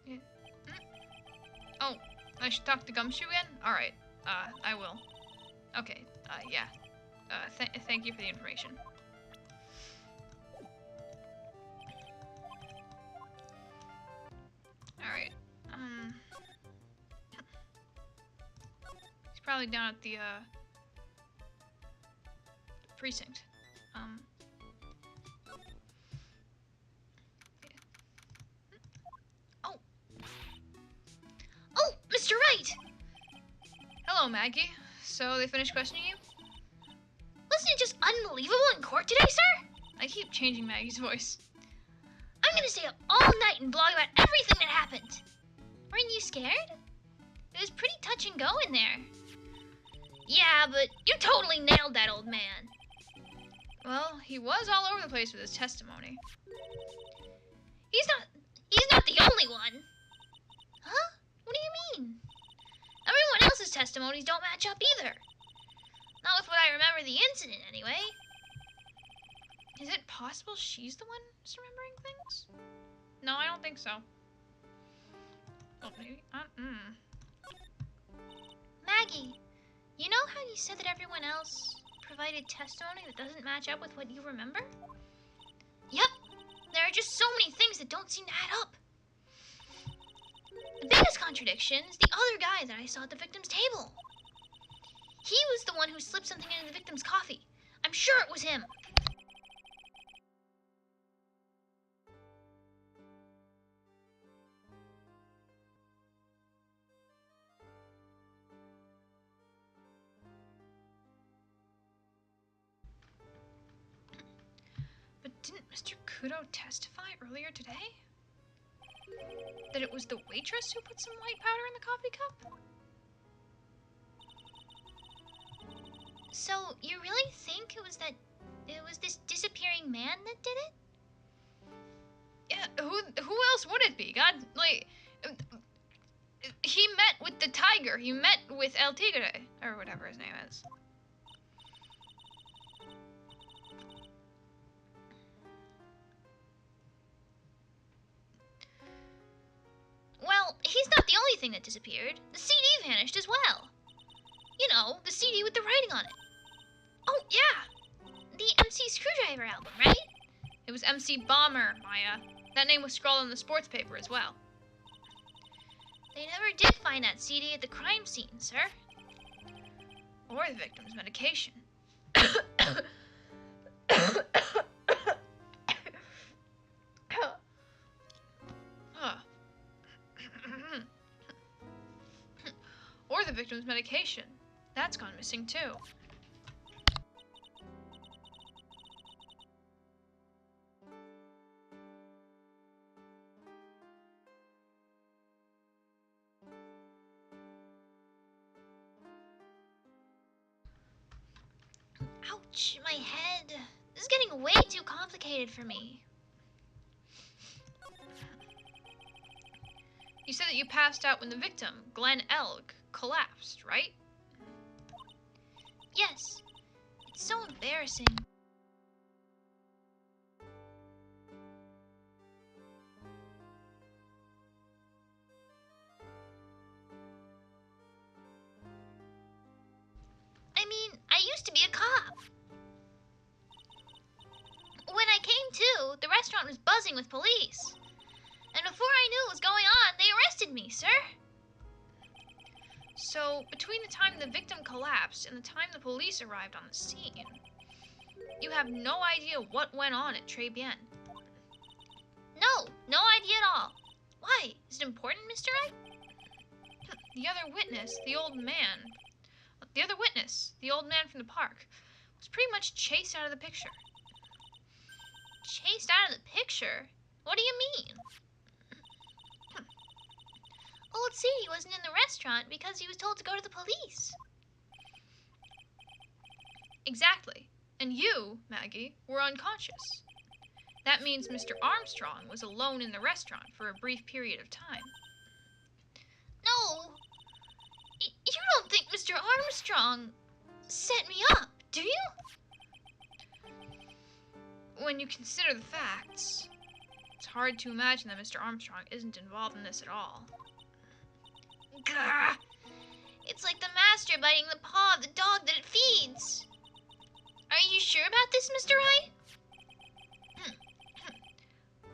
Yeah. Oh, I should talk to Gumshoe again? Alright, I will. Okay, yeah. Thank you for the information. Alright, he's probably down at the precinct. Oh, Mr. Wright! Hello, Maggie. So, they finished questioning you? Wasn't it just unbelievable in court today, sir? I keep changing Maggie's voice. I'm gonna stay up all night and blog about everything that happened. Weren't you scared? It was pretty touch and go in there. Yeah, but you totally nailed that old man. Well, he was all over the place with his testimony. He's not the only one. Huh? What do you mean? Everyone else's testimonies don't match up either. Not with what I remember the incident, anyway. Is it possible she's the one who's remembering things? No, I don't think so. Oh, maybe. Maggie, you know how you said that everyone else provided testimony that doesn't match up with what you remember? Yep. There are just so many things that don't seem to add up. The biggest contradiction is the other guy that I saw at the victim's table. He was the one who slipped something into the victim's coffee. I'm sure it was him. But didn't Mr. Kudo testify earlier today? That it was the waitress who put some white powder in the coffee cup? So, you really think it was this disappearing man that did it? Yeah, who else would it be? God, like, he met with the tiger. He met with El Tigre, or whatever his name is. Well, he's not the only thing that disappeared. The CD vanished as well. You know, the CD with the writing on it. Oh, yeah! The MC Screwdriver album, right? It was MC Bomber, Maya. That name was scrawled on the sports paper as well. They never did find that CD at the crime scene, sir. Or the victim's medication. Or the victim's medication. That's gone missing too. Ouch, my head. This is getting way too complicated for me. You said that you passed out when the victim, Glenn Elg, collapsed, right? Yes. It's so embarrassing. I mean, I used to be a cop. When I came to, the restaurant was buzzing with police. And before I knew what was going on, they arrested me, sir. So, between the time the victim collapsed and the time the police arrived on the scene, you have no idea what went on at Très Bien. No, no idea at all. Why? Is it important, Mr. Wright? The other witness, the old man from the park, was pretty much chased out of the picture. Chased out of the picture? What do you mean? Old Sadie wasn't in the restaurant because he was told to go to the police. Exactly. And you, Maggie, were unconscious. That means Mr. Armstrong was alone in the restaurant for a brief period of time. No! You don't think Mr. Armstrong set me up, do you? When you consider the facts, it's hard to imagine that Mr. Armstrong isn't involved in this at all. Grr. It's like the master biting the paw of the dog that it feeds. Are you sure about this, Mr. Wright?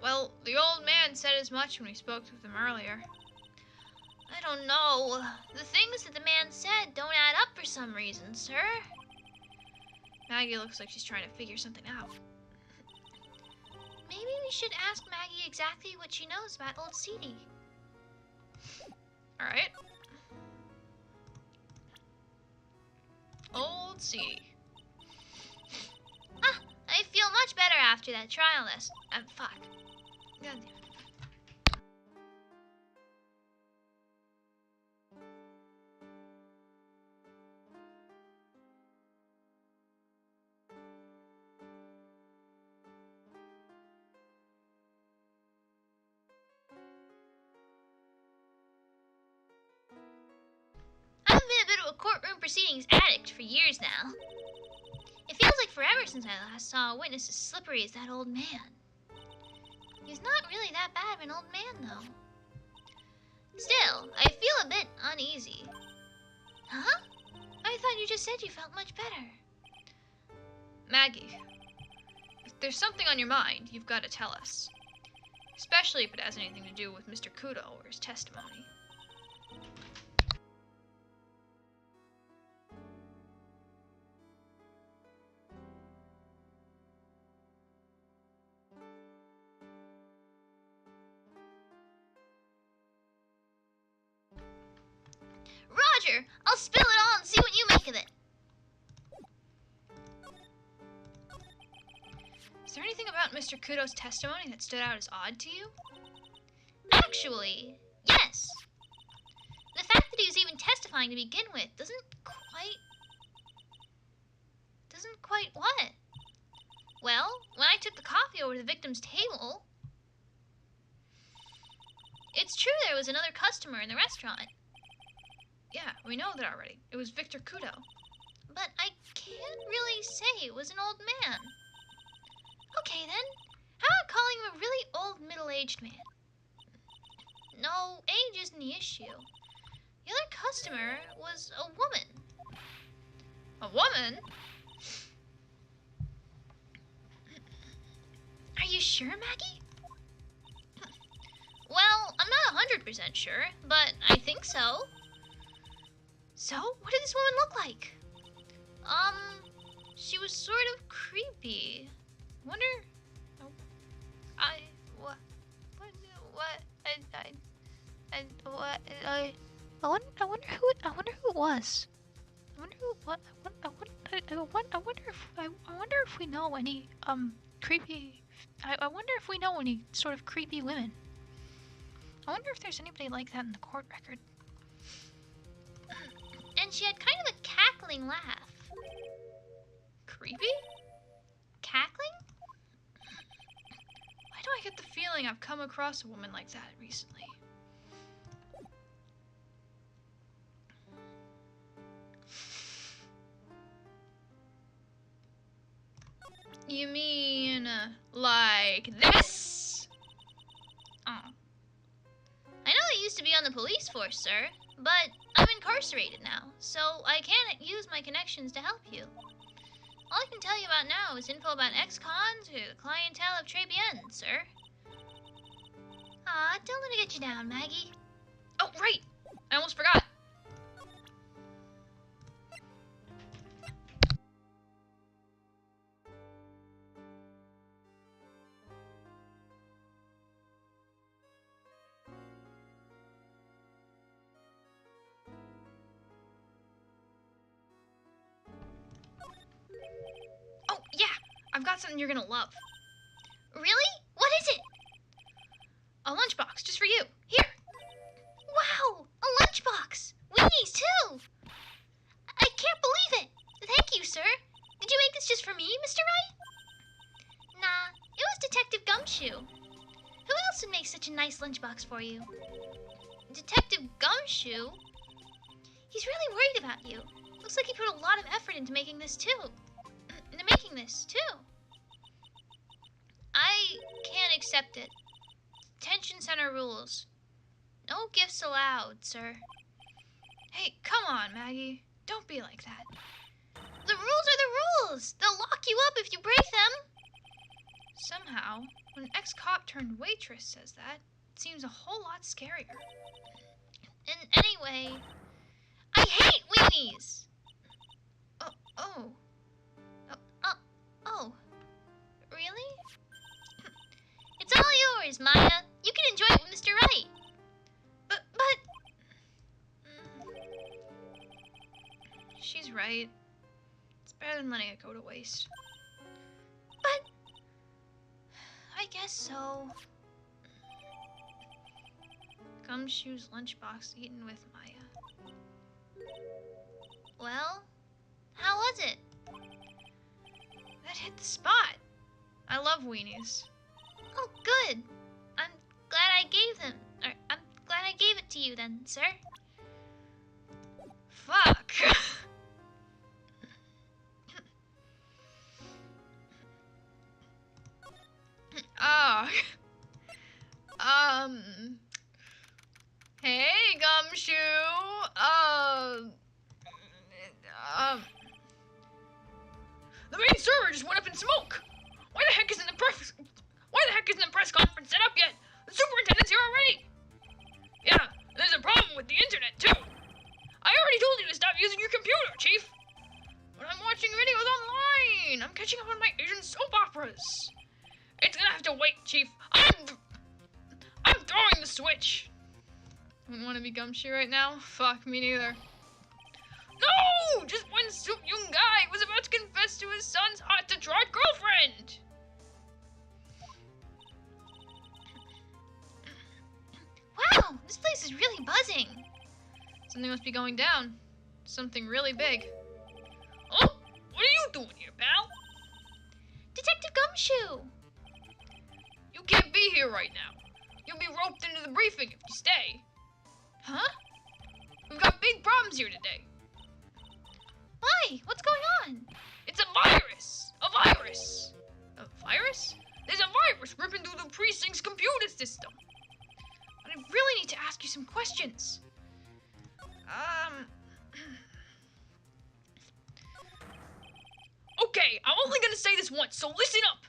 Well, the old man said as much when we spoke with him earlier. I don't know. The things that the man said don't add up for some reason, sir. Maggie looks like she's trying to figure something out. Maybe we should ask Maggie exactly what she knows about old Sadie. Alright. Old Sadie. Ah, I feel much better after that trial lesson. Fuck. God damn it. I've been a bit of a courtroom proceedings addict for years now. It feels like forever since I last saw a witness as slippery as that old man. He's not really that bad of an old man, though. Still, I feel a bit uneasy. Huh? I thought you just said you felt much better. Maggie, if there's something on your mind, you've got to tell us. Especially if it has anything to do with Mr. Kudo or his testimony. Roger, I'll spill it all and see what you make of it. Is there anything about Mr. Kudo's testimony that stood out as odd to you? Actually, yes. The fact that he was even testifying to begin with doesn't quite what? Well, when I took the coffee over to the victim's table, it's true there was another customer in the restaurant. Yeah, we know that already. It was Victor Kudo. But I can't really say it was an old man. Okay then, how about calling him a really old middle-aged man? No, age isn't the issue. The other customer was a woman. A woman? Are you sure, Maggie? Well, I'm not 100% sure, but I think so. So, what did this woman look like? She was sort of creepy. Wonder. Oh, what? I wonder who it was. I wonder who what. I wonder if we know any creepy. I wonder if we know any sort of creepy women. I wonder if there's anybody like that in the court record. And she had kind of a cackling laugh. Creepy? Cackling? Why do I get the feeling I've come across a woman like that recently? You mean like this? Oh. I know I used to be on the police force, sir, but I'm incarcerated now, so I can't use my connections to help you. All I can tell you about now is info about ex-cons or the clientele of Trebienne, sir. Aw, don't let it get you down, Maggie. Oh, right! I almost forgot. Oh, yeah! I've got something you're gonna love. Really? What is it? A lunchbox, just for you. Here! Wow! A lunchbox! Weenies, too! I can't believe it! Thank you, sir. Did you make this just for me, Mr. Wright? Nah, it was Detective Gumshoe. Who else would make such a nice lunchbox for you? Detective Gumshoe? He's really worried about you. Looks like he put a lot of effort into making this, too. I can't accept it. Detention center rules. No gifts allowed, sir. Hey, come on, Maggie. Don't be like that. The rules are the rules. They'll lock you up if you break them. Somehow, when an ex-cop turned waitress says that, it seems a whole lot scarier. And anyway, I hate weenies. Oh. Really? It's all yours, Maya. You can enjoy it with Mr. Wright. But... She's right. It's better than letting it go to waste. But... I guess so. Gumshoe's lunchbox eaten with Maya. Well, how was it? That hit the spot. I love weenies. Oh, good. I'm glad I gave it to you then, sir. Fuck. Hey, Gumshoe. The main server just went up in smoke. Why the heck isn't the press conference set up yet? The superintendent's here already. Yeah, there's a problem with the internet too. I already told you to stop using your computer, Chief. But I'm watching videos online. I'm catching up on my Asian soap operas. It's gonna have to wait, Chief. I'm throwing the switch. Don't want to be Gumshoe right now? Fuck, me neither. No! Just when young guy was about to confess to his son's hot-to-trot girlfriend. Wow, this place is really buzzing. Something must be going down. Something really big. Oh, what are you doing here, pal? Detective Gumshoe. You can't be here right now. You'll be roped into the briefing if you stay. Huh? We've got big problems here today. Why? What's going on? It's a virus! A virus! A virus? There's a virus ripping through the precinct's computer system. But I really need to ask you some questions. Okay, I'm only gonna say this once, so listen up.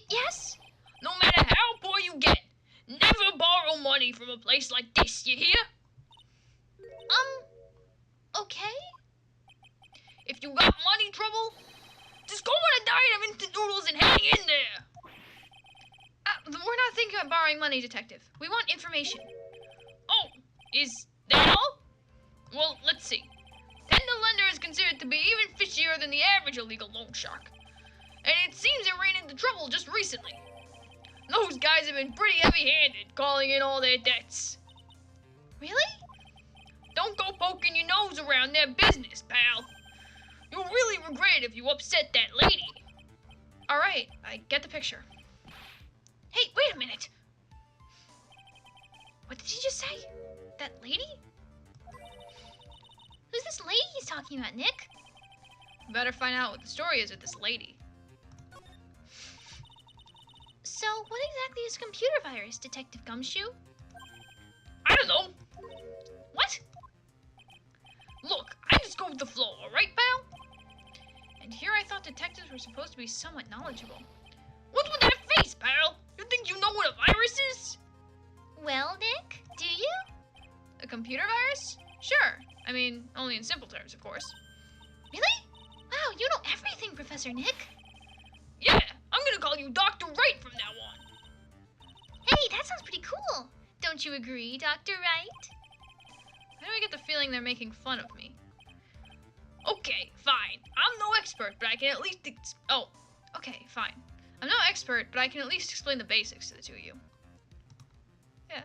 Yes? No matter how poor you get, never borrow money from a place like this, you hear? Okay. If you got money trouble, Just go on a diet of instant noodles and hang in there! We're not thinking about borrowing money, Detective. We want information. Oh, is that all? Well, let's see. Tender lender is considered to be even fishier than the average illegal loan shark. And it seems it ran into trouble just recently. Those guys have been pretty heavy-handed, calling in all their debts. Really? Don't go poking your nose around their business, pal. You'll really regret it if you upset that lady. Alright, I get the picture. Hey, wait a minute. What did you just say? That lady? Who's this lady he's talking about, Nick? Better find out what the story is with this lady. So, what exactly is computer virus, Detective Gumshoe? I don't know. What? Look, I just go with the flow, alright, pal? And here I thought detectives were supposed to be somewhat knowledgeable. What's with that face, pal? You think you know what a virus is? Well, Nick, do you? A computer virus? Sure. I mean, only in simple terms, of course. Really? Wow, you know everything, Professor Nick. Yeah, I'm gonna call you Dr. Wright from now on. Hey, that sounds pretty cool. Don't you agree, Dr. Wright? Why do I get the feeling they're making fun of me? Okay, fine. I'm no expert, but I can at least okay, fine. I'm no expert, but I can at least explain the basics to the two of you. Yeah.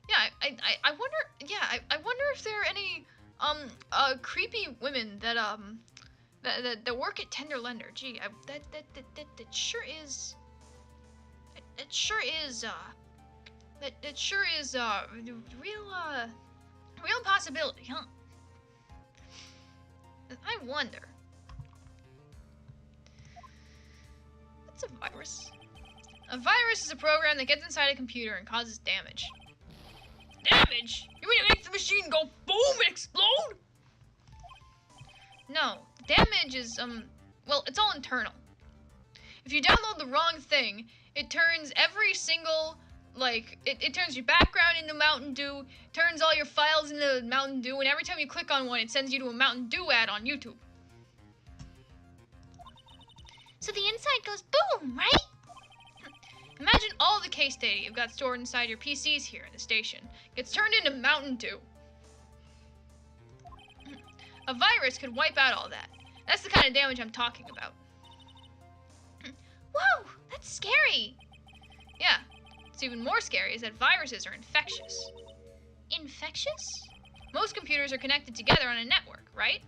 Yeah, I wonder, yeah, I wonder if there are any, creepy women that, that work at Tender Lender. Gee, that sure is, it sure is, that sure is, real possibility, huh? I wonder. What's a virus? A virus is a program that gets inside a computer and causes damage. Damage? You mean it makes the machine go boom and explode? No, damage is, well, it's all internal. If you download the wrong thing, it turns every single, like, it turns your background into Mountain Dew, turns all your files into Mountain Dew, and every time you click on one, it sends you to a Mountain Dew ad on YouTube. So the inside goes boom, right? Imagine all the case data you've got stored inside your PCs here in the station gets turned into Mountain Dew. A virus could wipe out all that. That's the kind of damage I'm talking about. Whoa, that's scary. Yeah, what's even more scary is that viruses are infectious. Infectious? Most computers are connected together on a network, right?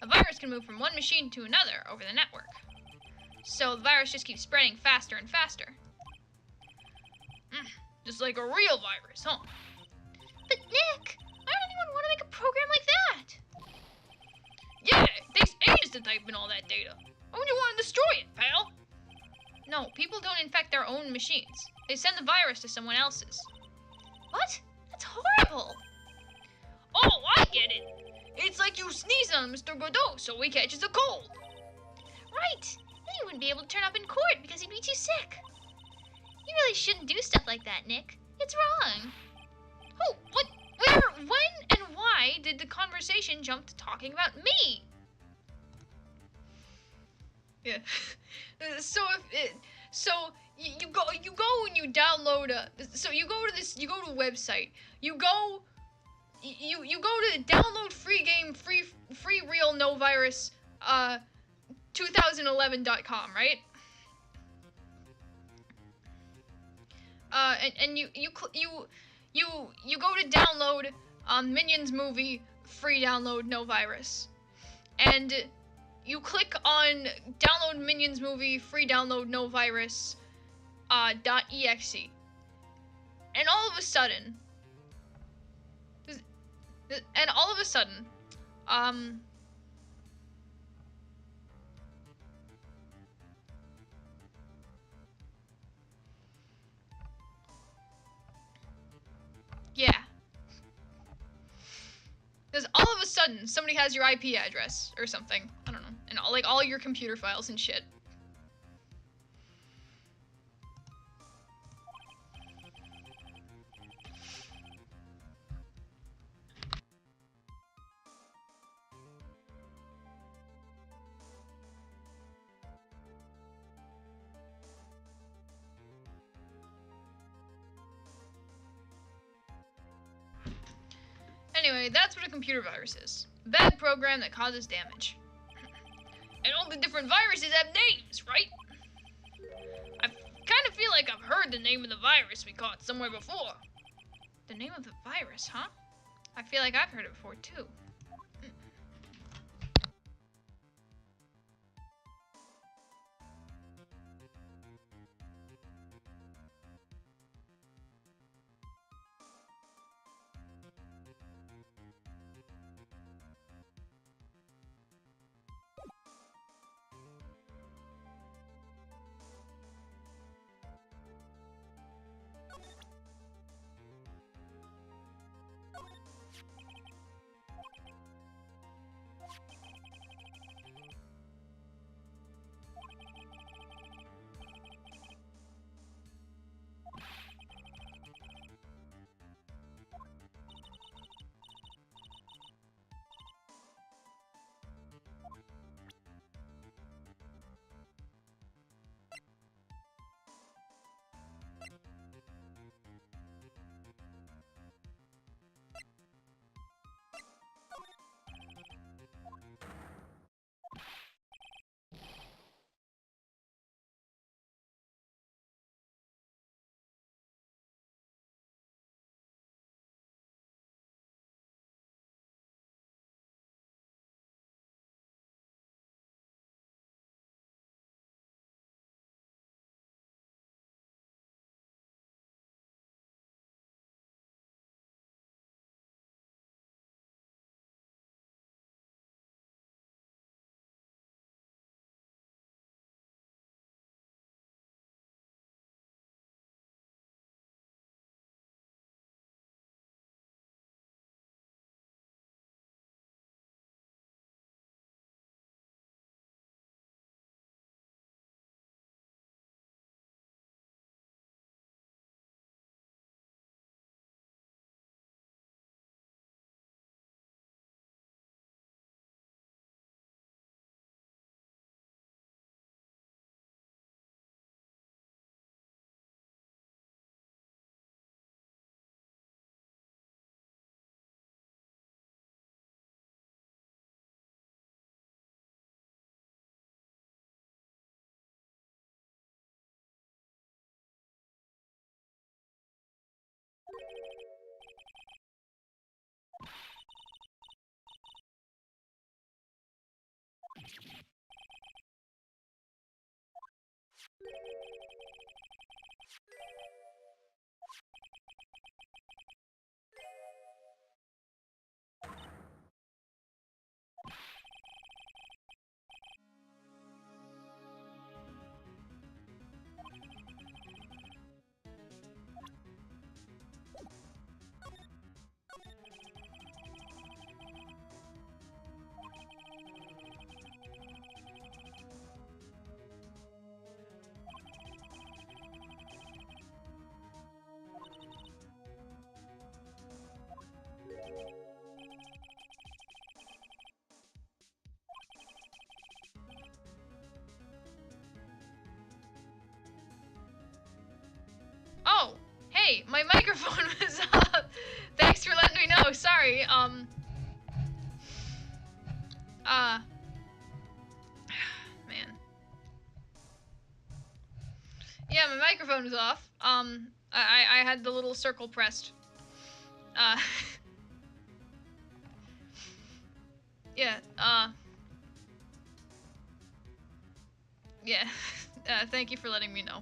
A virus can move from one machine to another over the network. So the virus just keeps spreading faster and faster. Just like a real virus, huh? But Nick, why would anyone want to make a program like that? Yeah, it takes ages to type in all that data. Why would you want to destroy it, pal? No, people don't infect their own machines. They send the virus to someone else's. What? That's horrible. Oh, I get it. It's like you sneeze on Mr. Godot so he catches a cold. Right. Then he wouldn't be able to turn up in court because he'd be too sick. You really shouldn't do stuff like that, Nick. It's wrong. Oh, what? Where, when, and why did the conversation jump to talking about me? Yeah. You go and you download you go to a website. You go to download free game, free real no virus 2011.com, right? And you go to download Minions movie, free download, no virus. And you click on download Minions movie, free download, no virus, .exe. And all of a sudden, yeah. Because all of a sudden, somebody has your IP address or something. I don't know. And all your computer files and shit. Anyway, that's what a computer virus is. A bad program that causes damage. And all the different viruses have names, right? I kind of feel like I've heard the name of the virus we caught somewhere before. The name of the virus, huh? I feel like I've heard it before, too. Oh, hey, my microphone was up. Thanks for letting me know. Sorry. Man. Yeah, my microphone was off. I had the little circle pressed. Yeah, yeah. Thank you for letting me know.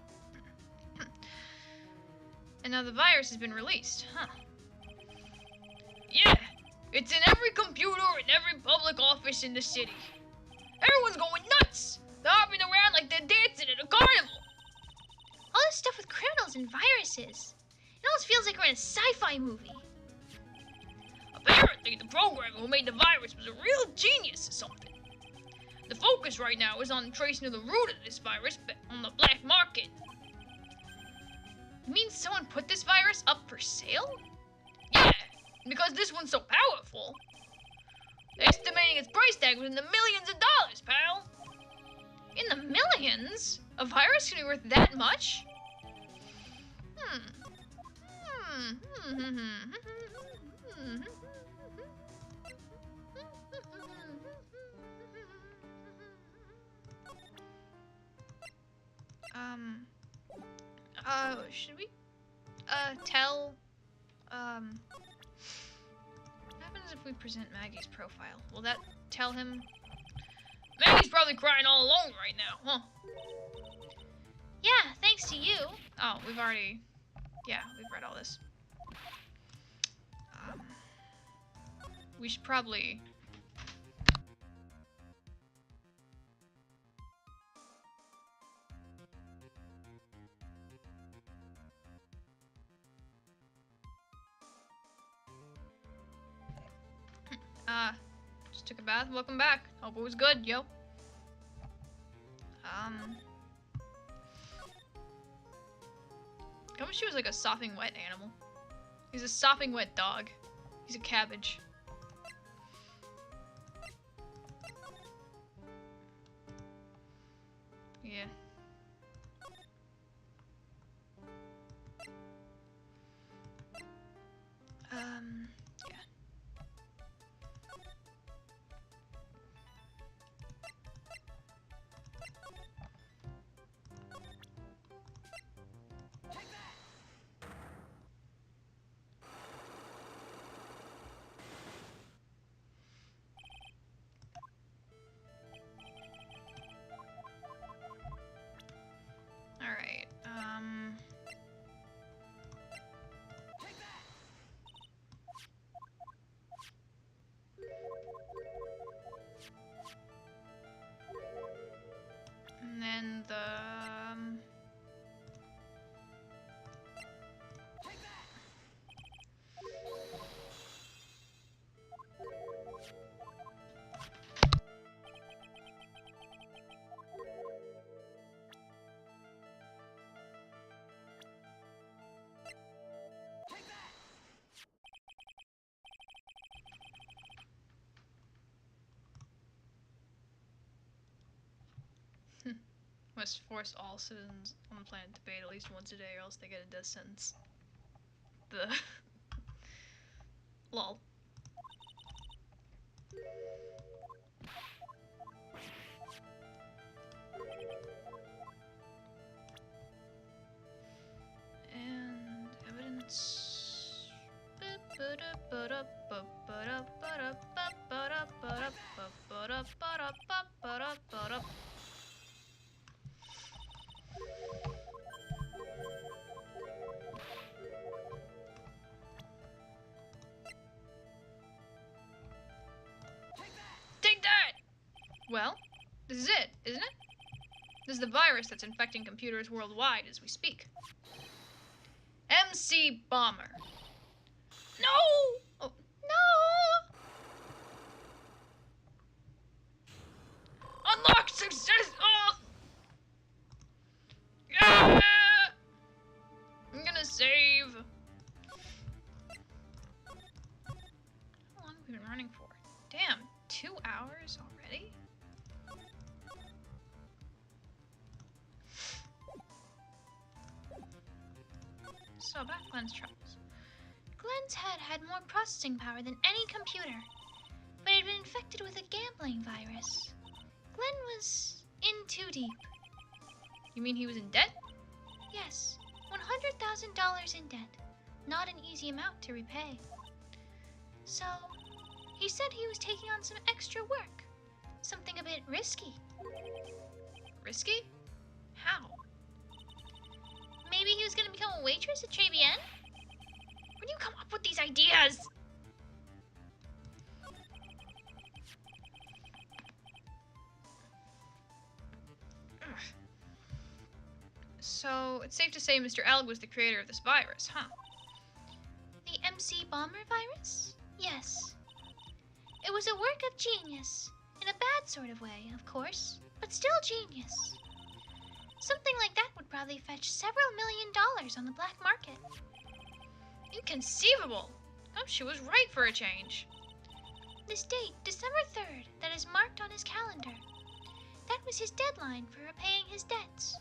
And now the virus has been released, huh? Yeah, it's in every computer in every public office in the city. Everyone's going nuts! They're hopping around like they're dancing at a carnival. All this stuff with criminals and viruses. It almost feels like we're in a sci-fi movie. Apparently, the programmer who made the virus was a real genius or something. The focus right now is on tracing the root of this virus on the black market. You mean someone put this virus up for sale? Yeah, because this one's so powerful. Estimating its price tag was in the millions of dollars, pal. In the millions? A virus can be worth that much? Should we, tell, what happens if we present Maggie's profile? Will that tell him? Maggie's probably crying all alone right now, huh? Yeah, thanks to you. Oh, we've already, yeah, we've read all this. We should probably... just took a bath. Welcome back. Hope it was good, yo. How much she was like a sopping wet animal? He's a sopping wet dog. He's a cabbage. Yeah. Yeah. Alright, and then the, must force all citizens on the planet to bathe at least once a day or else they get a death sentence. The lol. And evidence. Take that! Well, this is it, isn't it? This is the virus that's infecting computers worldwide as we speak. MC Bomber. No! Oh, no! Unlock success! Oh! Yeah! I'm gonna save. How long have we been running for? Damn, 2 hours already? So back Glenn's troubles. Glenn's head had more processing power than any computer, but it had been infected with a gambling virus. Glenn was in too deep. You mean he was in debt? Yes, $100,000 in debt. Not an easy amount to repay. So, he said he was taking on some extra work. Something a bit risky. Risky? How? Maybe he was going to become a waitress at Trevian? Where do you come up with these ideas? Ugh. So, it's safe to say Mr. Alg was the creator of this virus, huh? The MC Bomber virus? Yes. It was a work of genius. In a bad sort of way, of course, but still genius. Something like that would probably fetch several $1,000,000 on the black market. Inconceivable! Oh, she was right for a change. This date, December 3rd, that is marked on his calendar. That was his deadline for repaying his debts.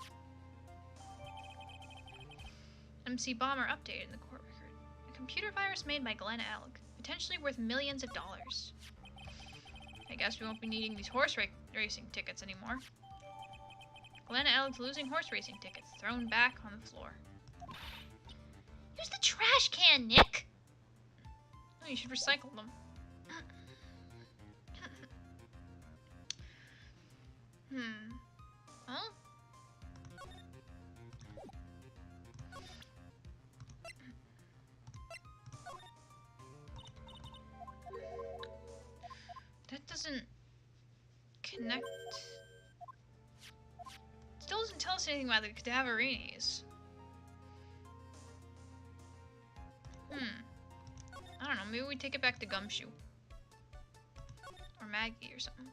MC Bomber updated in the court record. A computer virus made by Glenn Alg, potentially worth millions of dollars. I guess we won't be needing these horse racing tickets anymore. Glenn Elled's losing horse racing tickets thrown back on the floor. Use the trash can, Nick! Oh, you should recycle them. Huh? That doesn't connect. Still doesn't tell us anything about the Cadaverinis. I don't know, maybe we take it back to Gumshoe. Or Maggie or something.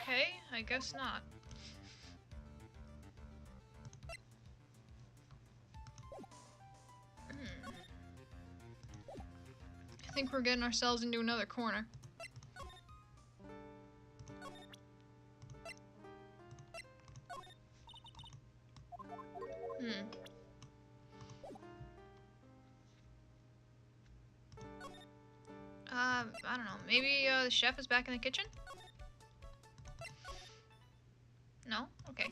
Okay, I guess not. I think we're getting ourselves into another corner. I don't know. Maybe the chef is back in the kitchen? No? Okay.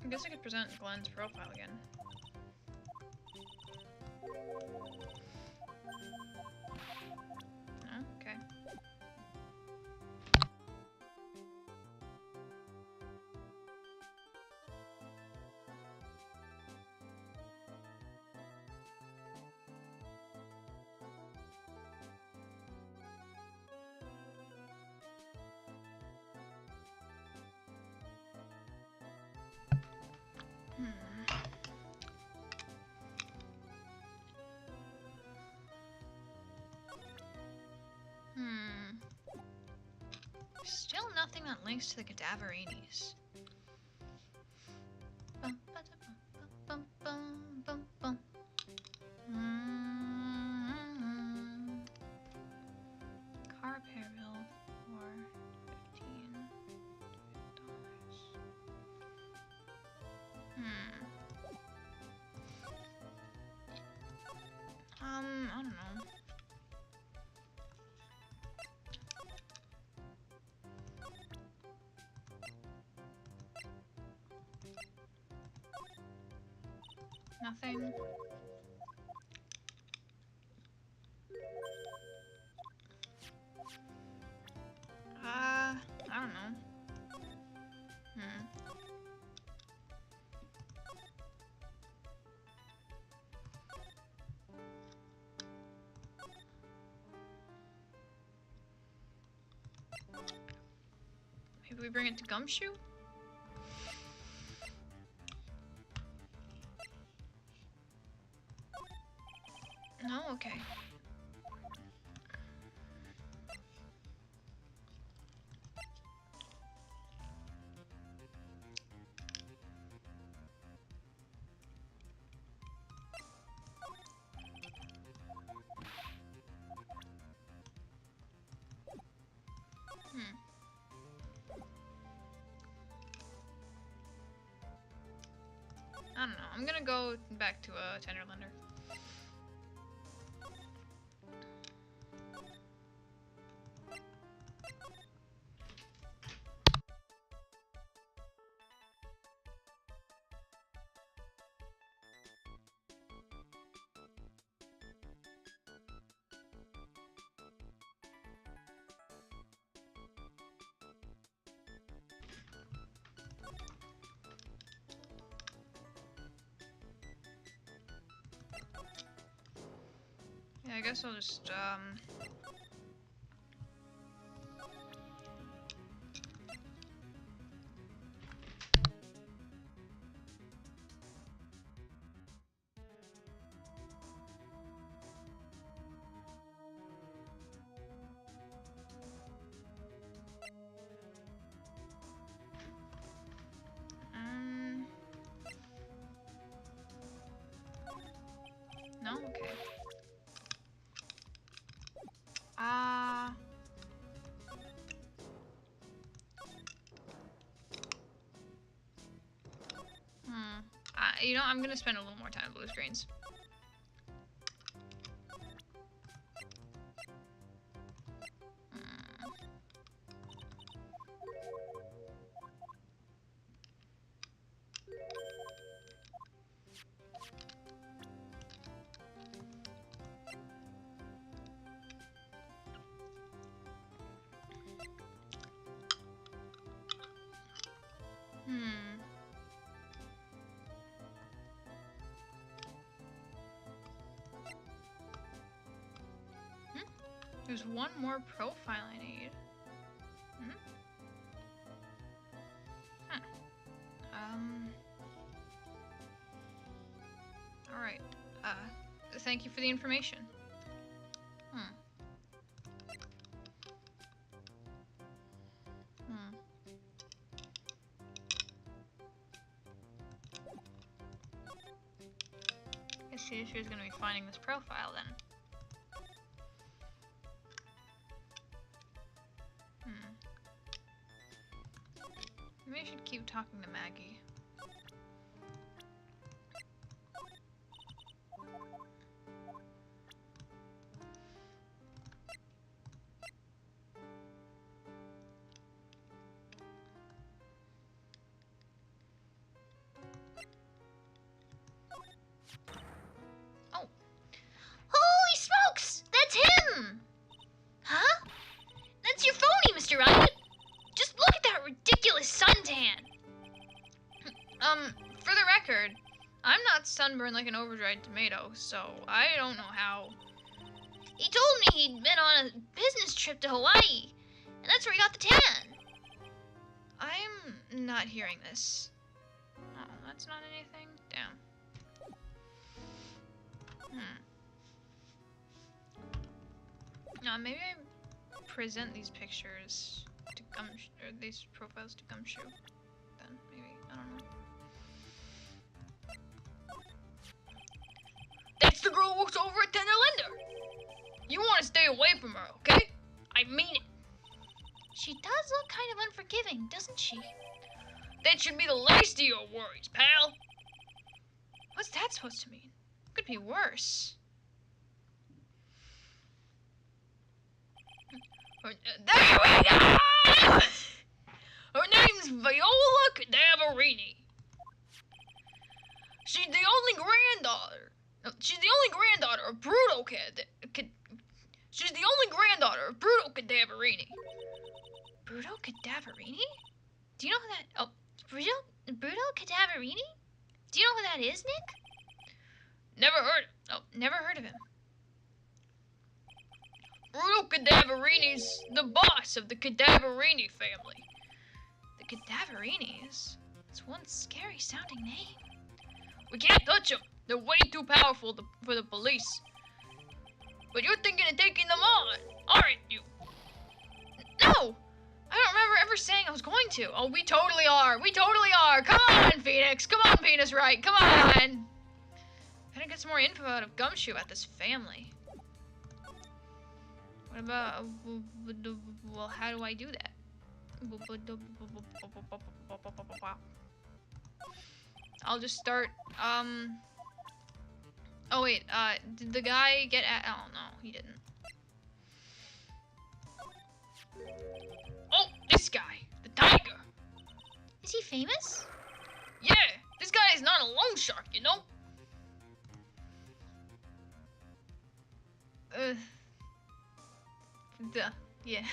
I guess I could present Glenn's profile again. No? Okay. Still nothing that links to the Cadaverinis. Car repair bill for $15. I don't know. Nothing. I don't know. Maybe we bring it to Gumshoe? No? Okay. I don't know. I'm gonna go back to a Tenderlander. Yeah, I guess I'll just, No? Okay. You know, I'm gonna spend a little more time with blue screens. There's one more profile I need. Alright. Thank you for the information. I guess the issue is going to be finding this profile then. Maybe I should keep talking to Maggie. Oh. Holy smokes! That's him! Huh? That's your phony, Mr. Riot! Just look at that ridiculous suntan! For the record, I'm not sunburned like an overdried tomato, so I don't know how. He told me he'd been on a business trip to Hawaii, and that's where he got the tan. I'm not hearing this. Oh, that's not anything? Damn. Maybe I present these pictures to or these profiles to Gumshoe. Then maybe, I don't know. That's the girl who works over at Tender Linda. You want to stay away from her, okay? I mean it. She does look kind of unforgiving, doesn't she? That should be the least of your worries, pal. What's that supposed to mean? Could be worse. There we go! Her name's Viola Cadaverini. She's the only granddaughter. She's the only granddaughter of Bruto She's the only granddaughter of Bruto Cadaverini. Bruto Cadaverini? Do you know who that? Oh, Bruto Cadaverini? Do you know who that is, Nick? Never heard of him. Bruto Cadaverini's the boss of the Cadaverini family. The Cadaverinis? That's one scary sounding name. We can't touch them. They're way too powerful for the police. But you're thinking of taking them on, aren't you? No! I don't remember ever saying I was going to. Oh, we totally are. We totally are. Come on, Phoenix. Come on, Penis Wright. Come on. Gotta get some more info out of Gumshoe about this family. What about... Well, how do I do that? I'll just start... Oh, wait. Did the guy get at... Oh, no. He didn't. Oh, this guy. The tiger. Is he famous? Yeah. This guy is not a loan shark, you know? Yeah.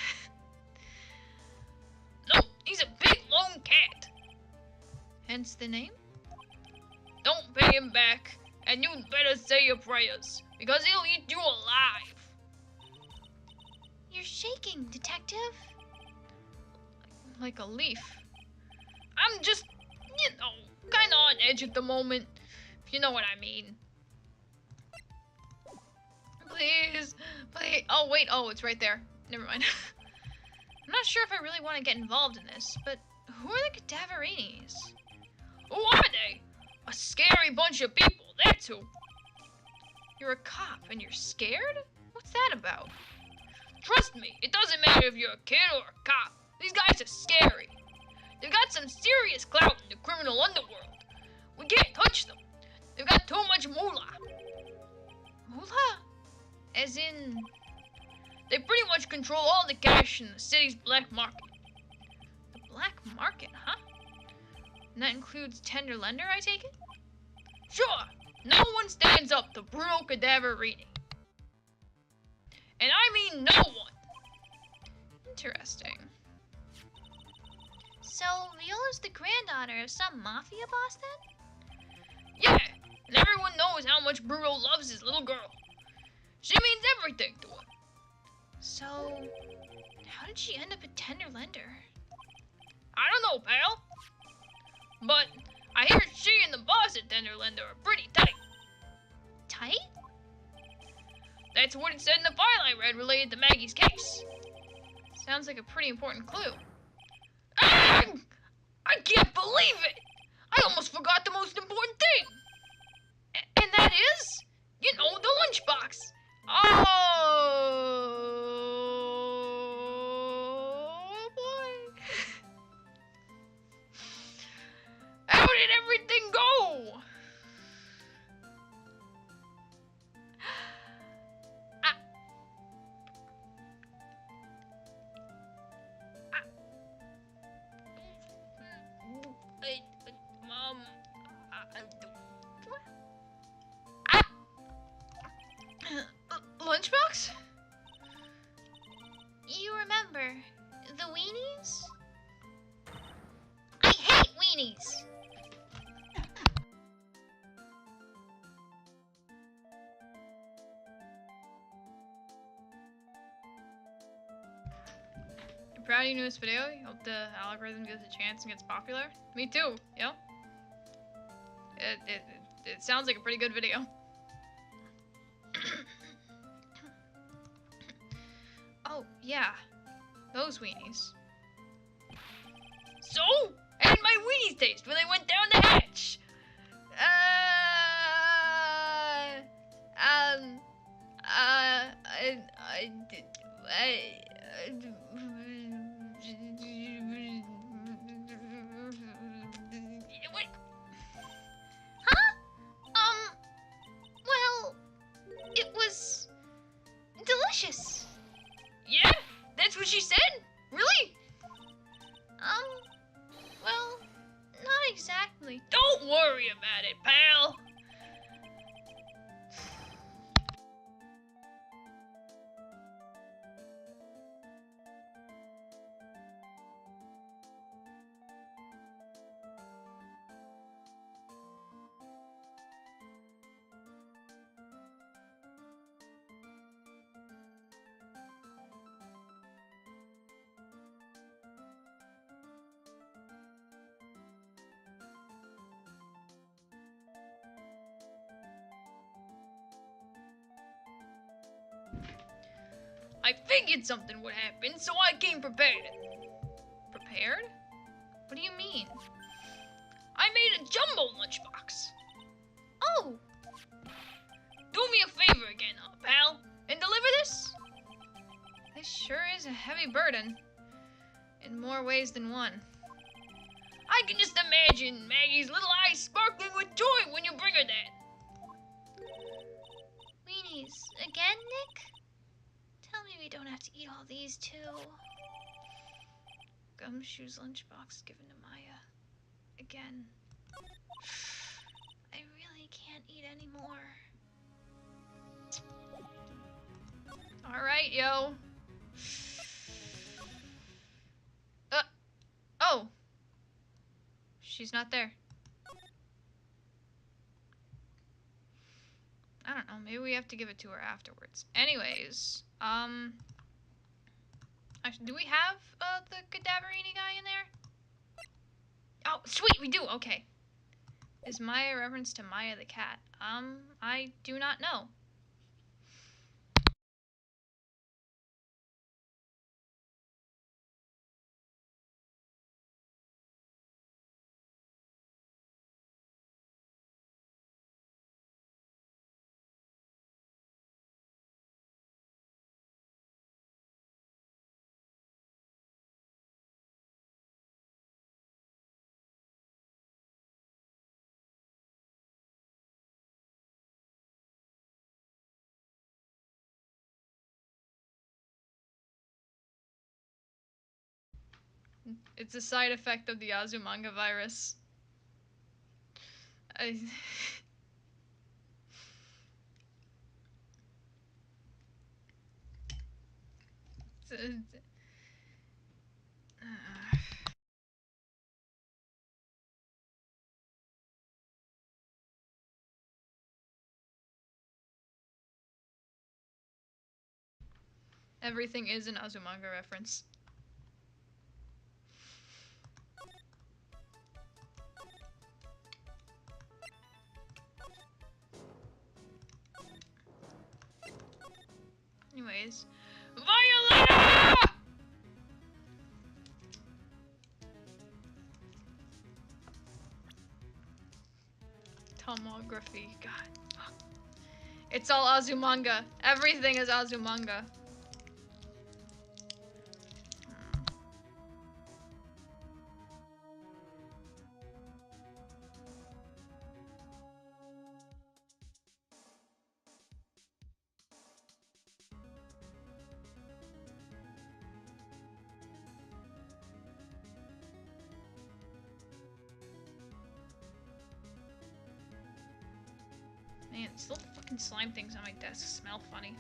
No, he's a big lone cat. Hence the name? Don't pay him back, and you'd better say your prayers, because he'll eat you alive. You're shaking, detective. Like a leaf. I'm just, you know, kind of on edge at the moment, if you know what I mean. Please, please. Oh, wait. Oh, it's right there. Never mind. I'm not sure if I really want to get involved in this, but who are the Cadaverinis? Who are they? A scary bunch of people, that's who. You're a cop and you're scared? What's that about? Trust me, it doesn't matter if you're a kid or a cop. These guys are scary. They've got some serious clout in the criminal underworld. We can't touch them. They've got too much moolah. Moolah? As in... They pretty much control all the cash in the city's black market. The black market, huh? And that includes tender lender, I take it? Sure. No one stands up to brutal cadaverini. And I mean no one. Interesting. So, Viola's the granddaughter of some mafia boss then? Yeah, and everyone knows how much Bruno loves his little girl. She means everything to him. So, how did she end up a tender lender? I don't know, pal. But I hear she and the boss at Tender Lender are pretty tight. Tight? That's what it said in the file I read related to Maggie's case. Sounds like a pretty important clue. Ah! I can't believe it! I almost forgot the most important thing! And that is, you know, the lunchbox. Oh boy. How did everything go? Mom, lunchbox? You remember the weenies? I hate weenies! I'm proud of your newest video. Hope the algorithm gives a chance and gets popular. Me too, yo. It sounds like a pretty good video. Oh, yeah. Those weenies. So, how did my weenies taste when they went down the hatch? What? Huh? Well, it was delicious. Yeah? That's what she said? Really? Well, not exactly. Don't worry about it, pal. I figured something would happen, so I came prepared. Prepared? What do you mean? I made a jumbo lunchbox. Oh, Do me a favor again, pal, and deliver this. This sure is a heavy burden. In more ways than one. I can just imagine Maggie's little eyes sparkling with joy when you bring her that. weenies again, Nick? Tell me we don't have to eat all these too. Gumshoe's lunchbox given to Maya. Again. I really can't eat anymore. Alright, yo. Oh. She's not there. I don't know, maybe we have to give it to her afterwards. Anyways, actually, do we have, the cadaverini guy in there? Oh, sweet, we do, okay. Is Maya a reference to Maya the cat? I do not know. It's a side effect of the Azumanga virus. I... Everything is an Azumanga reference. Anyways, Violetta! Tomography, God. It's all Azumanga. Everything is Azumanga. Man, these little fucking slime things on my desk smell funny.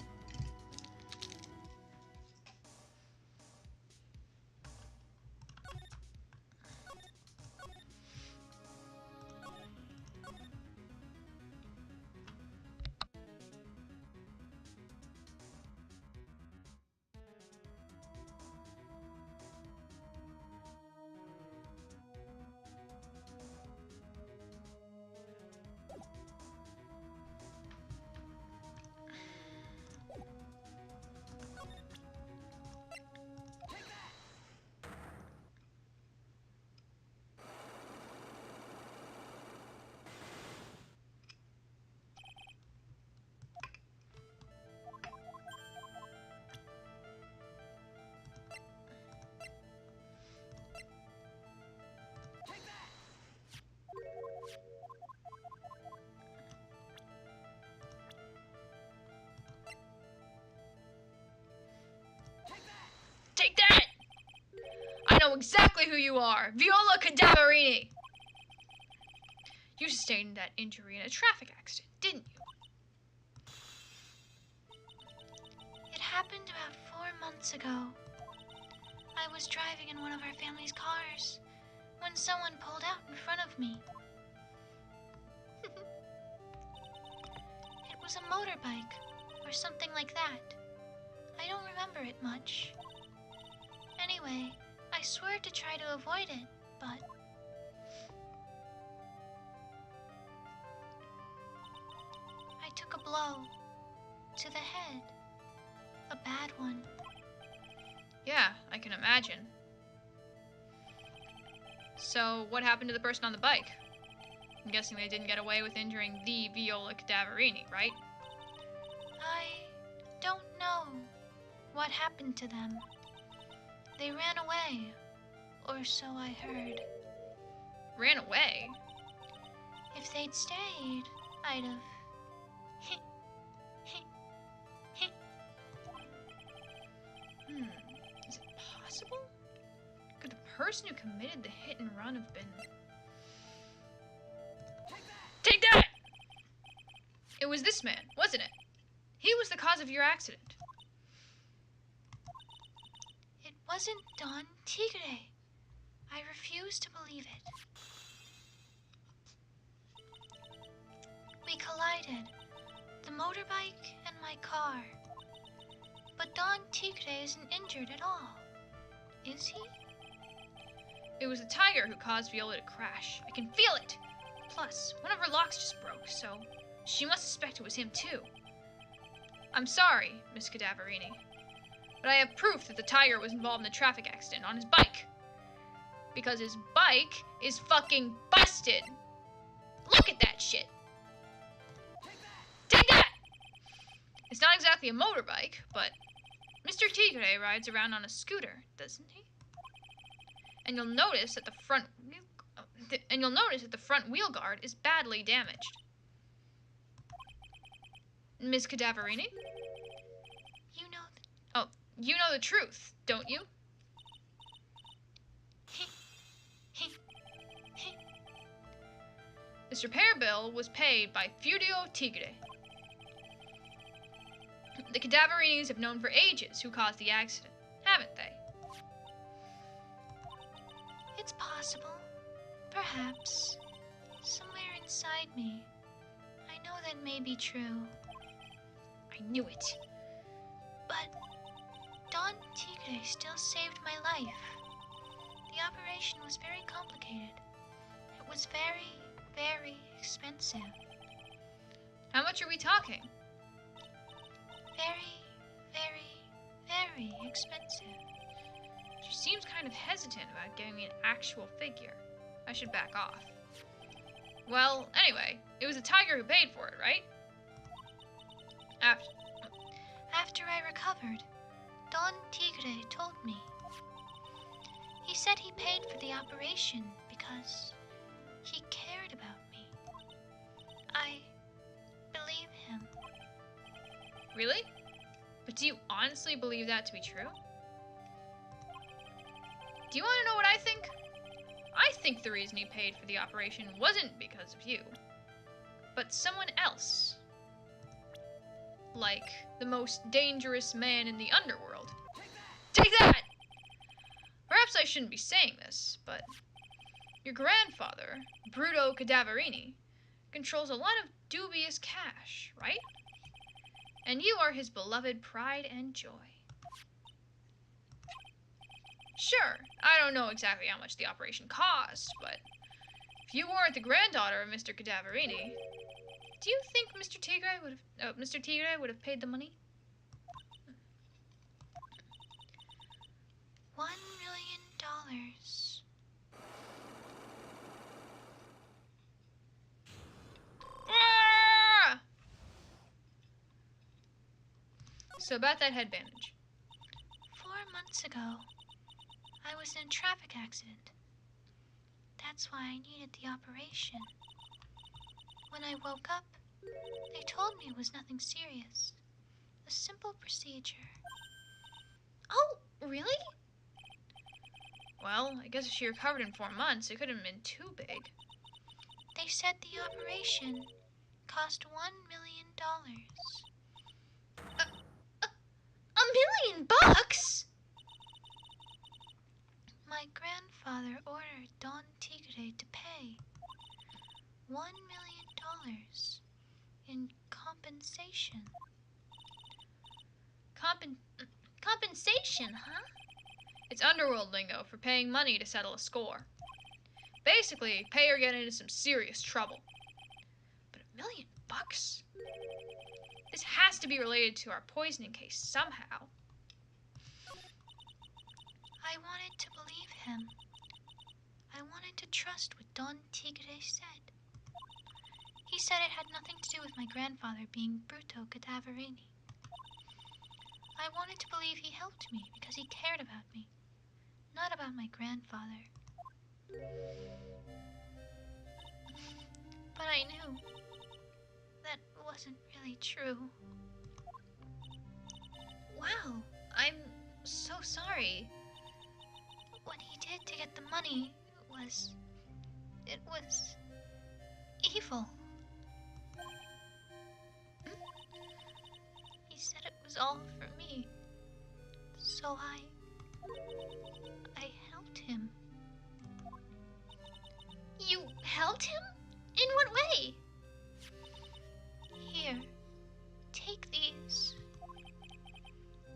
Take that! I know exactly who you are! Viola Cadaverini! You sustained that injury in a traffic accident, didn't you? It happened about 4 months ago. I was driving in one of our family's cars when someone pulled out in front of me. It was a motorbike or something like that. I don't remember it much. Anyway, I swear to try to avoid it, but... I took a blow to the head. A bad one. Yeah, I can imagine. So, what happened to the person on the bike? I'm guessing they didn't get away with injuring the Viola Cadaverini, right? I don't know what happened to them. They ran away, or so I heard. Ran away? If they'd stayed, I'd have... Is it possible? Could the person who committed the hit and run have been... Take that! It was this man, wasn't it? He was the cause of your accident. It wasn't Don Tigre. I refuse to believe it. We collided, the motorbike and my car. But Don Tigre isn't injured at all. Is he? It was the tiger who caused Viola to crash. I can feel it! Plus, one of her locks just broke, so she must suspect it was him too. I'm sorry, Miss Cadaverini, but I have proof that the tiger was involved in the traffic accident on his bike. Because his bike is fucking busted! Look at that shit! Take that! It's not exactly a motorbike, but Mr. Tigre rides around on a scooter, doesn't he? And you'll notice that the front wheel guard is badly damaged. Ms. Cadaverini? You know Oh, you know the truth, don't you? This repair bill was paid by Furio Tigre. The Cadaverinis have known for ages who caused the accident, haven't they? It's possible. Perhaps. Somewhere inside me. I know that may be true. I knew it. But Don Tigre still saved my life. The operation was very complicated. It was very, very expensive. How much are we talking? Very, very, very expensive. She seems kind of hesitant about giving me an actual figure. I should back off. Well, anyway, it was the tiger who paid for it, right? After I recovered, Don Tigre told me. He said he paid for the operation because he cared about me. I believe him. Really? But do you honestly believe that to be true? Do you want to know what I think? I think the reason he paid for the operation wasn't because of you, but someone else. Like the most dangerous man in the underworld. Take that! Perhaps I shouldn't be saying this, but your grandfather, Bruto Cadaverini, controls a lot of dubious cash, right? And you are his beloved pride and joy. Sure, I don't know exactly how much the operation cost, but if you weren't the granddaughter of Mr. Cadaverini, do you think Mr. Tigre would have paid the money? $1 million. Ah! So about that head bandage. 4 months ago, I was in a traffic accident. That's why I needed the operation. When I woke up, they told me it was nothing serious. A simple procedure. Oh, really? Well, I guess if she recovered in 4 months, it couldn't have been too big. They said the operation cost $1 million. $1 million? My grandfather ordered Don Tigre to pay $1 million in compensation. Compensation, huh? It's underworld lingo for paying money to settle a score. Basically, pay or get into some serious trouble. But $1 million? This has to be related to our poisoning case somehow. I wanted to believe him. I wanted to trust what Don Tigre said. He said it had nothing to do with my grandfather being Bruto Cadaverini. I wanted to believe he helped me because he cared about me, not about my grandfather. But I knew that wasn't really true. Wow, I'm so sorry. What he did to get the money was evil. He said it was all for me. So I helped him. You helped him? In what way? Here, take these.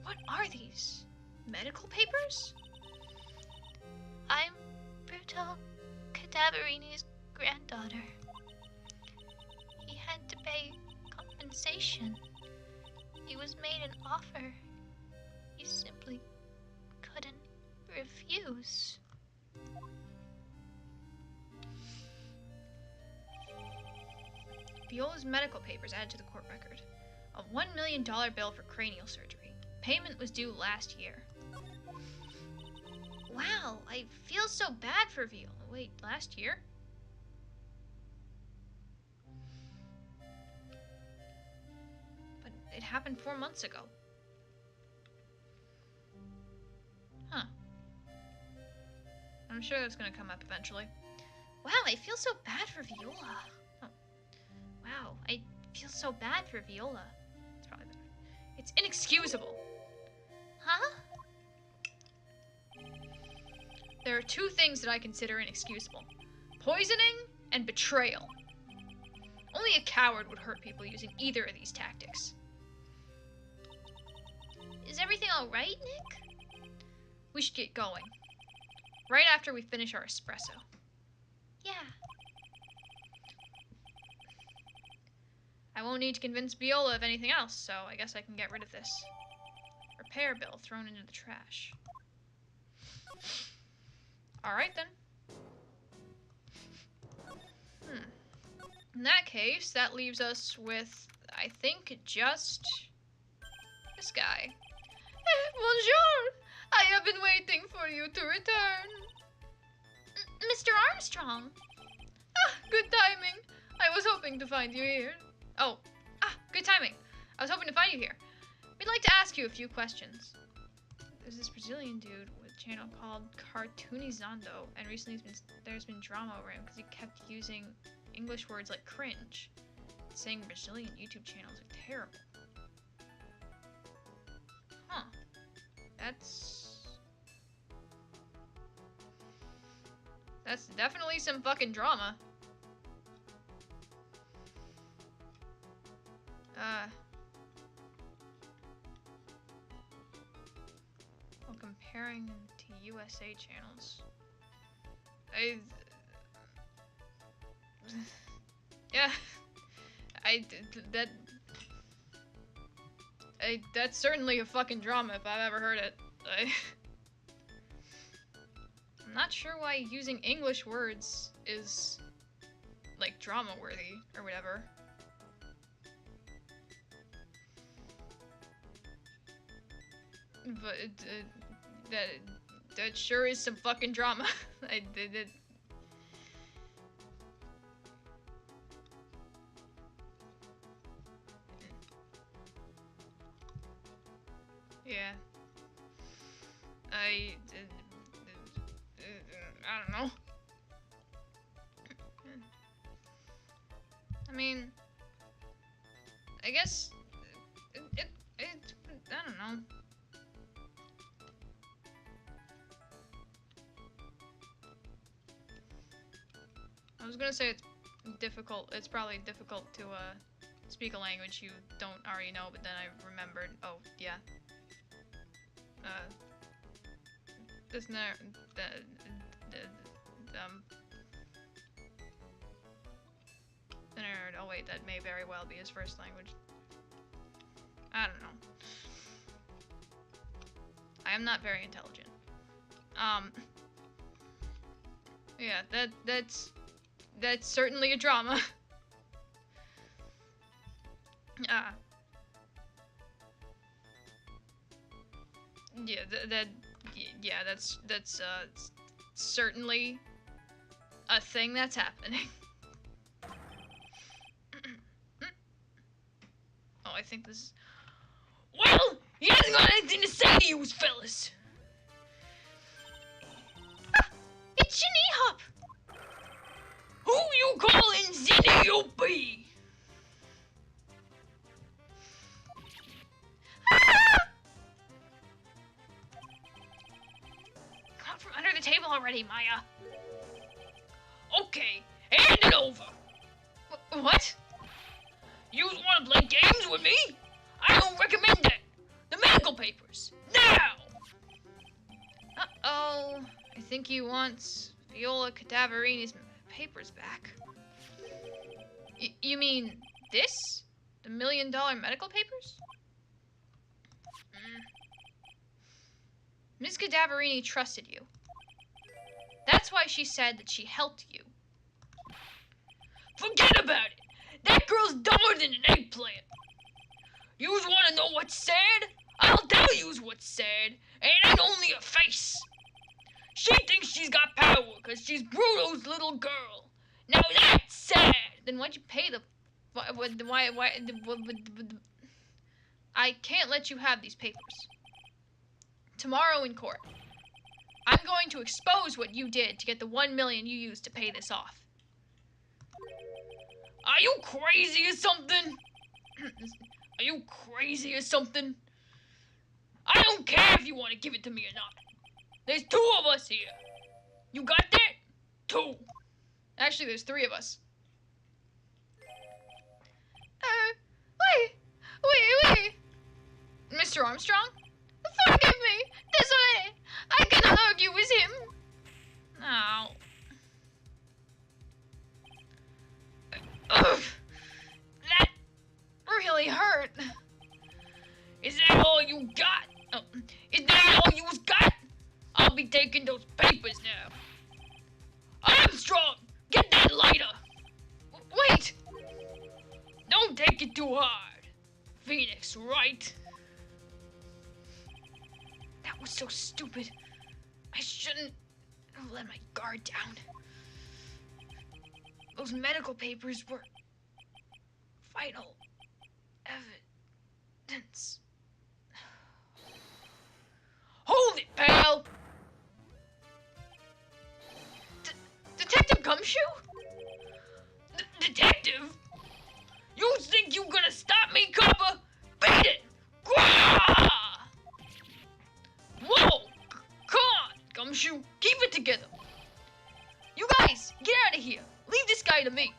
What are these? Medical papers? I'm Bruto Cadaverini's granddaughter. He had to pay compensation. He was made an offer he simply couldn't refuse. Viola's medical papers added to the court record. A $1 million bill for cranial surgery. Payment was due last year. Wow, I feel so bad for Viola. Wait, last year? But it happened 4 months ago. Huh. I'm sure that's gonna come up eventually. Wow, I feel so bad for Viola. Wow, I feel so bad for Viola. It's probably better. It's inexcusable. Huh? There are two things that I consider inexcusable. Poisoning and betrayal. Only a coward would hurt people using either of these tactics. Is everything alright, Nick? We should get going. Right after we finish our espresso. Yeah. I won't need to convince Viola of anything else, so I guess I can get rid of this. Repair bill thrown into the trash. Alright then. In that case, that leaves us with, I think, just this guy. Bonjour! I have been waiting for you to return. Mr. Armstrong! Ah, good timing. I was hoping to find you here. Oh, good timing. I was hoping to find you here. We'd like to ask you a few questions. There's this Brazilian dude with a channel called Cartoonizando, and recently there's been drama over him because he kept using English words like cringe, saying Brazilian YouTube channels are terrible. Huh. That's definitely some fucking drama. While comparing them to USA channels. That's certainly a fucking drama if I've ever heard it. I'm not sure why using English words is, like, drama-worthy or whatever. But that sure is some fucking drama. Yeah. I don't know. I mean, I guess I don't know. I was gonna say it's difficult. It's probably difficult to speak a language you don't already know, but then I remembered. Oh yeah. Isn't there oh wait, that may very well be his first language. I don't know. I am not very intelligent. Yeah, that's certainly a drama. Yeah, that's certainly a thing that's happening. Oh, I think this is... Well, he hasn't got anything to say to you, fellas. It's Ginny Hop! Who you calling Zinniopie? Come out from under the table already, Maya. Okay, hand it over. What? You want to play games with me? I don't recommend that. The medical papers, now! Uh-oh. I think he wants Viola Cadaverini's papers back. You mean this? The $1 million medical papers? Miss Cadaverini trusted you. That's why she said that she helped you. Forget about it! That girl's dumber than an eggplant! Yous wanna know what's sad? I'll tell yous what's sad. It ain't only a face. She thinks she's got power because she's Bruto's little girl. Now that's sad! Then why'd you pay the... I can't let you have these papers. Tomorrow in court, I'm going to expose what you did to get the $1 million you used to pay this off. Are you crazy or something? Are you crazy or something? I don't care if you want to give it to me or not. There's 2 of us here. You got that? 2. Actually, there's 3 of us. Wait. Mr. Armstrong? Forgive me. This way. I cannot argue with him. Oh. Ugh. That really hurt. Is that all you got? Oh, is that all you got? I'll be taking those papers now. Armstrong, get that lighter. Wait. Don't take it too hard. Phoenix, right? That was so stupid. I shouldn't have let my guard down. Those medical papers were vital evidence. Hold it, pal! Detective Gumshoe? Detective? You think you gonna stop me, copper? Beat it! Gwah! Whoa! Come on, Gumshoe. Keep it together. You guys, get out of here. Leave this guy to me.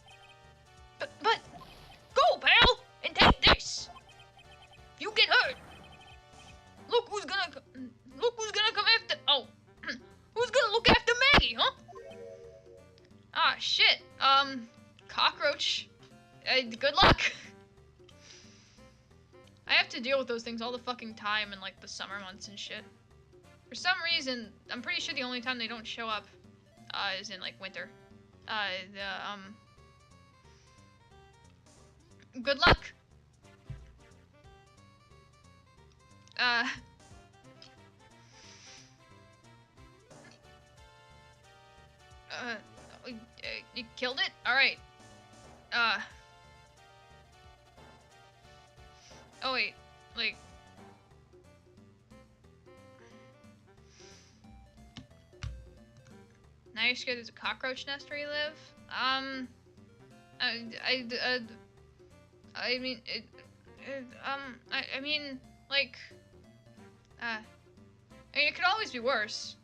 But, go, pal, and take this. If you get hurt, look who's gonna come after. Oh, who's gonna look after Maggie, huh? Ah, shit. Cockroach. Good luck. I have to deal with those things all the fucking time in like the summer months and shit. For some reason, I'm pretty sure the only time they don't show up is in like winter. Good luck. You killed it? Alright. Oh wait, like... Now you're scared there's a cockroach nest where you live? I mean, like, I mean, it could always be worse.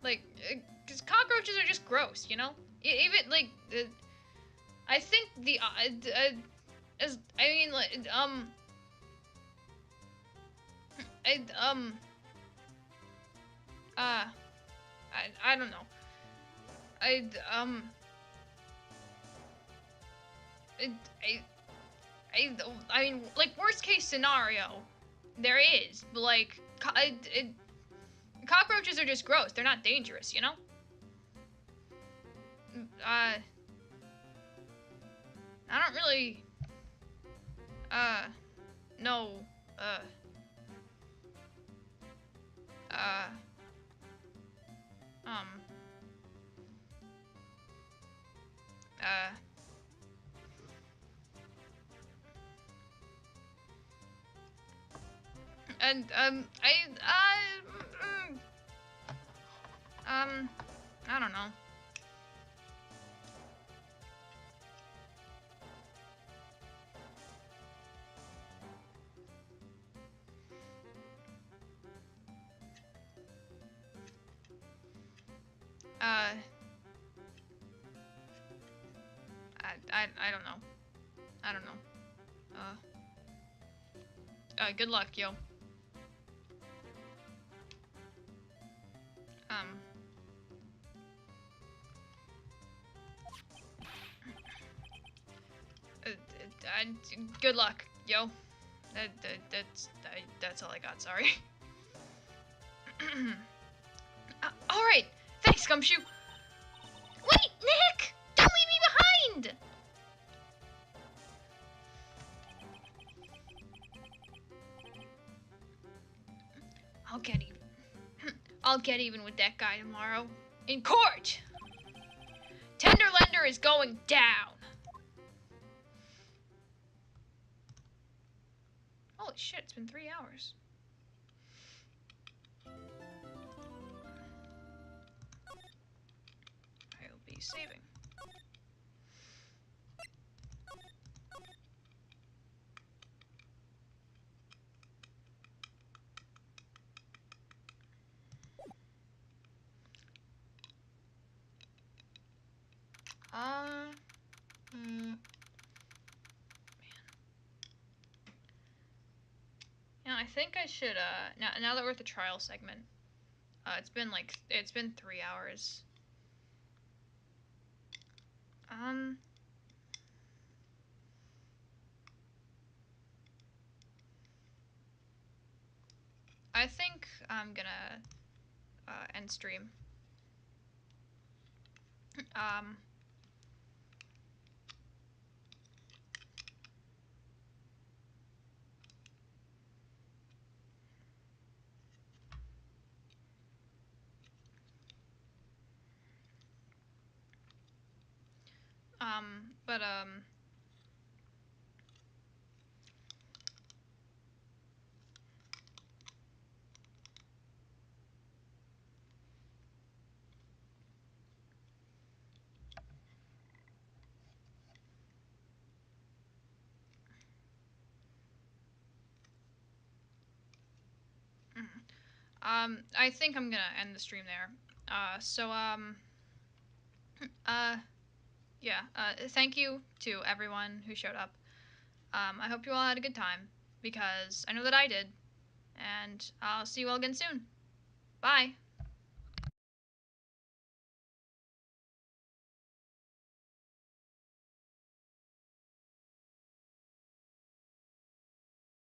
Like, because cockroaches are just gross, you know? Even, like, I think the, I don't know. I mean, like, worst case scenario, there is, but, like, cockroaches are just gross. They're not dangerous, you know? I don't really, know, and, I don't know. I don't know. I don't know. Good luck, yo. Good luck, yo. That's all I got, sorry. Alright, thanks, Gumshoe. Wait, Nick! Don't leave me behind! I'll get even with that guy tomorrow. In court! Tenderlender is going down. Holy shit, it's been 3 hours. I will be saving. think I should now that we're at the trial segment, it's been 3 hours. I think I'm gonna end stream. But I think I'm gonna end the stream there. Yeah. Thank you to everyone who showed up. I hope you all had a good time because I know that I did, and I'll see you all again soon. Bye.